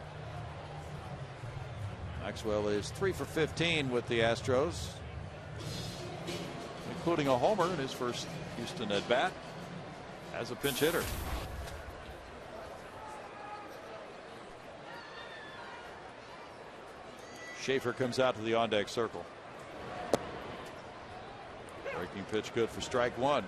Maxwell is 3 for 15 with the Astros, including a homer in his first Houston at bat as a pinch hitter. Schaefer comes out to the on deck circle. Breaking pitch good for strike 1.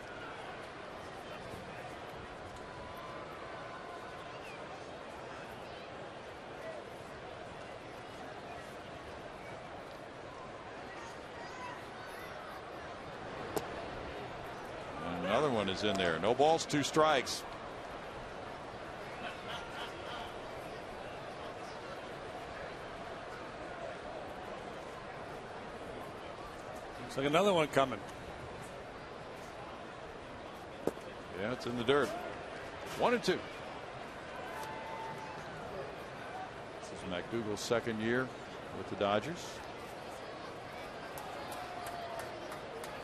And another one is in there. No balls, 2 strikes. Looks like another one coming. Yeah, it's in the dirt. 1-2. This is McDougall's 2nd year with the Dodgers.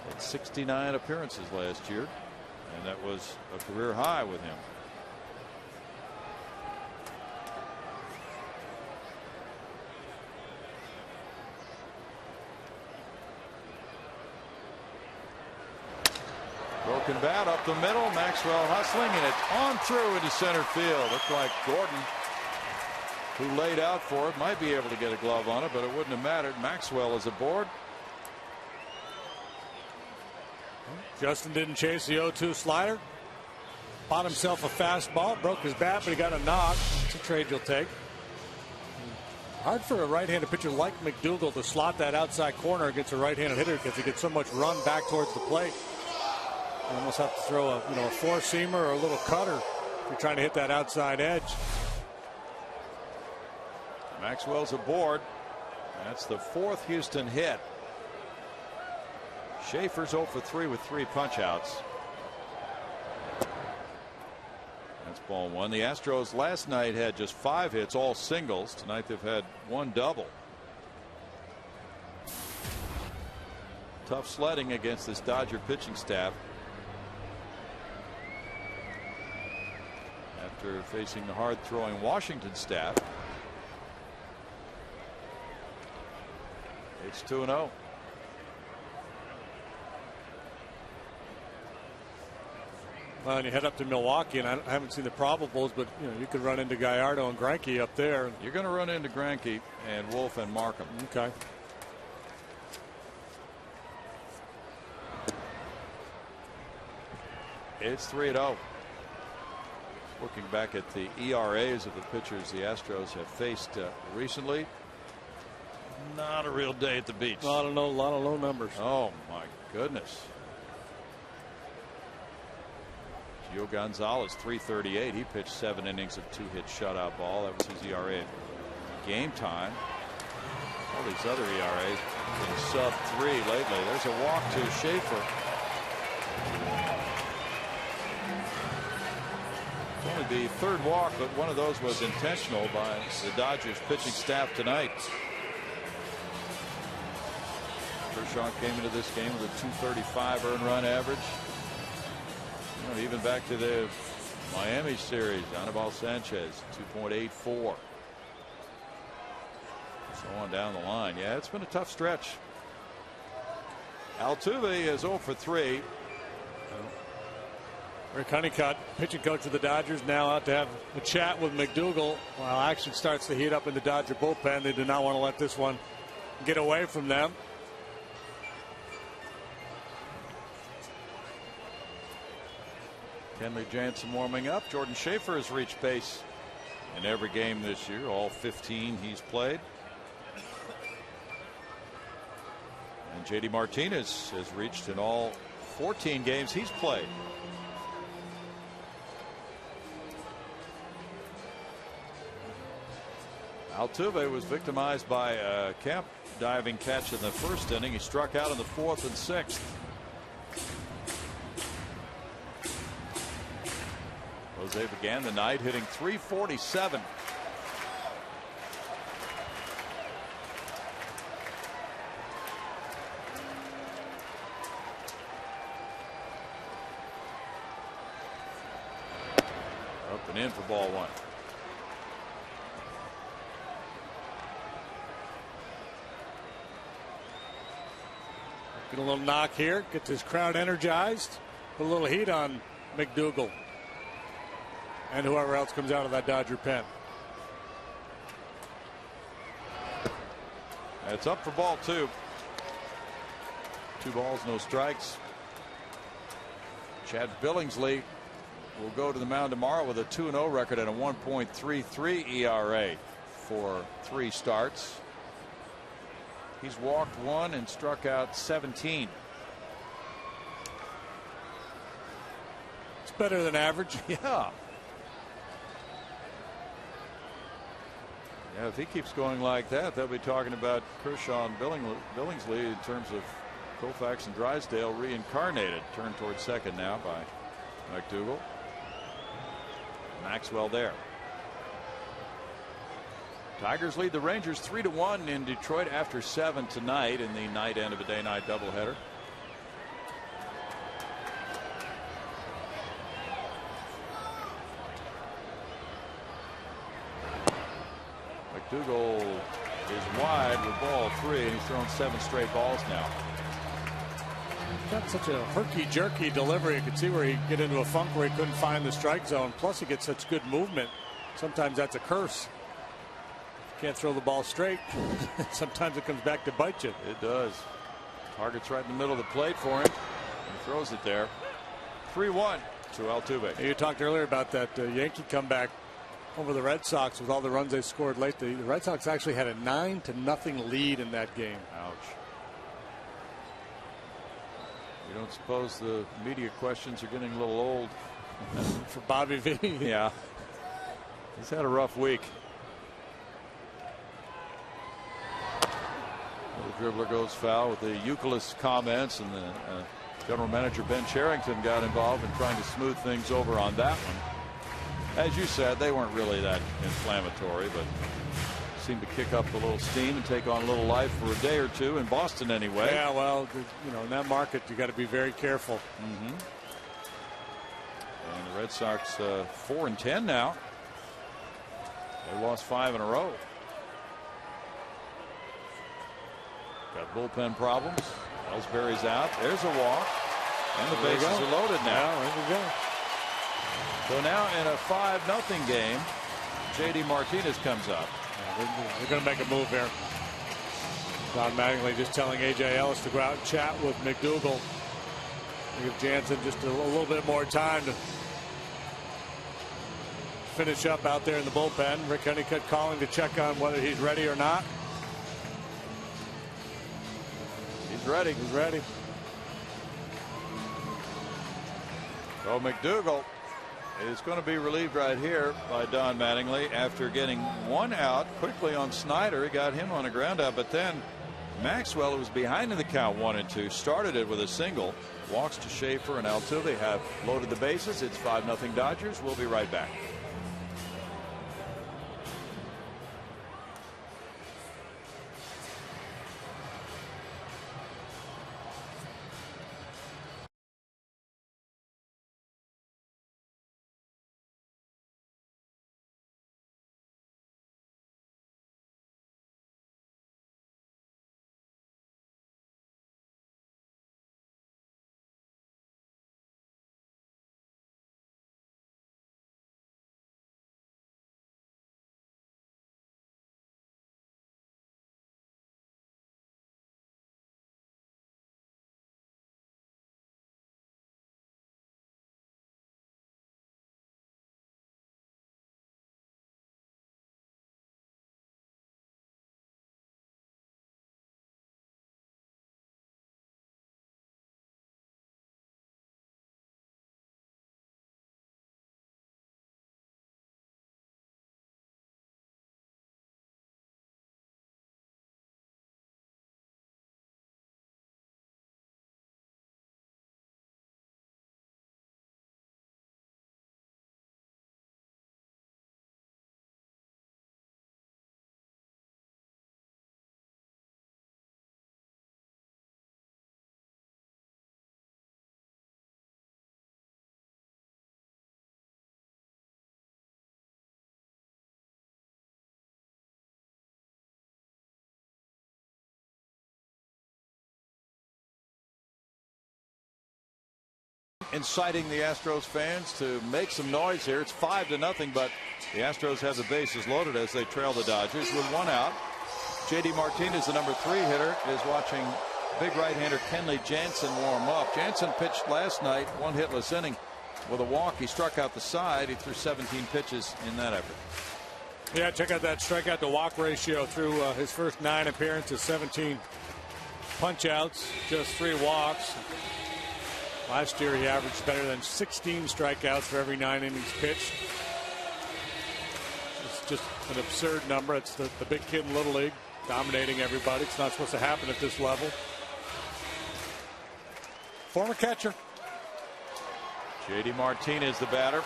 Had 69 appearances last year, and that was a career high with him. Broken bat up the middle. Maxwell hustling, and it's on through into center field. Looked like Gordon, who laid out for it, might be able to get a glove on it, but it wouldn't have mattered. Maxwell is aboard. Justin didn't chase the 0-2 slider. Bought himself a fastball, broke his bat, but he got a knock. It's a trade you'll take. Hard for a right-handed pitcher like McDougall to slot that outside corner against a right-handed hitter because he gets so much run back towards the plate. You almost have to throw a four-seamer or a little cutter if you're trying to hit that outside edge. Maxwell's aboard. That's the 4th Houston hit. Schaefer's 0 for 3 with 3 punch-outs. That's ball 1. The Astros last night had just 5 hits, all singles. Tonight they've had 1 double. Tough sledding against this Dodger pitching staff. After facing the hard-throwing Washington staff. It's 2-0. Well, and you head up to Milwaukee, and I haven't seen the probables, but you could run into Gallardo and Greinke up there. You're going to run into Greinke and Wolf and Markham. Okay. It's 3-0. Looking back at the ERAs of the pitchers the Astros have faced recently, not a real day at the beach. A lot of low numbers. Oh my goodness. Gio Gonzalez, 338. He pitched 7 innings of 2-hit shutout ball. That was his ERA. Game time. All these other ERAs in sub 3 lately. There's a walk to Schaefer. It's only the 3rd walk, but one of those was intentional by the Dodgers pitching staff tonight. Kershaw came into this game with a 235 earned run average. Even back to the Miami series, Anibal Sanchez 2.84. So on down the line. Yeah, it's been a tough stretch. Altuve is 0 for 3. Rick Honeycutt, pitching coach of the Dodgers, now out to have a chat with McDougal while action starts to heat up in the Dodger bullpen. They do not want to let this one get away from them. Kenley Jansen warming up. Jordan Schaefer has reached base in every game this year, all 15 he's played. And JD Martinez has reached in all 14 games he's played. Altuve was victimized by a camp diving catch in the 1st inning. He struck out in the 4th and 6th. Jose began the night hitting .347. Up and in for ball 1. Get a little knock here, get this crowd energized, put a little heat on McDougal and whoever else comes out of that Dodger pen. It's up for ball 2. 2 balls, no strikes. Chad Billingsley will go to the mound tomorrow with a 2-0 record and a 1.33 ERA for 3 starts. He's walked 1 and struck out 17. It's better than average. Yeah. Yeah, if he keeps going like that, they'll be talking about Kershaw and Billingsley in terms of Koufax and Drysdale reincarnated. Turned towards second now by McDougal. Maxwell there. Tigers lead the Rangers 3-1 in Detroit after 7 tonight in the night end of a day-night doubleheader. McDougal is wide with ball 3, and he's thrown 7 straight balls now. Got such a herky-jerky delivery. You could see where he'd get into a funk where he couldn't find the strike zone. Plus, he gets such good movement. Sometimes that's a curse. Can't throw the ball straight. Sometimes it comes back to bite you. It does. Target's right in the middle of the plate for him. He throws it there. 3-1 to Altuve. You talked earlier about that Yankee comeback over the Red Sox with all the runs they scored late. The Red Sox actually had a 9-0 lead in that game. Ouch. You don't suppose the media questions are getting a little old for Bobby V? Yeah. He's had a rough week. The dribbler goes foul with the Euclid comments, and the general manager Ben Cherington got involved in trying to smooth things over on that one. As you said, they weren't really that inflammatory, but seemed to kick up a little steam and take on a little life for a day or two in Boston anyway. Yeah, well, you know, in that market you got to be very careful. And the Red Sox 4-10 now. They lost 5 in a row. Got bullpen problems. Ellsbury's out. There's a walk. And the bases are loaded now. There we go. So now in a 5-0 game, J.D. Martinez comes up. They're going to make a move here. Don Mattingly just telling A.J. Ellis to go out and chat with McDougal. Give Jansen just a little bit more time to finish up out there in the bullpen. Rick Honeycutt calling to check on whether he's ready or not. He's ready. He's ready. So McDougal is going to be relieved right here by Don Mattingly after getting one out quickly on Snyder. He got him on a ground out, but then Maxwell, who was behind in the count 1-2, started it with a single. Walks to Schaefer and Altuve have loaded the bases. It's 5-0 Dodgers. We'll be right back. Inciting the Astros fans to make some noise here. It's 5-0, but the Astros have the bases loaded as they trail the Dodgers with one out. J.D. Martinez, the number 3 hitter, is watching big right-hander Kenley Jansen warm up. Jansen pitched last night, 1 hitless inning with a walk. He struck out the side. He threw 17 pitches in that effort. Yeah, check out that strikeout to walk ratio through his first 9 appearances, 17 punch-outs, just 3 walks. Last year he averaged better than 16 strikeouts for every 9 innings pitched. It's just an absurd number. It's the big kid in Little League dominating everybody. It's not supposed to happen at this level. Former catcher. J.D. Martinez, the batter.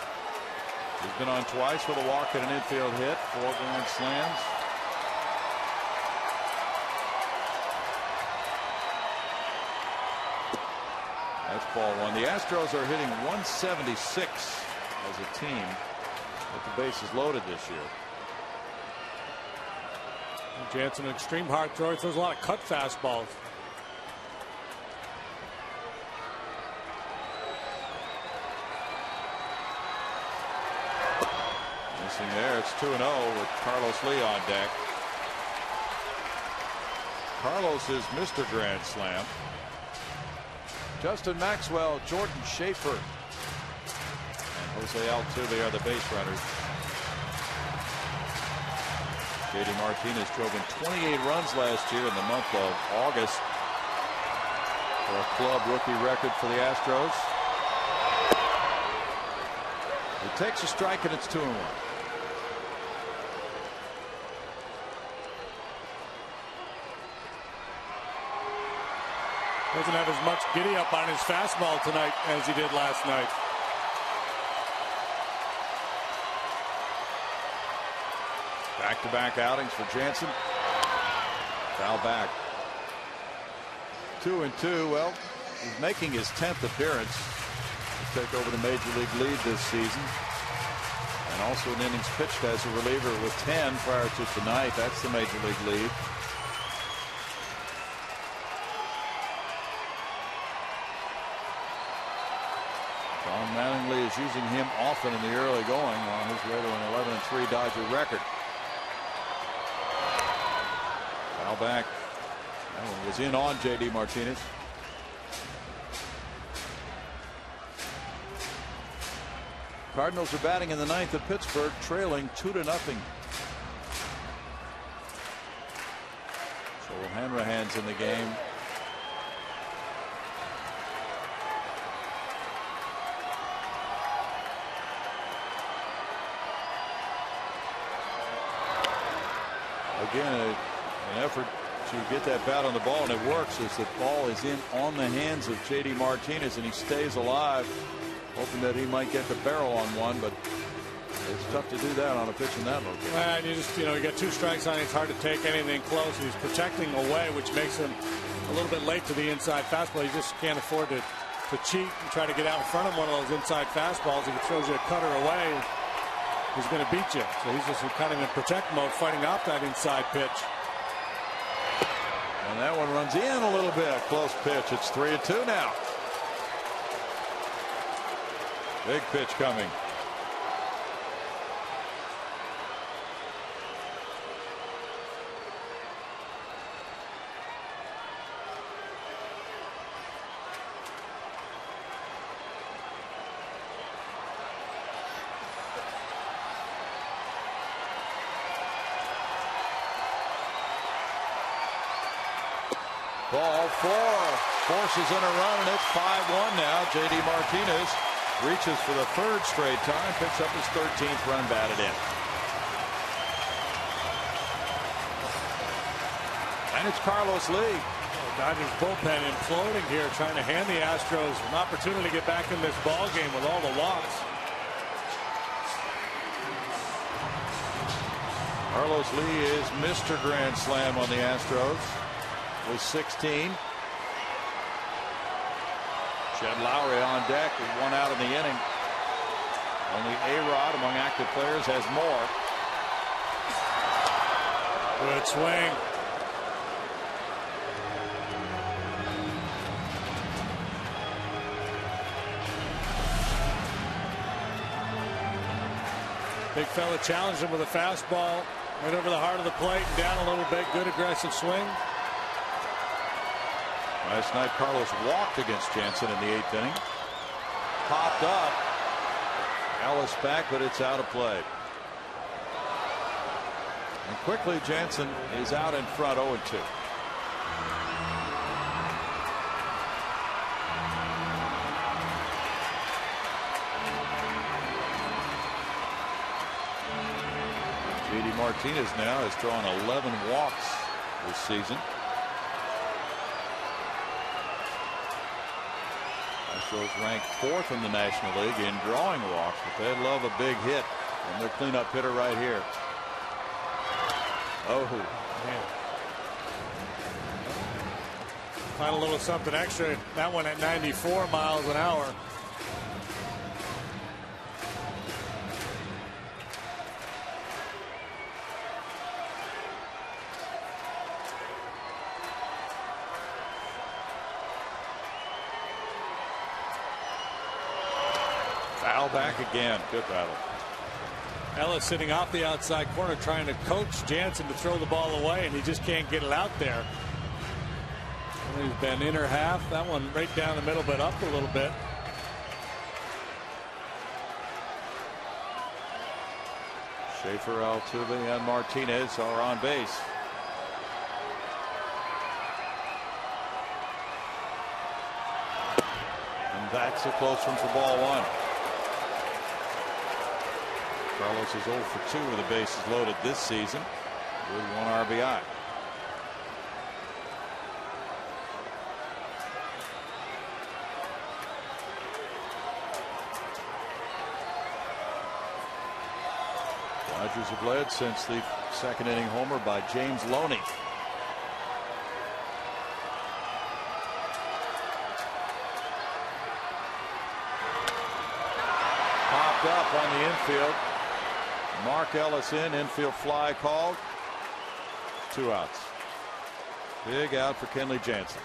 He's been on twice with a walk and an infield hit, 4 grand slams. That's ball 1. The Astros are hitting 176 as a team with the bases loaded this year. Jansen, an extreme hard thrower. He throws a lot of cut fastballs. Missing there. It's 2-0 with Carlos Lee on deck. Carlos is Mr. Grand Slam. Justin Maxwell, Jordan Schaefer, and Jose Altuve are the base runners. J.D. Martinez drove in 28 runs last year in the month of August for a club rookie record for the Astros. He takes a strike and it's 2-1. Doesn't have as much giddy up on his fastball tonight as he did last night. Back-to-back outings for Jansen. Foul back. 2-2. Well, he's making his 10th appearance to take over the major league lead this season. And also in innings pitched as a reliever with 10 prior to tonight. That's the major league lead. Don Mattingly is using him often in the early going on his way to an 11-3 Dodger record. Foul back. That one was in on J.D. Martinez. Cardinals are batting in the ninth at Pittsburgh, trailing 2-0. So Hanrahan's in the game. Again, an effort to get that bat on the ball, and it works as the ball is in on the hands of J.D. Martinez, and he stays alive, hoping that he might get the barrel on one, but it's tough to do that on a pitch in that location. Well, you got 2 strikes on him. It's hard to take anything close. He's protecting away, which makes him a little bit late to the inside fastball. He just can't afford to cheat and try to get out in front of one of those inside fastballs. If he throws you a cutter away, he's going to beat you. So he's just kind of in protect mode, fighting off that inside pitch. And that one runs in a little bit. Close pitch. It's 3-2 now. Big pitch coming. Ball 4, forces in a run, and it's 5-1 now. J.D. Martinez reaches for the 3rd straight time, picks up his 13th run batted in. And it's Carlos Lee. Dodgers bullpen imploding here, trying to hand the Astros an opportunity to get back in this ball game with all the walks. Carlos Lee is Mr. Grand Slam on the Astros with 16. Jed Lowry on deck with 1 out in the inning. Only A-Rod among active players has more. Good swing. Big fella challenged him with a fastball right over the heart of the plate and down a little bit. Good aggressive swing. Last night, Carlos walked against Jansen in the 8th inning. Popped up. Ellis back, but it's out of play. And quickly, Jansen is out in front, 0-2. J.D. Martinez now has drawn 11 walks this season. Astros ranked 4th in the National League in drawing walks, but they love a big hit from their cleanup hitter right here. Oh, man. Find a little something extra. That one at 94 miles an hour. Foul back again. Good battle. Ellis sitting off the outside corner trying to coach Jansen to throw the ball away, and he just can't get it out there. He's been inner half. That one right down the middle, but up a little bit. Schaefer, Altuve, and Martinez are on base. And that's a close one for ball 1. Carlos is 0 for 2 with the bases loaded this season with 1 RBI. Dodgers have led since the 2nd inning homer by James Loney. Popped up on the infield. Mark Ellis infield fly called. 2 outs. Big out for Kenley Jansen.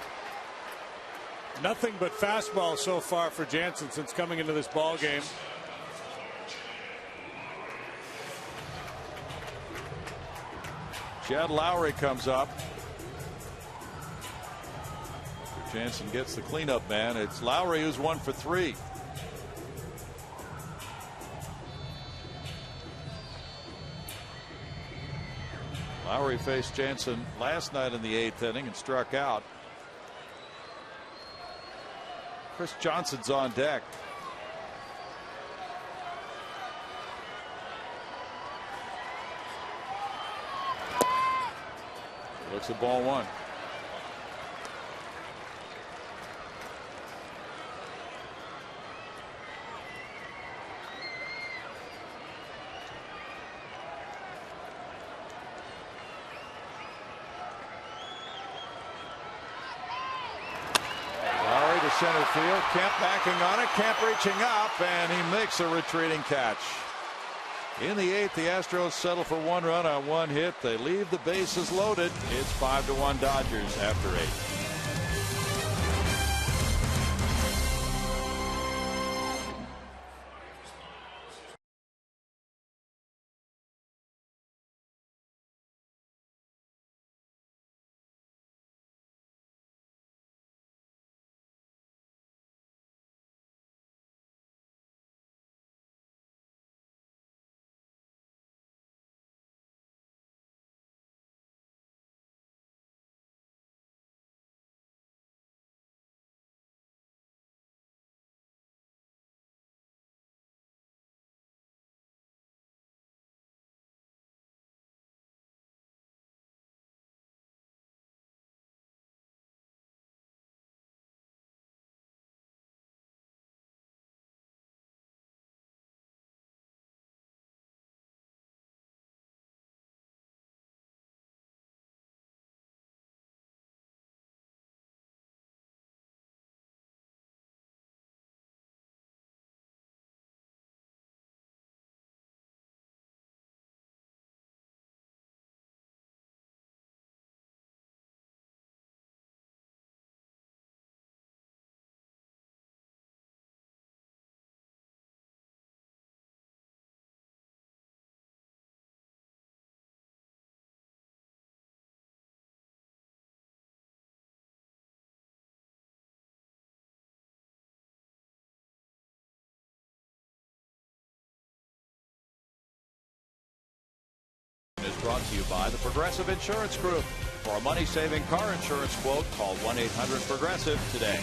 Nothing but fastball so far for Jansen since coming into this ball game. Jed Lowry comes up. Jansen gets the cleanup man. It's Lowry who's 1 for 3. Lowry faced Jansen last night in the 8th inning and struck out. Chris Johnson's on deck. Looks at ball 1. Center field. Kemp backing on it. Kemp reaching up, and he makes a retreating catch. In the 8th, the Astros settle for 1 run on 1 hit. They leave the bases loaded. It's 5-1 Dodgers after 8. Is brought to you by the Progressive Insurance Group. For a money-saving car insurance quote, call 1-800-PROGRESSIVE today.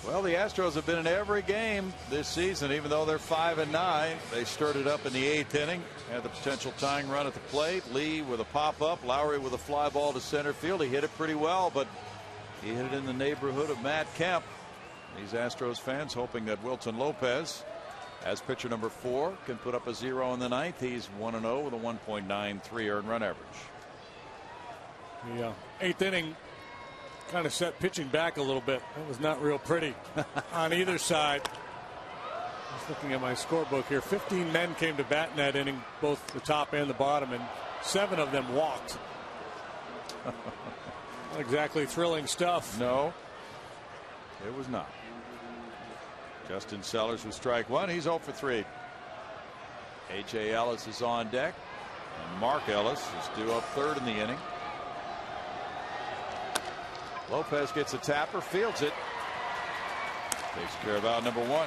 Well, the Astros have been in every game this season, even though they're 5-9. They stirred it up in the 8th inning, had the potential tying run at the plate. Lee with a pop-up, Lowry with a fly ball to center field. He hit it pretty well, but he hit it in the neighborhood of Matt Kemp. These Astros fans hoping that Wilton Lopez, as pitcher number 4, can put up a 0 in the 9th. He's 1-0 with a 1.93 earned run average. The 8th inning kind of set pitching back a little bit. That was not real pretty on either side. Just looking at my scorebook here, 15 men came to bat in that inning, both the top and the bottom, and 7 of them walked. Not exactly thrilling stuff. No, it was not. Justin Sellers with strike 1. He's 0 for 3. A.J. Ellis is on deck, and Mark Ellis is due up 3rd in the inning. Lopez gets a tapper, fields it, takes care of out number 1.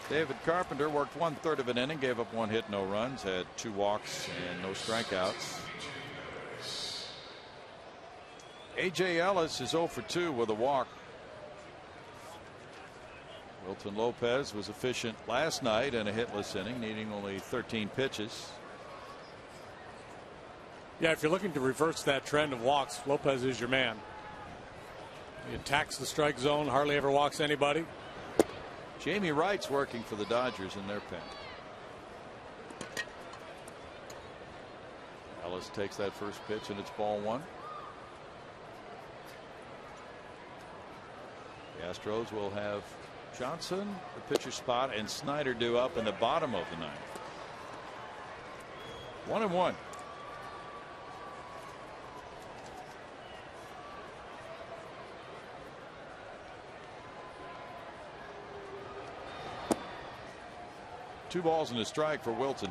David Carpenter worked 1/3 of an inning, gave up 1 hit, no runs, had 2 walks and no strikeouts. A.J. Ellis is 0 for 2 with a walk. Wilton Lopez was efficient last night in a hitless inning, needing only 13 pitches. Yeah, if you're looking to reverse that trend of walks, Lopez is your man. He attacks the strike zone, hardly ever walks anybody. Jamie Wright's working for the Dodgers in their pen. Ellis takes that first pitch, and it's ball 1. The Astros will have Johnson, the pitcher spot, and Snyder due up in the bottom of the 9th. 1-1. 2 balls and a strike for Wilton.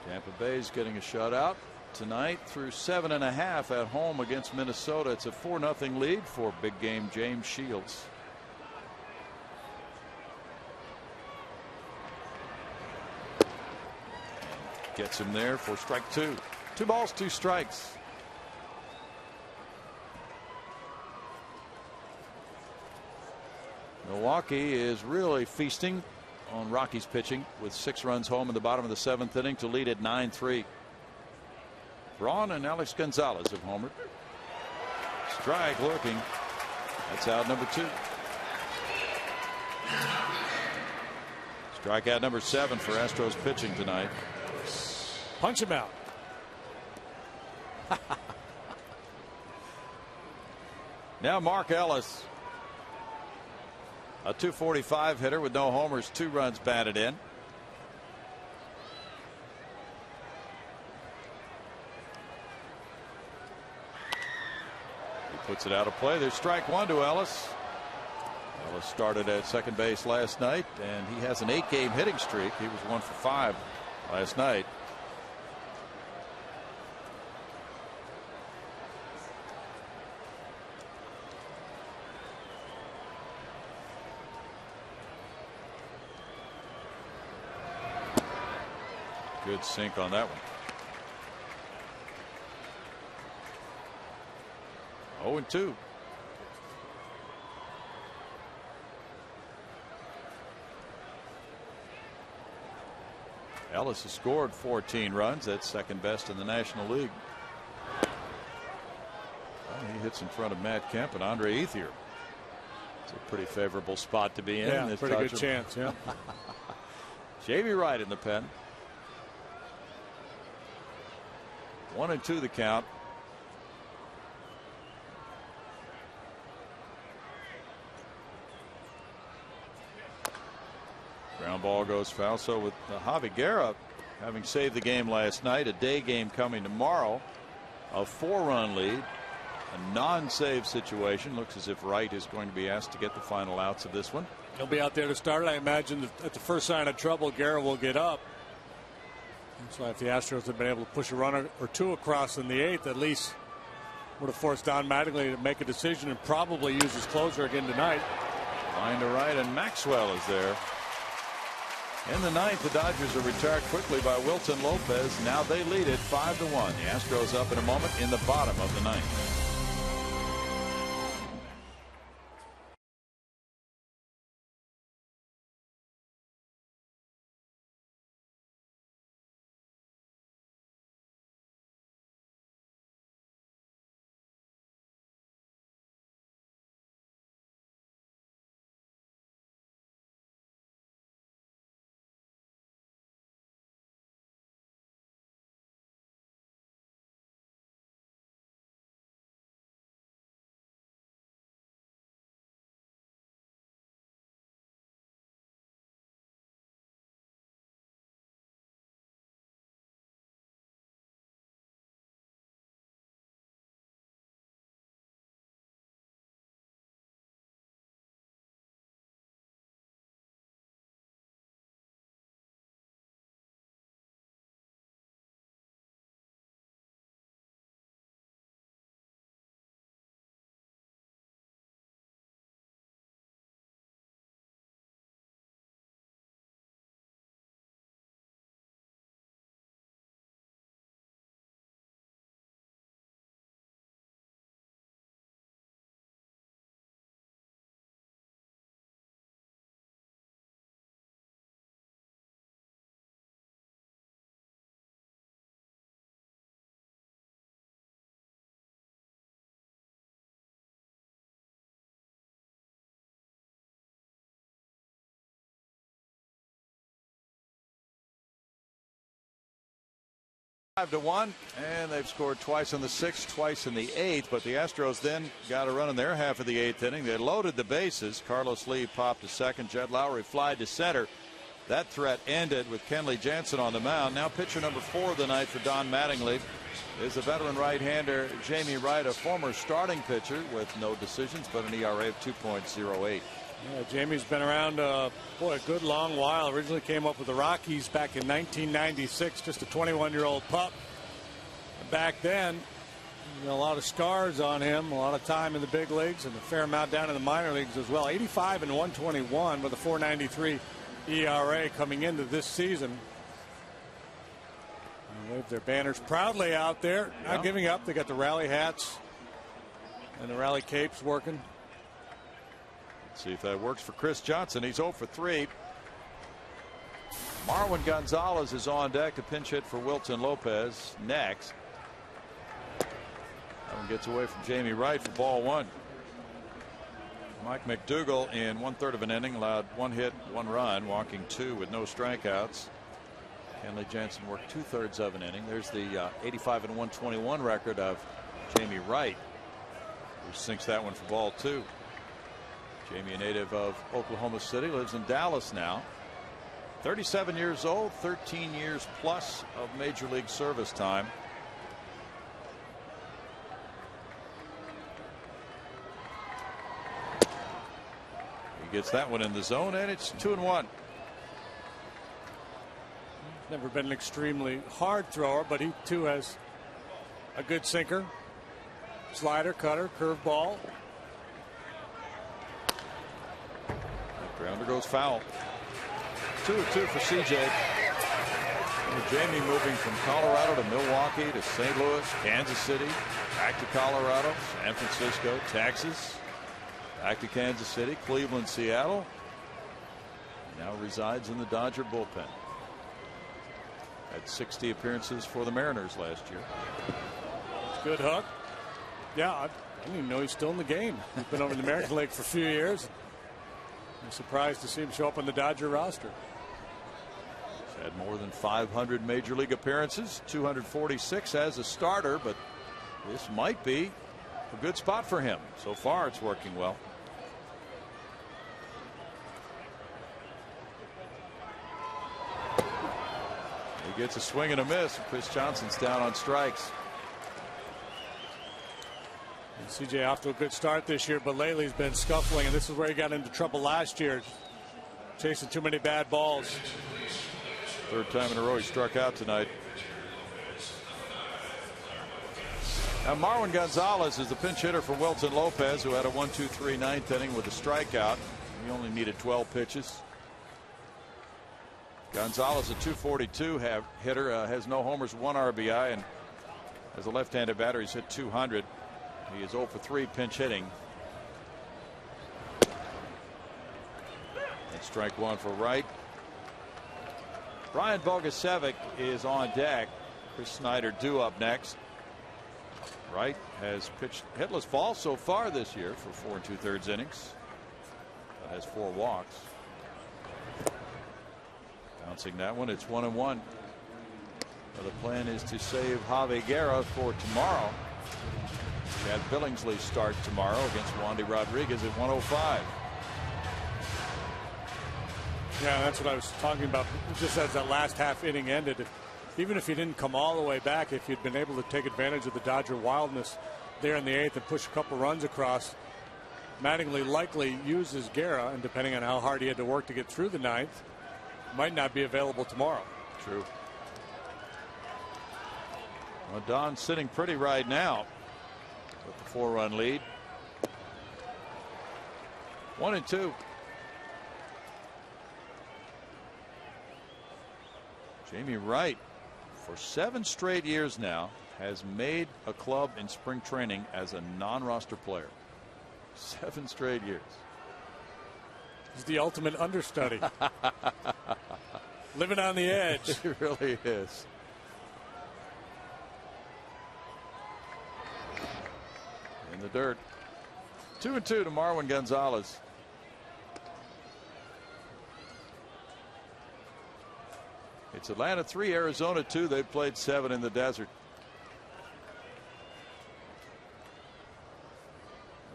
Tampa Bay's getting a shutout tonight through 7.5 at home against Minnesota. It's a 4-0 lead for big game James Shields. Gets him there for strike 2. 2 balls, 2 strikes. Milwaukee is really feasting on Rockies pitching with 6 runs home in the bottom of the 7th inning to lead at 9-3. Braun and Alex Gonzalez have homered. Strike looking. That's out number 2. Strikeout number 7 for Astros pitching tonight. Punch him out. Now Mark Ellis, a .245 hitter with no homers, 2 runs batted in. He puts it out of play. There's strike 1 to Ellis. Ellis started at second base last night, and he has an 8-game hitting streak. He was 1 for 5 last night. Good sink on that one. 0-2. Ellis has scored 14 runs. That's second best in the National League. Well, he hits in front of Matt Kemp and Andre Ethier. It's a pretty favorable spot to be in. Yeah, pretty good chance. Yeah. Jamie Wright in the pen. 1-2 the count. Ground ball goes foul. So with Javi Guerra having saved the game last night, a day game coming tomorrow, a 4-run lead, a non-save situation. Looks as if Wright is going to be asked to get the final outs of this one. He'll be out there to start. I imagine at the first sign of trouble, Guerra will get up. So if the Astros had been able to push a runner or 2 across in the 8th, at least would have forced Don Mattingly to make a decision and probably use his closer again tonight. Line to right, and Maxwell is there. In the 9th, the Dodgers are retired quickly by Wilton Lopez. Now they lead it 5-1. The Astros up in a moment in the bottom of the 9th. Five to 1, and they've scored twice in the 6th, twice in the 8th. But the Astros then got a run in their half of the 8th inning. They loaded the bases. Carlos Lee popped to second. Jed Lowry flied to center. That threat ended with Kenley Jansen on the mound. Now pitcher number 4 of the night for Don Mattingly is the veteran right-hander Jamie Wright, a former starting pitcher with no decisions but an ERA of 2.08. Yeah, Jamie's been around, boy, a good long while. Originally came up with the Rockies back in 1996, just a 21-year-old pup. Back then, a lot of scars on him, a lot of time in the big leagues, and a fair amount down in the minor leagues as well. 85 and 121 with a 4.93 ERA coming into this season. They wave their banners proudly out there, not giving up. They got the rally hats and the rally capes working. Let's see if that works for Chris Johnson. He's 0 for 3. Marwin Gonzalez is on deck to pinch hit for Wilton Lopez next. That one gets away from Jamie Wright for ball 1. Mike McDougall in 1/3 of an inning allowed 1 hit, 1 run, walking 2 with no strikeouts. Kenley Jansen worked 2/3 of an inning. There's the 85 and 121 record of Jamie Wright, who sinks that one for ball 2. Jamie, a native of Oklahoma City, lives in Dallas now. 37 years old, 13 years plus of major league service time. He gets that one in the zone, and it's 2-1. Never been an extremely hard thrower, but he too has a good sinker, slider, cutter, curveball. Grounder goes foul. 2-2 for CJ. Jamie moving from Colorado to Milwaukee to St. Louis, Kansas City, back to Colorado, San Francisco, Texas, back to Kansas City, Cleveland, Seattle. Now resides in the Dodger bullpen. Had 60 appearances for the Mariners last year. Good hook. Yeah, I didn't even know he's still in the game. He's been over in the American League for a few years. I'm surprised to see him show up on the Dodger roster. He's had more than 500 major league appearances, 246 as a starter, but this might be a good spot for him. So far, it's working well. He gets a swing and a miss. Chris Johnson's down on strikes. And CJ off to a good start this year, but lately he's been scuffling, and this is where he got into trouble last year, chasing too many bad balls. 3rd time in a row he struck out tonight. Now Marwin Gonzalez is the pinch hitter for Wilton Lopez, who had a 1-2-3 9th inning with a strikeout. He only needed 12 pitches. Gonzalez, a 242 hitter, has no homers, 1 RBI, and as a left-handed batter he's hit 200. He is 0 for 3 pinch hitting. And strike 1 for Wright. Brian Bogusevic is on deck. Chris Snyder due up next. Wright has pitched hitless ball so far this year for 4 2/3 innings. That has 4 walks. Bouncing that one, it's 1-1. Well, the plan is to save Javi Guerra for tomorrow. Chad Billingsley start tomorrow against Wandy Rodriguez at 105. Yeah, that's what I was talking about. Just as that last half inning ended, even if he didn't come all the way back, if you'd been able to take advantage of the Dodger wildness there in the 8th and push a couple runs across, Mattingly likely uses Guerra, and depending on how hard he had to work to get through the 9th, might not be available tomorrow. True. Well, Don's sitting pretty right now with the 4-run lead. 1-2. Jamie Wright, for 7 straight years now, has made a club in spring training as a non-roster player. 7 straight years. He's the ultimate understudy. Living on the edge. He really is. In the dirt. 2-2 to Marwin Gonzalez. It's Atlanta 3, Arizona 2. They've played 7 in the desert.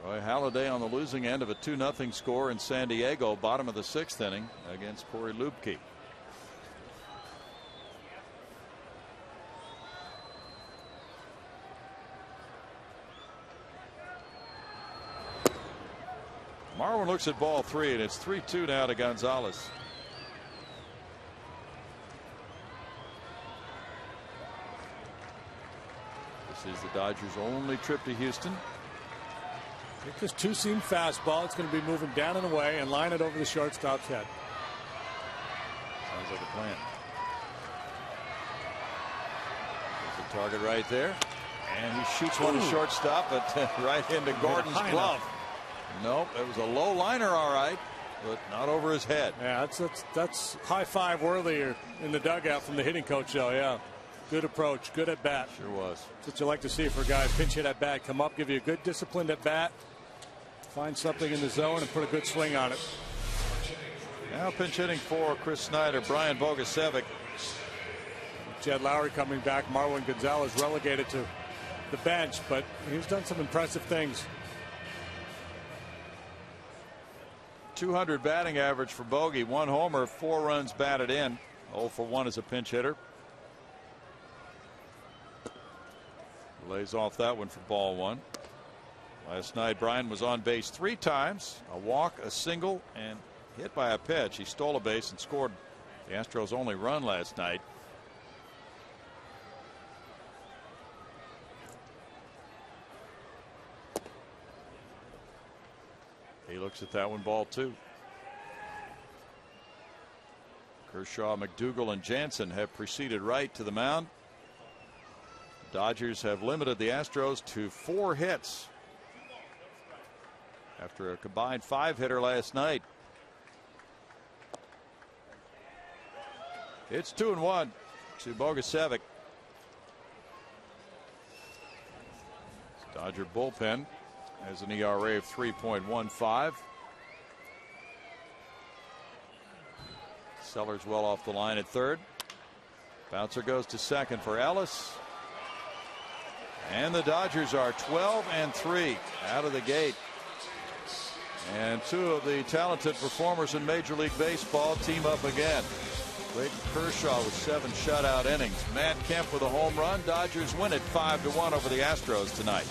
Roy Halladay on the losing end of a 2-0 score in San Diego, bottom of the 6th inning against Corey Lubke. Marwin looks at ball 3, and it's 3-2 now to Gonzalez. This is the Dodgers' only trip to Houston. Take this two-seam fastball. It's going to be moving down and away and line it over the shortstop's head. Sounds like a plan. There's the target right there. And he shoots one to shortstop, but right into Gordon's glove. Nope, it was a low liner, all right, but not over his head. Yeah, that's high five worthy in the dugout from the hitting coach, though. Yeah, good approach, good at bat. Sure was. That's what you like to see for a guy pinch hit at bat, come up, give you a good disciplined at bat, find something in the zone, and put a good swing on it. Now pinch hitting for Chris Snyder, Brian Bogusevic. Jed Lowry coming back, Marwin Gonzalez relegated to the bench, but he's done some impressive things. .200 batting average for Bogey, 1 homer, 4 runs batted in. 0 for 1 as a pinch hitter. Lays off that one for ball 1. Last night Brian was on base 3 times, a walk, a single, and hit by a pitch. He stole a base and scored the Astros' only run last night. He looks at that one, ball 2. Kershaw, McDougal, and Jansen have proceeded right to the mound. The Dodgers have limited the Astros to 4 hits after a combined 5-hitter last night. It's 2-1 to Bogusevic. Dodger bullpen has an ERA of 3.15. Sellers well off the line at third. Bouncer goes to second for Ellis. And the Dodgers are 12-3 out of the gate. And 2 of the talented performers in Major League Baseball team up again. Clayton Kershaw with 7 shutout innings. Matt Kemp with a home run. Dodgers win it 5-1 over the Astros tonight.